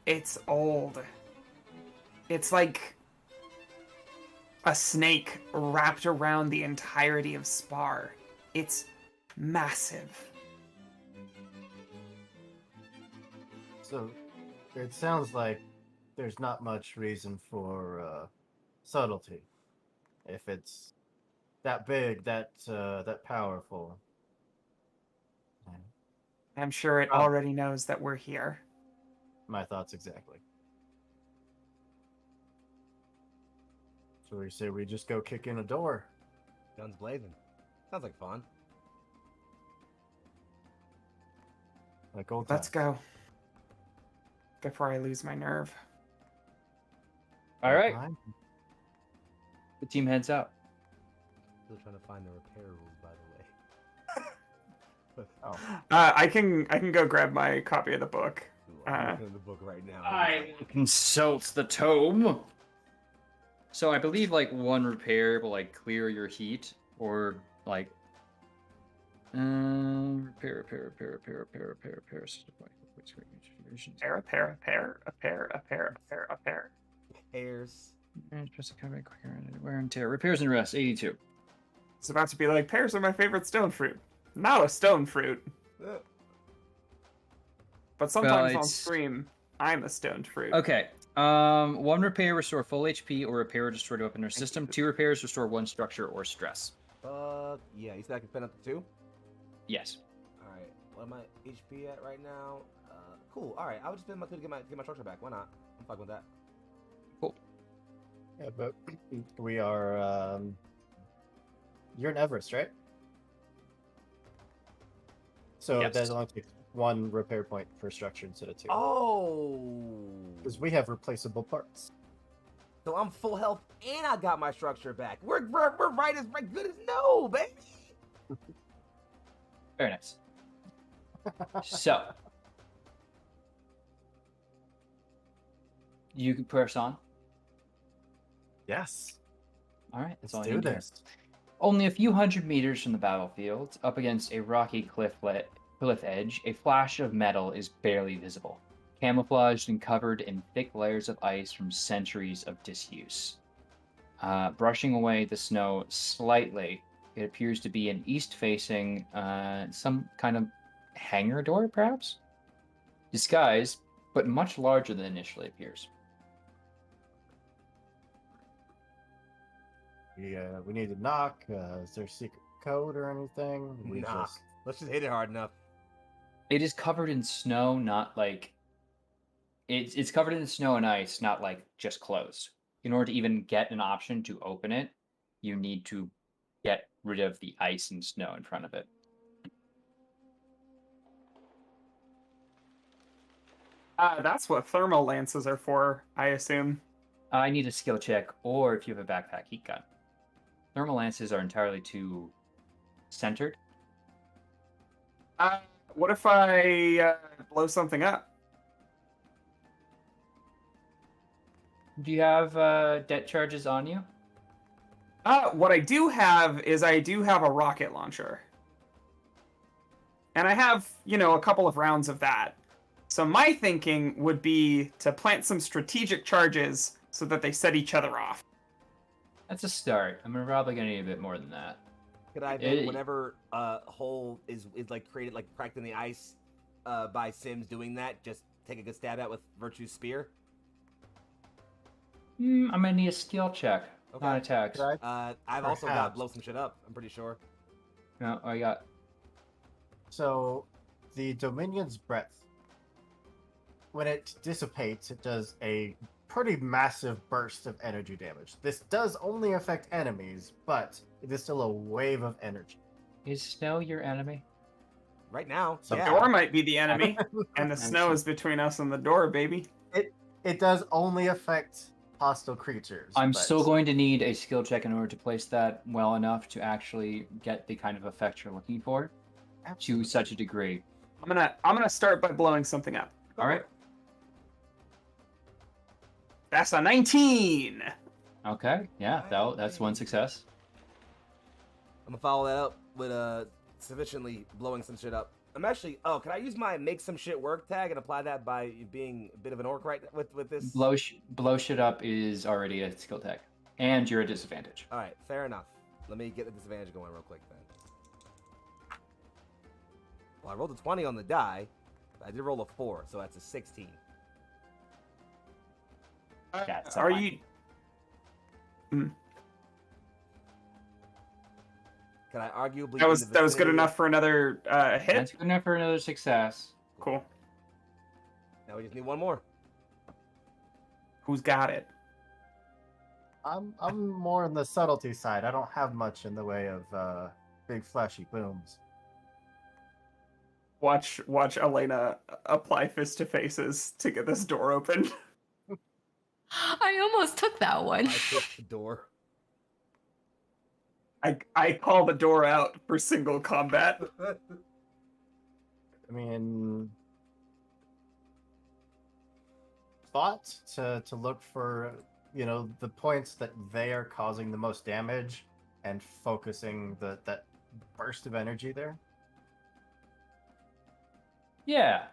It's old. It's like a snake wrapped around the entirety of Sparr. It's massive. So, it sounds like there's not much reason for subtlety. If it's that big, that powerful. I'm sure it Oh. already knows that we're here. My thoughts exactly. So we say we just go kick in a door. Guns blazing. Sounds like fun. Like old Let's times. go. Before I lose my nerve. All right, Fine. the team heads out. Still trying to find the repair rules, by the way. Oh. I can go grab my copy of the book. Ooh, I'm looking at the book right now. I consult the tome. So I believe like one repair will like clear your heat, or like repair. System wide quick screen distributions. A pair. Hairs. And press the cover quicker and wear and tear. Repairs and rest 82. It's about to be like, pears are my favorite stone fruit. Not a stone fruit. But sometimes on it's- stream, I'm a stoned fruit. Okay. One repair restore full HP or repair or destroy a weapon or system. 2 repairs restore 1 structure or stress. Fuck yeah. You said I can spend up to 2? Yes. All right. What am I HP at right now? Cool. All right. I would just spend my 2 to get my structure back. Why not? I'm fucking with that. Yeah, but we are. You're in Everest, right? So Yes. that only takes 1 repair point per structure instead of 2. Oh. Because we have replaceable parts. So I'm full health and I got my structure back. We're right as good as no, baby. Very nice. So, you can press on. Yes. All right, that's Let's all I do need to hear. this. Only a few hundred meters from the battlefield, up against a rocky cliff edge, a flash of metal is barely visible, camouflaged and covered in thick layers of ice from centuries of disuse. Brushing away the snow slightly, it appears to be an east-facing, some kind of hangar door, perhaps? Disguised, but much larger than initially appears. We need to knock. Is there a secret code or anything? We Knock. just Let's just hit it hard enough. It is covered in snow, not like... It's covered in snow and ice, not like just closed. In order to even get an option to open it, you need to get rid of the ice and snow in front of it. That's what thermal lances are for, I assume. I need a skill check, or if you have a backpack heat gun. Thermal lances are entirely too centered. What if I blow something up? Do you have debt charges on you? What I do have is I do have a rocket launcher. And I have, a couple of rounds of that. So my thinking would be to plant some strategic charges so that they set each other off. That's a start. I'm probably gonna need a bit more than that. Could I then, whenever a hole is like created, like cracked in the ice by Sims doing that, just take a good stab at with Virtue's Spear? I'm gonna need a skill check, Okay. not attacks. I've also got blow some shit up, I'm pretty sure. No, I got... So, the Dominion's breadth, when it dissipates, it does a pretty massive burst of energy damage. This does only affect enemies, but it is still a wave of energy. Is snow your enemy? Right now, So The yeah. door might be the enemy, and the snow is between us and the door, baby. It does only affect hostile creatures. I'm but still going to need a skill check in order to place that well enough to actually get the kind of effect you're looking for to such a degree. I'm gonna start by blowing something up. All right. That's a 19. Okay. Yeah, that's one success. I'm gonna follow that up with sufficiently blowing some shit up. I'm actually. Oh, can I use my make some shit work tag and apply that by being a bit of an orc right with this? Blow shit up is already a skill tag, and you're at disadvantage. All right, fair enough. Let me get the disadvantage going real quick then. Well, I rolled a 20 on the die. But I did roll a 4, so that's a 16. That's Are fine. you? Can I arguably? That was in the good vicinity enough of- for another That's hit. good enough for another success. Cool. Now we just need one more. Who's got it? I'm more on the subtlety side. I don't have much in the way of big flashy booms. Watch Elena apply fist to faces to get this door open. I almost took that one. I pushed the door. I call the door out for single combat. I mean, thought to look for, the points that they are causing the most damage and focusing that burst of energy there. Yeah.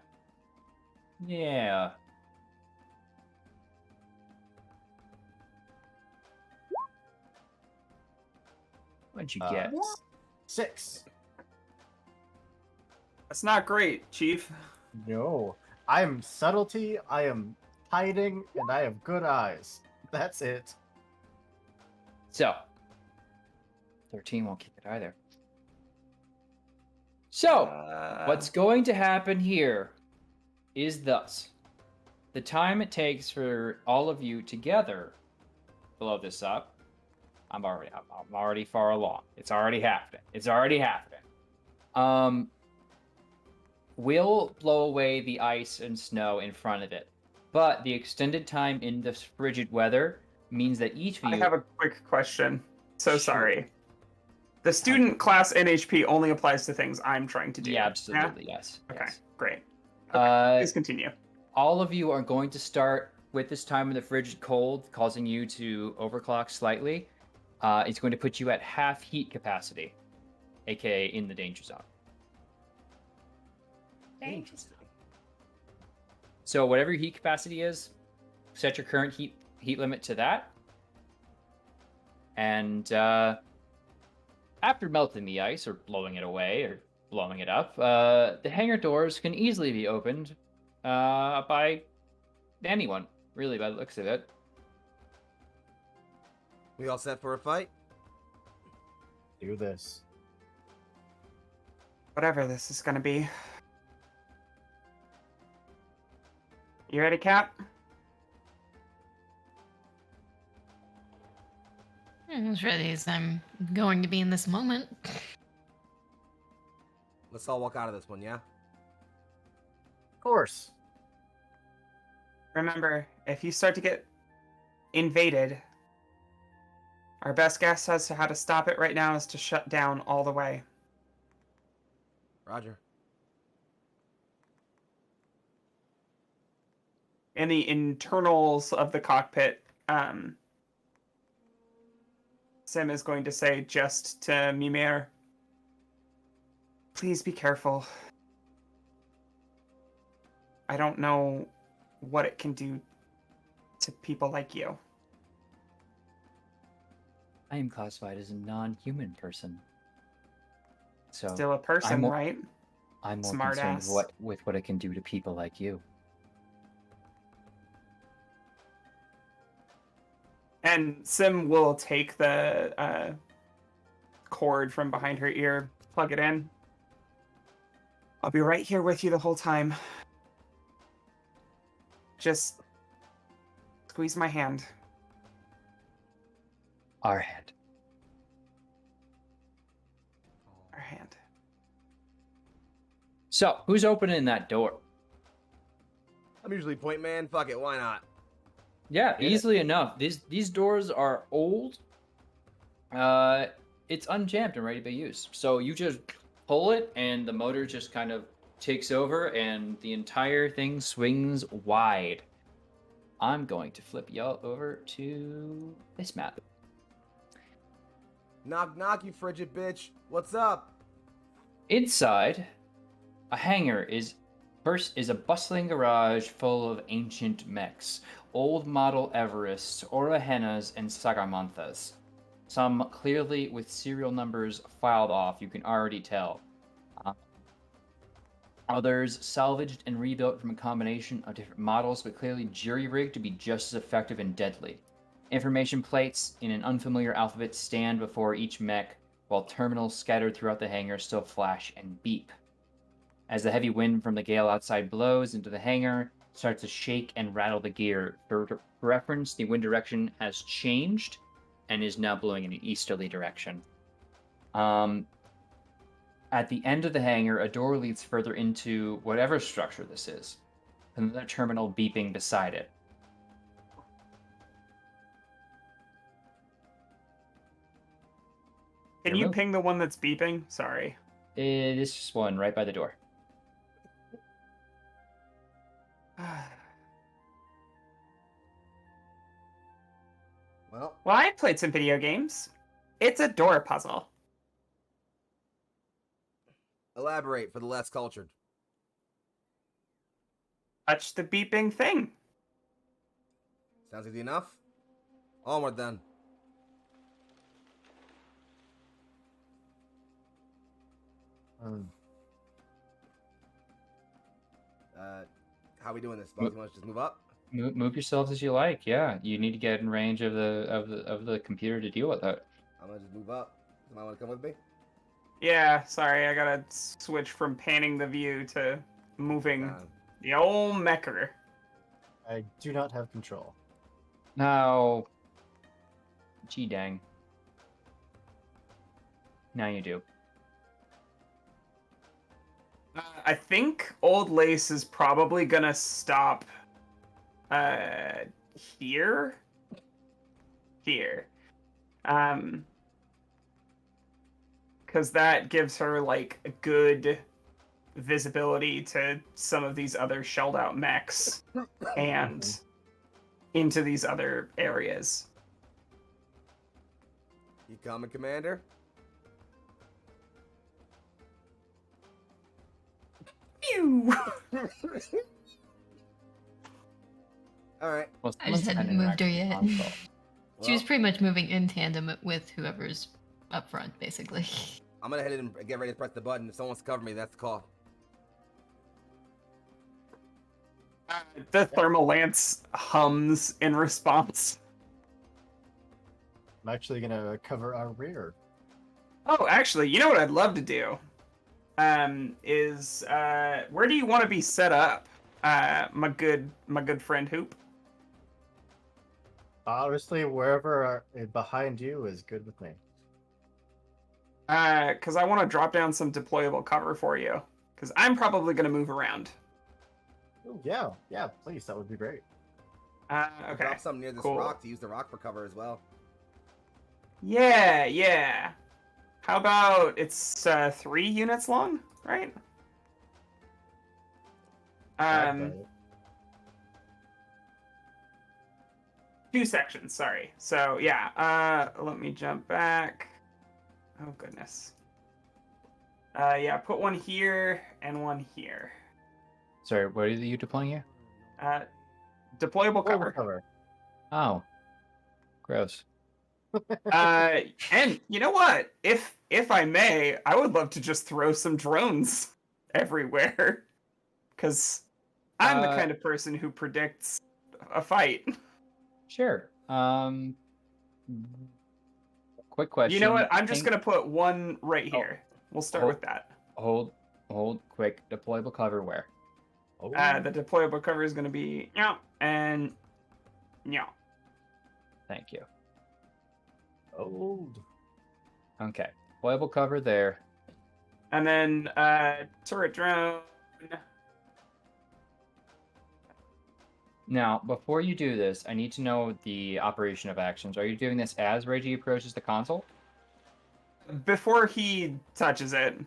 Yeah. What'd you get? 6. That's not great, Chief. No, I am subtlety. I am hiding, and I have good eyes. That's it. So, 13 won't kick it either. So, what's going to happen here is thus. The time it takes for all of you together blow this up. I'm already far along. It's already happening. Will blow away the ice and snow in front of it. But the extended time in this frigid weather means that each of you... I have a quick question. So Sure. sorry. The student class NHP only applies to things I'm trying to do. Yeah, absolutely, yes. Okay, yes. great. Okay, please continue. All of you are going to start with this time in the frigid cold, causing you to overclock slightly. It's going to put you at half heat capacity, aka in the danger zone. Interesting. So whatever your heat capacity is, set your current heat limit to that. And after melting the ice, or blowing it away, or blowing it up, the hangar doors can easily be opened by anyone, really, by the looks of it. We all set for a fight? Do this. Whatever this is gonna be. You ready, Cap? As ready as I'm going to be in this moment. Let's all walk out of this one, yeah? Of course. Remember, if you start to get invaded, our best guess as to how to stop it right now is to shut down all the way. Roger. In the internals of the cockpit, Sim is going to say just to Mimir, please be careful. I don't know what it can do to people like you. I am classified as a non-human person. So Still a person, right? I'm more Smart concerned ass. with what it can do to people like you. And Sim will take the cord from behind her ear, plug it in. I'll be right here with you the whole time. Just squeeze my hand. Our hand. Our hand. So, who's opening that door? I'm usually point man. Fuck it, why not? Yeah, Get it? easily enough. These doors are old. It's unjammed and ready to be used. So you just pull it, and the motor just kind of takes over, and the entire thing swings wide. I'm going to flip y'all over to this map. Knock, knock, you frigid bitch. What's up? Inside, a hangar is a bustling garage full of ancient mechs, old model Everests, Orohenas, and Sagamanthas. Some clearly with serial numbers filed off, you can already tell. Others salvaged and rebuilt from a combination of different models, but clearly jury-rigged to be just as effective and deadly. Information plates in an unfamiliar alphabet stand before each mech, while terminals scattered throughout the hangar still flash and beep. As the heavy wind from the gale outside blows into the hangar, it starts to shake and rattle the gear. For reference, the wind direction has changed and is now blowing in an easterly direction. At the end of the hangar, a door leads further into whatever structure this is. Another terminal beeping beside it. Can you ping the one that's beeping? Sorry. It is just one right by the door. Well, I played some video games. It's a door puzzle. elaborate for the less cultured. Touch the beeping thing. Sounds easy enough. Onward then. How are we doing this, Bugs? You want to just move up? Move yourselves as you like. Yeah, you need to get in range of the computer to deal with that. I'm gonna just move up. Somebody want to come with me? Yeah, sorry, I gotta switch from panning the view to moving the old mecher. I do not have control. Now, gee dang. Now you do. I think Old Lace is probably gonna stop here. Here. Because that gives her like a good visibility to some of these other shelled out mechs and into these other areas. You coming, Commander? Pew! All right. Well, I just someone's hadn't had moved her interaction yet. with console. She was pretty much moving in tandem with whoever's up front, basically. I'm gonna head in and get ready to press the button. If someone wants to cover me, that's the call. The thermal lance hums in response. I'm actually gonna cover our rear. Oh, actually, you know what I'd love to do? Where do you want to be set up? My good friend Hoop. Honestly, wherever behind you is good with me. Because I want to drop down some deployable cover for you. Because I'm probably going to move around. Ooh, yeah, please, that would be great. Okay. Drop something near this cool. rock to use the rock for cover as well. Yeah. How about it's 3 units long, right? Okay. 2 sections, sorry. So yeah, let me jump back. Oh goodness. Yeah, put one here and one here. Sorry, what are you deploying here? Deployable cover. Oh. Gross. And you know what? If I may, I would love to just throw some drones everywhere. Because I'm the kind of person who predicts a fight. Sure. Quick question. You know what? I'm just going to put one right here. We'll start with that. Hold, quick. Deployable cover where? Oh. The deployable cover is going to be meow and meow. Thank you. Old. Okay. Deployable cover there. And then turret drone. Now, before you do this, I need to know the operation of actions. Are you doing this as Reggie approaches the console? Before he touches it.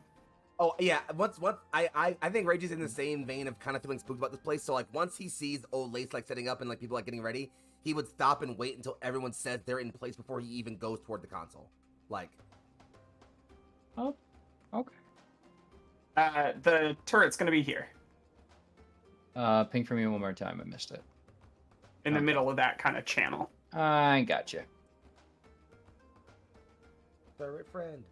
Oh yeah, once I think Reggie's in the same vein of kind of feeling spooked about this place. So like once he sees Old Lace like setting up and like people like getting ready, he would stop and wait until everyone says they're in place before he even goes toward the console. Like. Oh, okay. The turret's going to be here. Ping for me one more time. I missed it. In the middle of that kind of channel. I gotcha. Turret friend.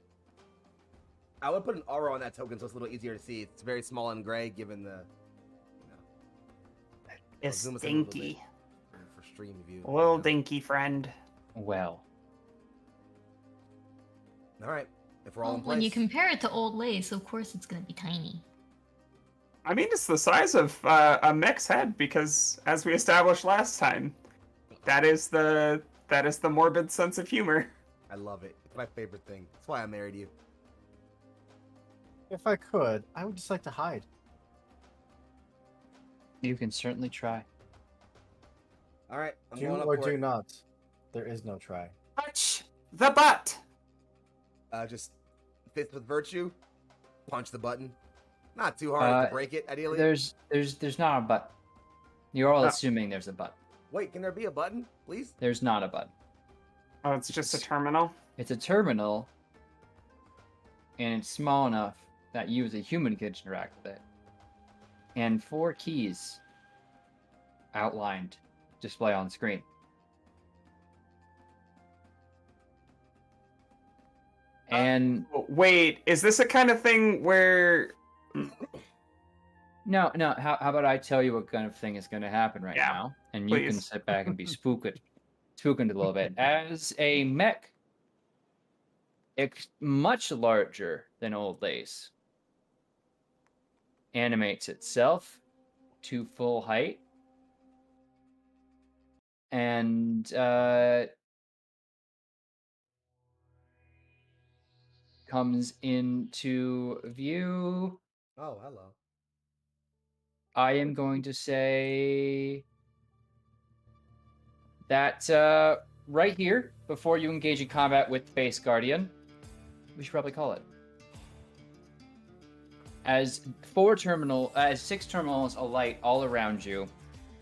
I would put an aura on that token so it's a little easier to see. It's very small and gray given the, It's zoom us in a little dinky. bit for stream view. A little dinky friend. Well. All right. If we're all in place. When you compare it to Old Lace, of course it's going to be tiny. I mean, it's the size of a mech's head because, as we established last time, that is the morbid sense of humor. I love it. It's my favorite thing. That's why I married you. If I could, I would just like to hide. You can certainly try. All right. I'm Do going up or for do it. not. There is no try. Touch the butt. Just fist with virtue. Punch the button. Not too hard to break it, ideally. There's not a button. You're all Oh. assuming there's a button. Wait, can there be a button, please? There's not a button. Oh, it's just a terminal. It's a terminal, and it's small enough that you as a human can interact with it. And 4 keys outlined display on screen. And Wait, is this a kind of thing where... no, how about I tell you what kind of thing is going to happen right Yeah, now, and you can please. sit back and be spooked a little bit. As a mech much larger than Old Lace. Animates itself to full height. And comes into view. Oh, hello. I am going to say that right here, before you engage in combat with Base Guardian, we should probably call it. As 6 terminals alight all around you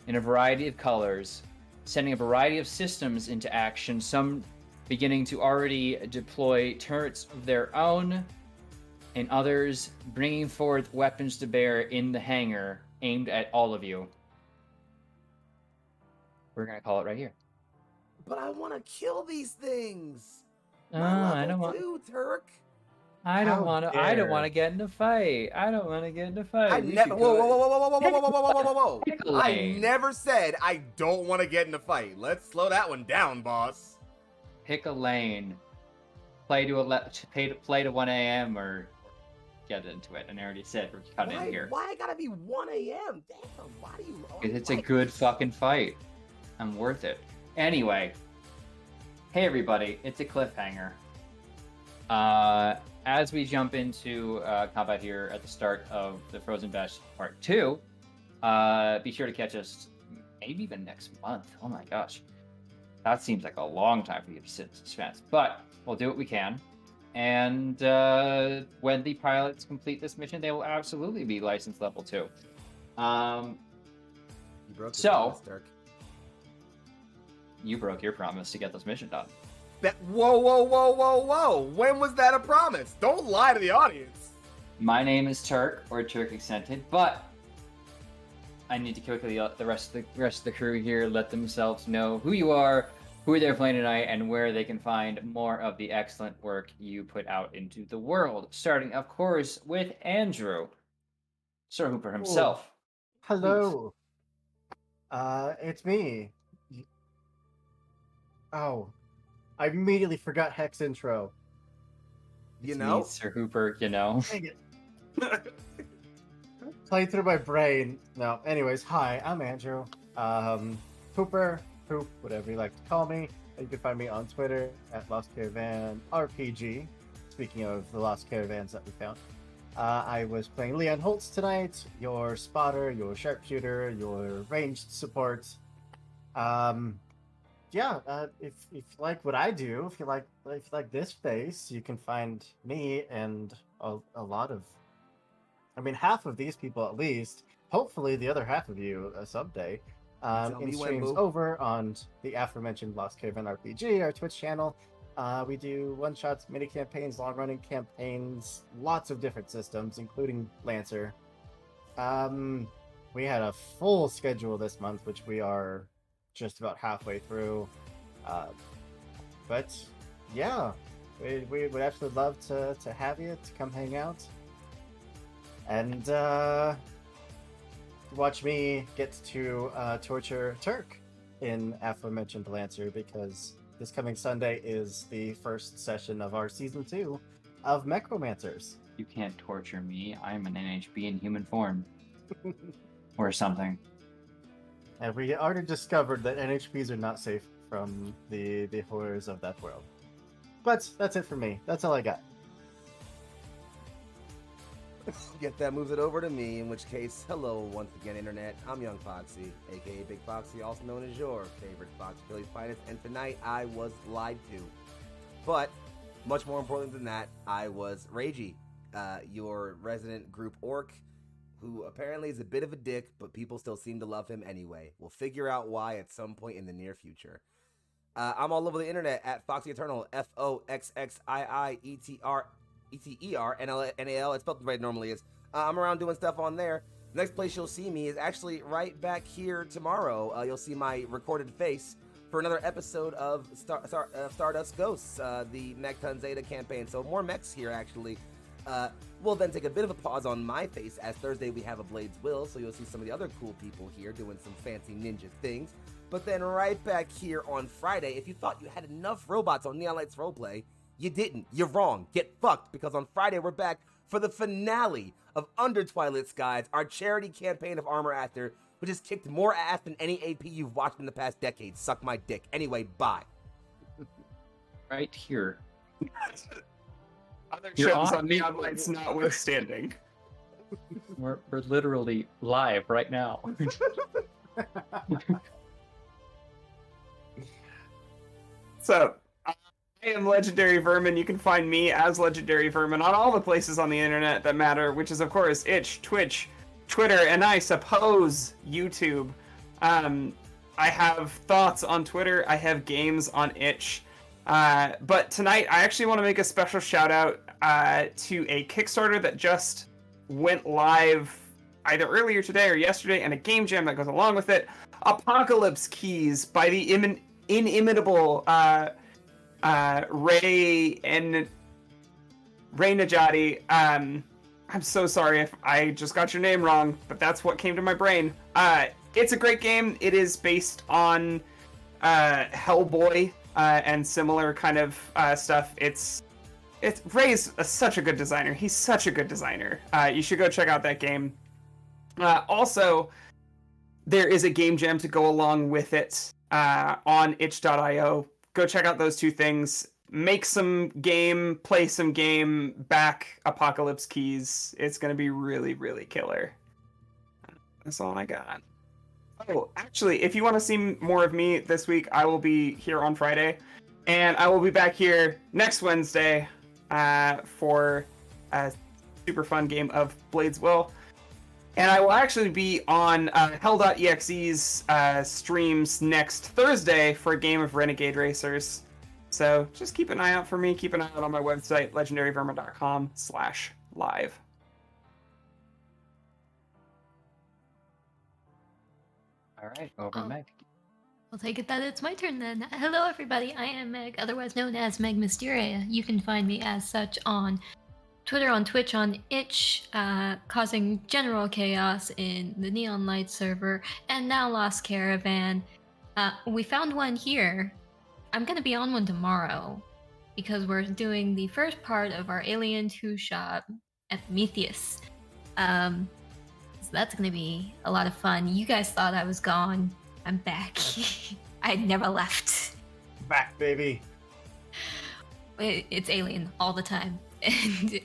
in a variety of colors, sending a variety of systems into action, some beginning to already deploy turrets of their own, and others bringing forth weapons to bear in the hangar aimed at all of you. We're going to call it right here. But I want to kill these things. I don't want. Turk. I don't How want to. I don't want to get in a fight. I don't want to get in a fight. I never. Whoa. Pick a I lane. never said I don't want to get in a fight. Let's slow that one down, boss. Pick a lane. Play to 1 a.m. or get into it. And I already said we're cutting in here. Why I gotta be 1 a.m.? Damn. Why do you? It's a good fucking fight. I'm worth it. Anyway, hey everybody, it's a cliffhanger. As we jump into combat here at the start of the Frozen Bastion Part 2, be sure to catch us maybe even next month. Oh my gosh. That seems like a long time for you to sit in suspense. But we'll do what we can. And when the pilots complete this mission, they will absolutely be licensed level 2. You broke So- promise, Dirk. You broke your promise to get this mission done. Whoa. When was that a promise? Don't lie to the audience. My name is Turk, or TurkAccented, but I need to quickly the rest of the crew here let themselves know who you are, who they're playing tonight, and where they can find more of the excellent work you put out into the world. Starting, of course, with Andrew, Sir Hooper himself. Hello. It's me. Oh, I immediately forgot Hex intro. You It's know? me, Sir Hooper, you know. Dang it. Playing through my brain. No, anyways, hi, I'm Andrew. Hooper, Hoop, whatever you like to call me. You can find me on Twitter at Lost Caravan RPG. Speaking of the Lost Caravans that we found. I was playing Leon Holtz tonight, your spotter, your sharpshooter, your ranged support. If you like what I do, if you like this face, you can find me and a lot of, half of these people at least. Hopefully, the other half of you someday. In streams over on the aforementioned Lost Caravan RPG, our Twitch channel. We do one-shots, mini campaigns, long-running campaigns, lots of different systems, including Lancer. We had a full schedule this month, which we are just about halfway through. But yeah, we would absolutely love to have you to come hang out and watch me get to torture Turk in aforementioned Lancer, because this coming Sunday is the first session of our season 2 of Mechromancers. You can't torture me. I'm an NHB in human form. Or something. And we already discovered that NHPs are not safe from the horrors of that world. But that's it for me. That's all I got. Get that moves it over to me, in which case, hello once again, Internet. I'm Young Foxy, aka Big Foxy, also known as your favorite Fox Philly's finest, and tonight I was lied to. But, much more important than that, I was Ragey, your resident group orc, who apparently is a bit of a dick, but people still seem to love him anyway. We'll figure out why at some point in the near future. I'm all over the internet at Foxy Eternal, FOXXIIETER, NAL. It's spelled the way it normally is. I'm around doing stuff on there. The next place you'll see me is actually right back here tomorrow. You'll see my recorded face for another episode of Stardust Ghosts, the Mech-Ton Zeta campaign. So more mechs here, actually. We'll then take a bit of a pause on my face, as Thursday we have a Blades Will, so you'll see some of the other cool people here doing some fancy ninja things. But then right back here on Friday, if you thought you had enough robots on Neon Lights Roleplay, you didn't. You're wrong. Get fucked, because on Friday we're back for the finale of Under Twilight Skies, our charity campaign of Armor Actor, which has kicked more ass than any AP you've watched in the past decade. Suck my dick. Anyway, bye. Right here. Other You're shows on on Neon Lights notwithstanding. We're literally live right now. So, I am Legendary Vermin. You can find me as Legendary Vermin on all the places on the internet that matter, which is, of course, Itch, Twitch, Twitter, and I suppose YouTube. I have thoughts on Twitter. I have games on Itch. But tonight, I actually want to make a special shout out to a Kickstarter that just went live either earlier today or yesterday, and a game jam that goes along with it. Apocalypse Keys by the inimitable Ray Najati. I'm so sorry if I just got your name wrong, but that's what came to my brain. It's a great game. It is based on Hellboy and similar kind of stuff. Ray's such a good designer. He's such a good designer. You should go check out that game. Also, there is a game jam to go along with it on itch.io. Go check out those two things. Make some game, play some game, back Apocalypse Keys. It's going to be really, really killer. That's all I got. Oh, actually, if you want to see more of me this week, I will be here on Friday. And I will be back here next Wednesday for a super fun game of Blades Will. And I will actually be on Hell.exe's streams next Thursday for a game of Renegade Racers. So just keep an eye out for me. Keep an eye out on my website, legendaryvermin.com/live. All right, over to Meg. I'll take it that it's my turn then. Hello, everybody. I am Meg, otherwise known as Meg Mysteria. You can find me as such on Twitter, on Twitch, on Itch, causing general chaos in the Neon Light server, and now Lost Caravan. We found one here. I'm gonna be on one tomorrow, because we're doing the first part of our Alien 2 shot at Prometheus. So that's gonna be a lot of fun. You guys thought I was gone. I'm back. I never left. Back, baby. It's Alien all the time. And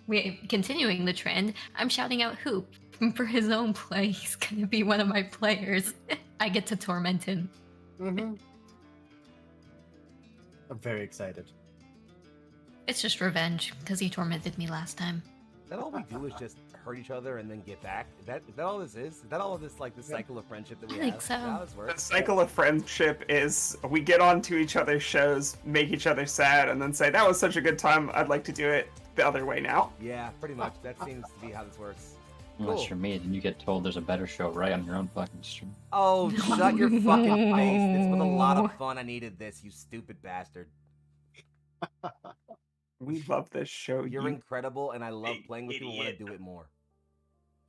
we're continuing the trend. I'm shouting out Hoop for his own play. He's gonna be one of my players. I get to torment him. Mm-hmm. I'm very excited. It's just revenge, because he tormented me last time. Is that all we do is just hurt each other and then get back? Is that all this is? Is that all of this, like, the cycle of friendship that we I have? think so. Is that how this The works? cycle of friendship is we get onto each other's shows, make each other sad, and then say, that was such a good time, I'd like to do it the other way now. Yeah, pretty much. That seems to be how this works. Unless Cool. you're me, then you get told there's a better show right on your own fucking stream. Oh, shut your fucking face. This was a lot of fun. I needed this, you stupid bastard. We love this show. You're you incredible, and I love playing with you and want to idiot. do it more.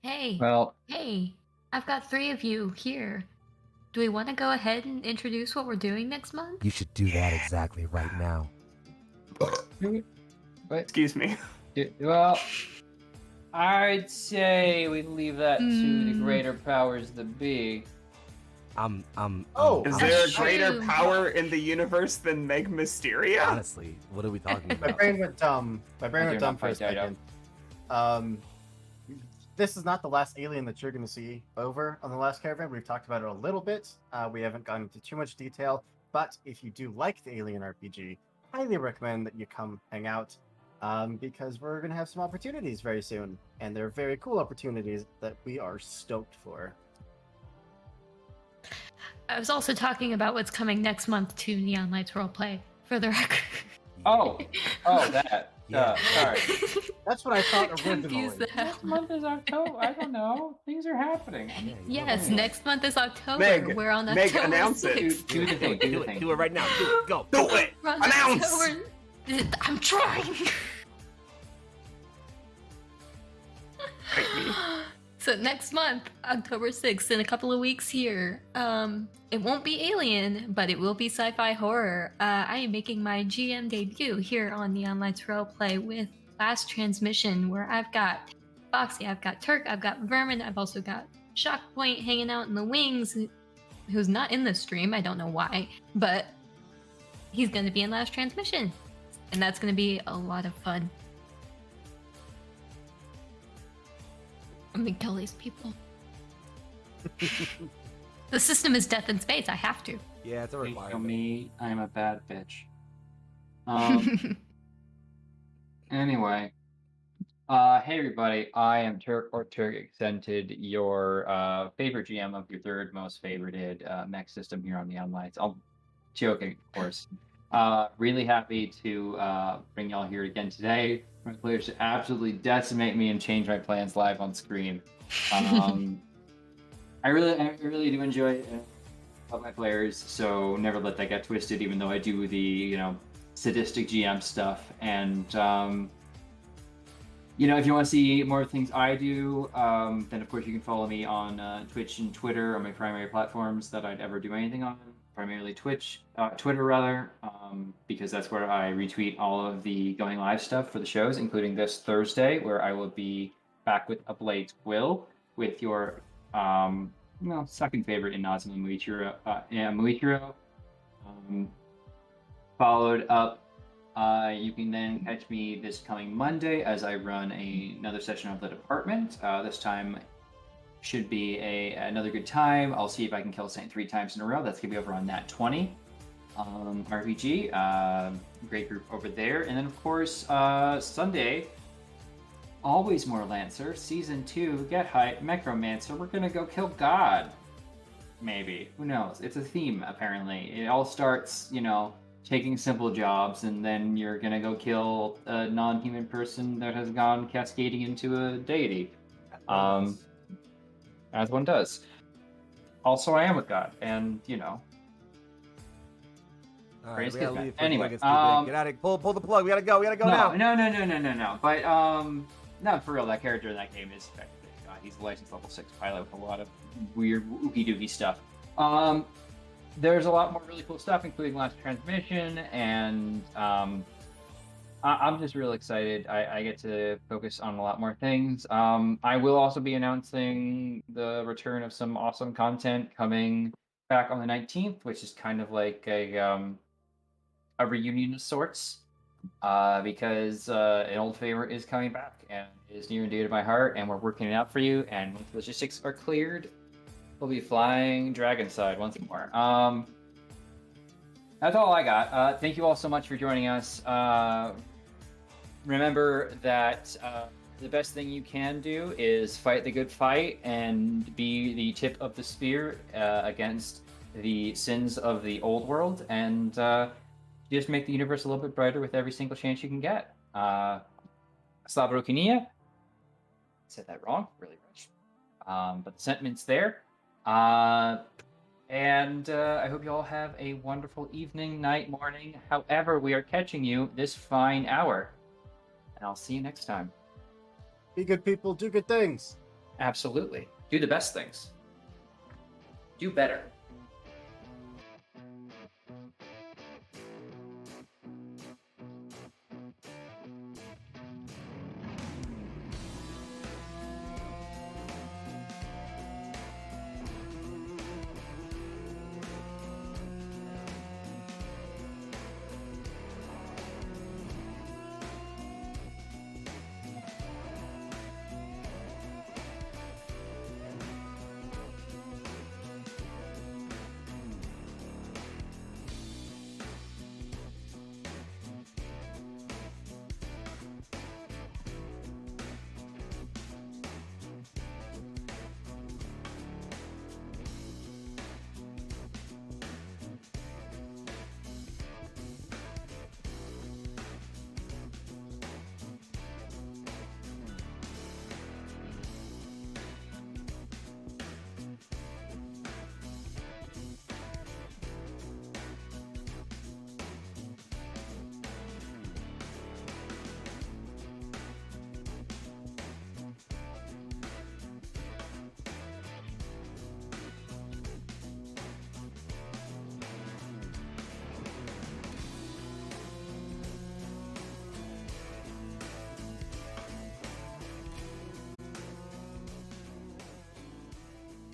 Hey, Well, hey, I've got 3 of you here. Do we want to go ahead and introduce what we're doing next month? You should do that exactly right now. but Excuse me. well, I'd say we leave that to the greater powers that be. Oh, Is I'm there a sure. greater power in the universe than Meg Mysteria? Honestly, what are we talking my about? brain went dumb. My brain I went do dumb not for a fight that second. This is not the last Alien that you're going to see over on the Last Caravan. We've talked about it a little bit. We haven't gone into too much detail, but if you do like the Alien RPG, highly recommend that you come hang out, because we're going to have some opportunities very soon, and they're very cool opportunities that we are stoked for. I was also talking about what's coming next month to Neon Lights Roleplay, for the record. Oh, that. Yeah. Sorry. That's what I thought Confused originally. the hell. Next month is October. I don't know. Things are happening. Yeah, you Yes, know. next month is October. Meg, We're on Meg, October announce it. 6th. Do the thing. Do the thing. Do it right now. Do it. Go. Do it! We're on Announce! October- I'm trying. Fight me. So next month, October 6th, in a couple of weeks here, it won't be Alien, but it will be sci-fi horror. I am making my GM debut here on Neon Lights Roleplay with Last Transmission, where I've got Foxy, I've got Turk, I've got Vermin, I've also got Shockpoint hanging out in the wings, who's not in the stream, I don't know why, but he's going to be in Last Transmission, and that's going to be a lot of fun. I'm gonna kill these people. The system is death in space. I have to. Yeah, it's a Please kill requirement. me. I'm a bad bitch. Anyway. Hey everybody, I am TurkAccented, your favorite GM of your third most favorited mech system here on the Onlights. I'm joking, of course. Really happy to bring y'all here again today. My players to absolutely decimate me and change my plans live on screen. I really do enjoy my players, so never let that get twisted. Even though I do the sadistic GM stuff, and if you want to see more things I do, then of course you can follow me on Twitch and Twitter, on my primary platforms that I'd ever do anything on. Primarily Twitter rather, because that's where I retweet all of the going live stuff for the shows, including this Thursday, where I will be back with A Blade's Will with your second favorite in Nazuma Muichiro. Followed up, you can then catch me this coming Monday as I run another session of The Department. This time should be another good time. I'll see if I can kill Saint 3 times in a row. That's gonna be over on Nat 20 RPG. Great group over there. And then of course Sunday, always more Lancer, Season 2, Get Hype, Necromancer. We're gonna go kill God. Maybe. Who knows? It's a theme, apparently. It all starts, taking simple jobs, and then you're gonna go kill a non-human person that has gone cascading into a deity. As one does. Also, I am a god, and praise Right, Kismet. leave Anyway, get out of pull the plug. We gotta go now. No. But no, for real, that character in that game is effectively a god. He's a licensed level 6 pilot with a lot of weird ookie dookie stuff. There's a lot more really cool stuff, including Last Transmission, and I'm just real excited. I get to focus on a lot more things. I will also be announcing the return of some awesome content coming back on the 19th, which is kind of like a reunion of sorts, because an old favorite is coming back and is near and dear to my heart, and we're working it out for you. And once logistics are cleared, we'll be flying Dragonside once more. That's all I got. Thank you all so much for joining us. Remember that the best thing you can do is fight the good fight and be the tip of the spear against the sins of the old world, and just make the universe a little bit brighter with every single chance you can get. Slava Rukinia. Said that wrong, really rich. But the sentiment's there. And I hope you all have a wonderful evening, night, morning, however we are catching you this fine hour. And I'll see you next time. Be good people, do good things. Absolutely. Do the best things. Do better.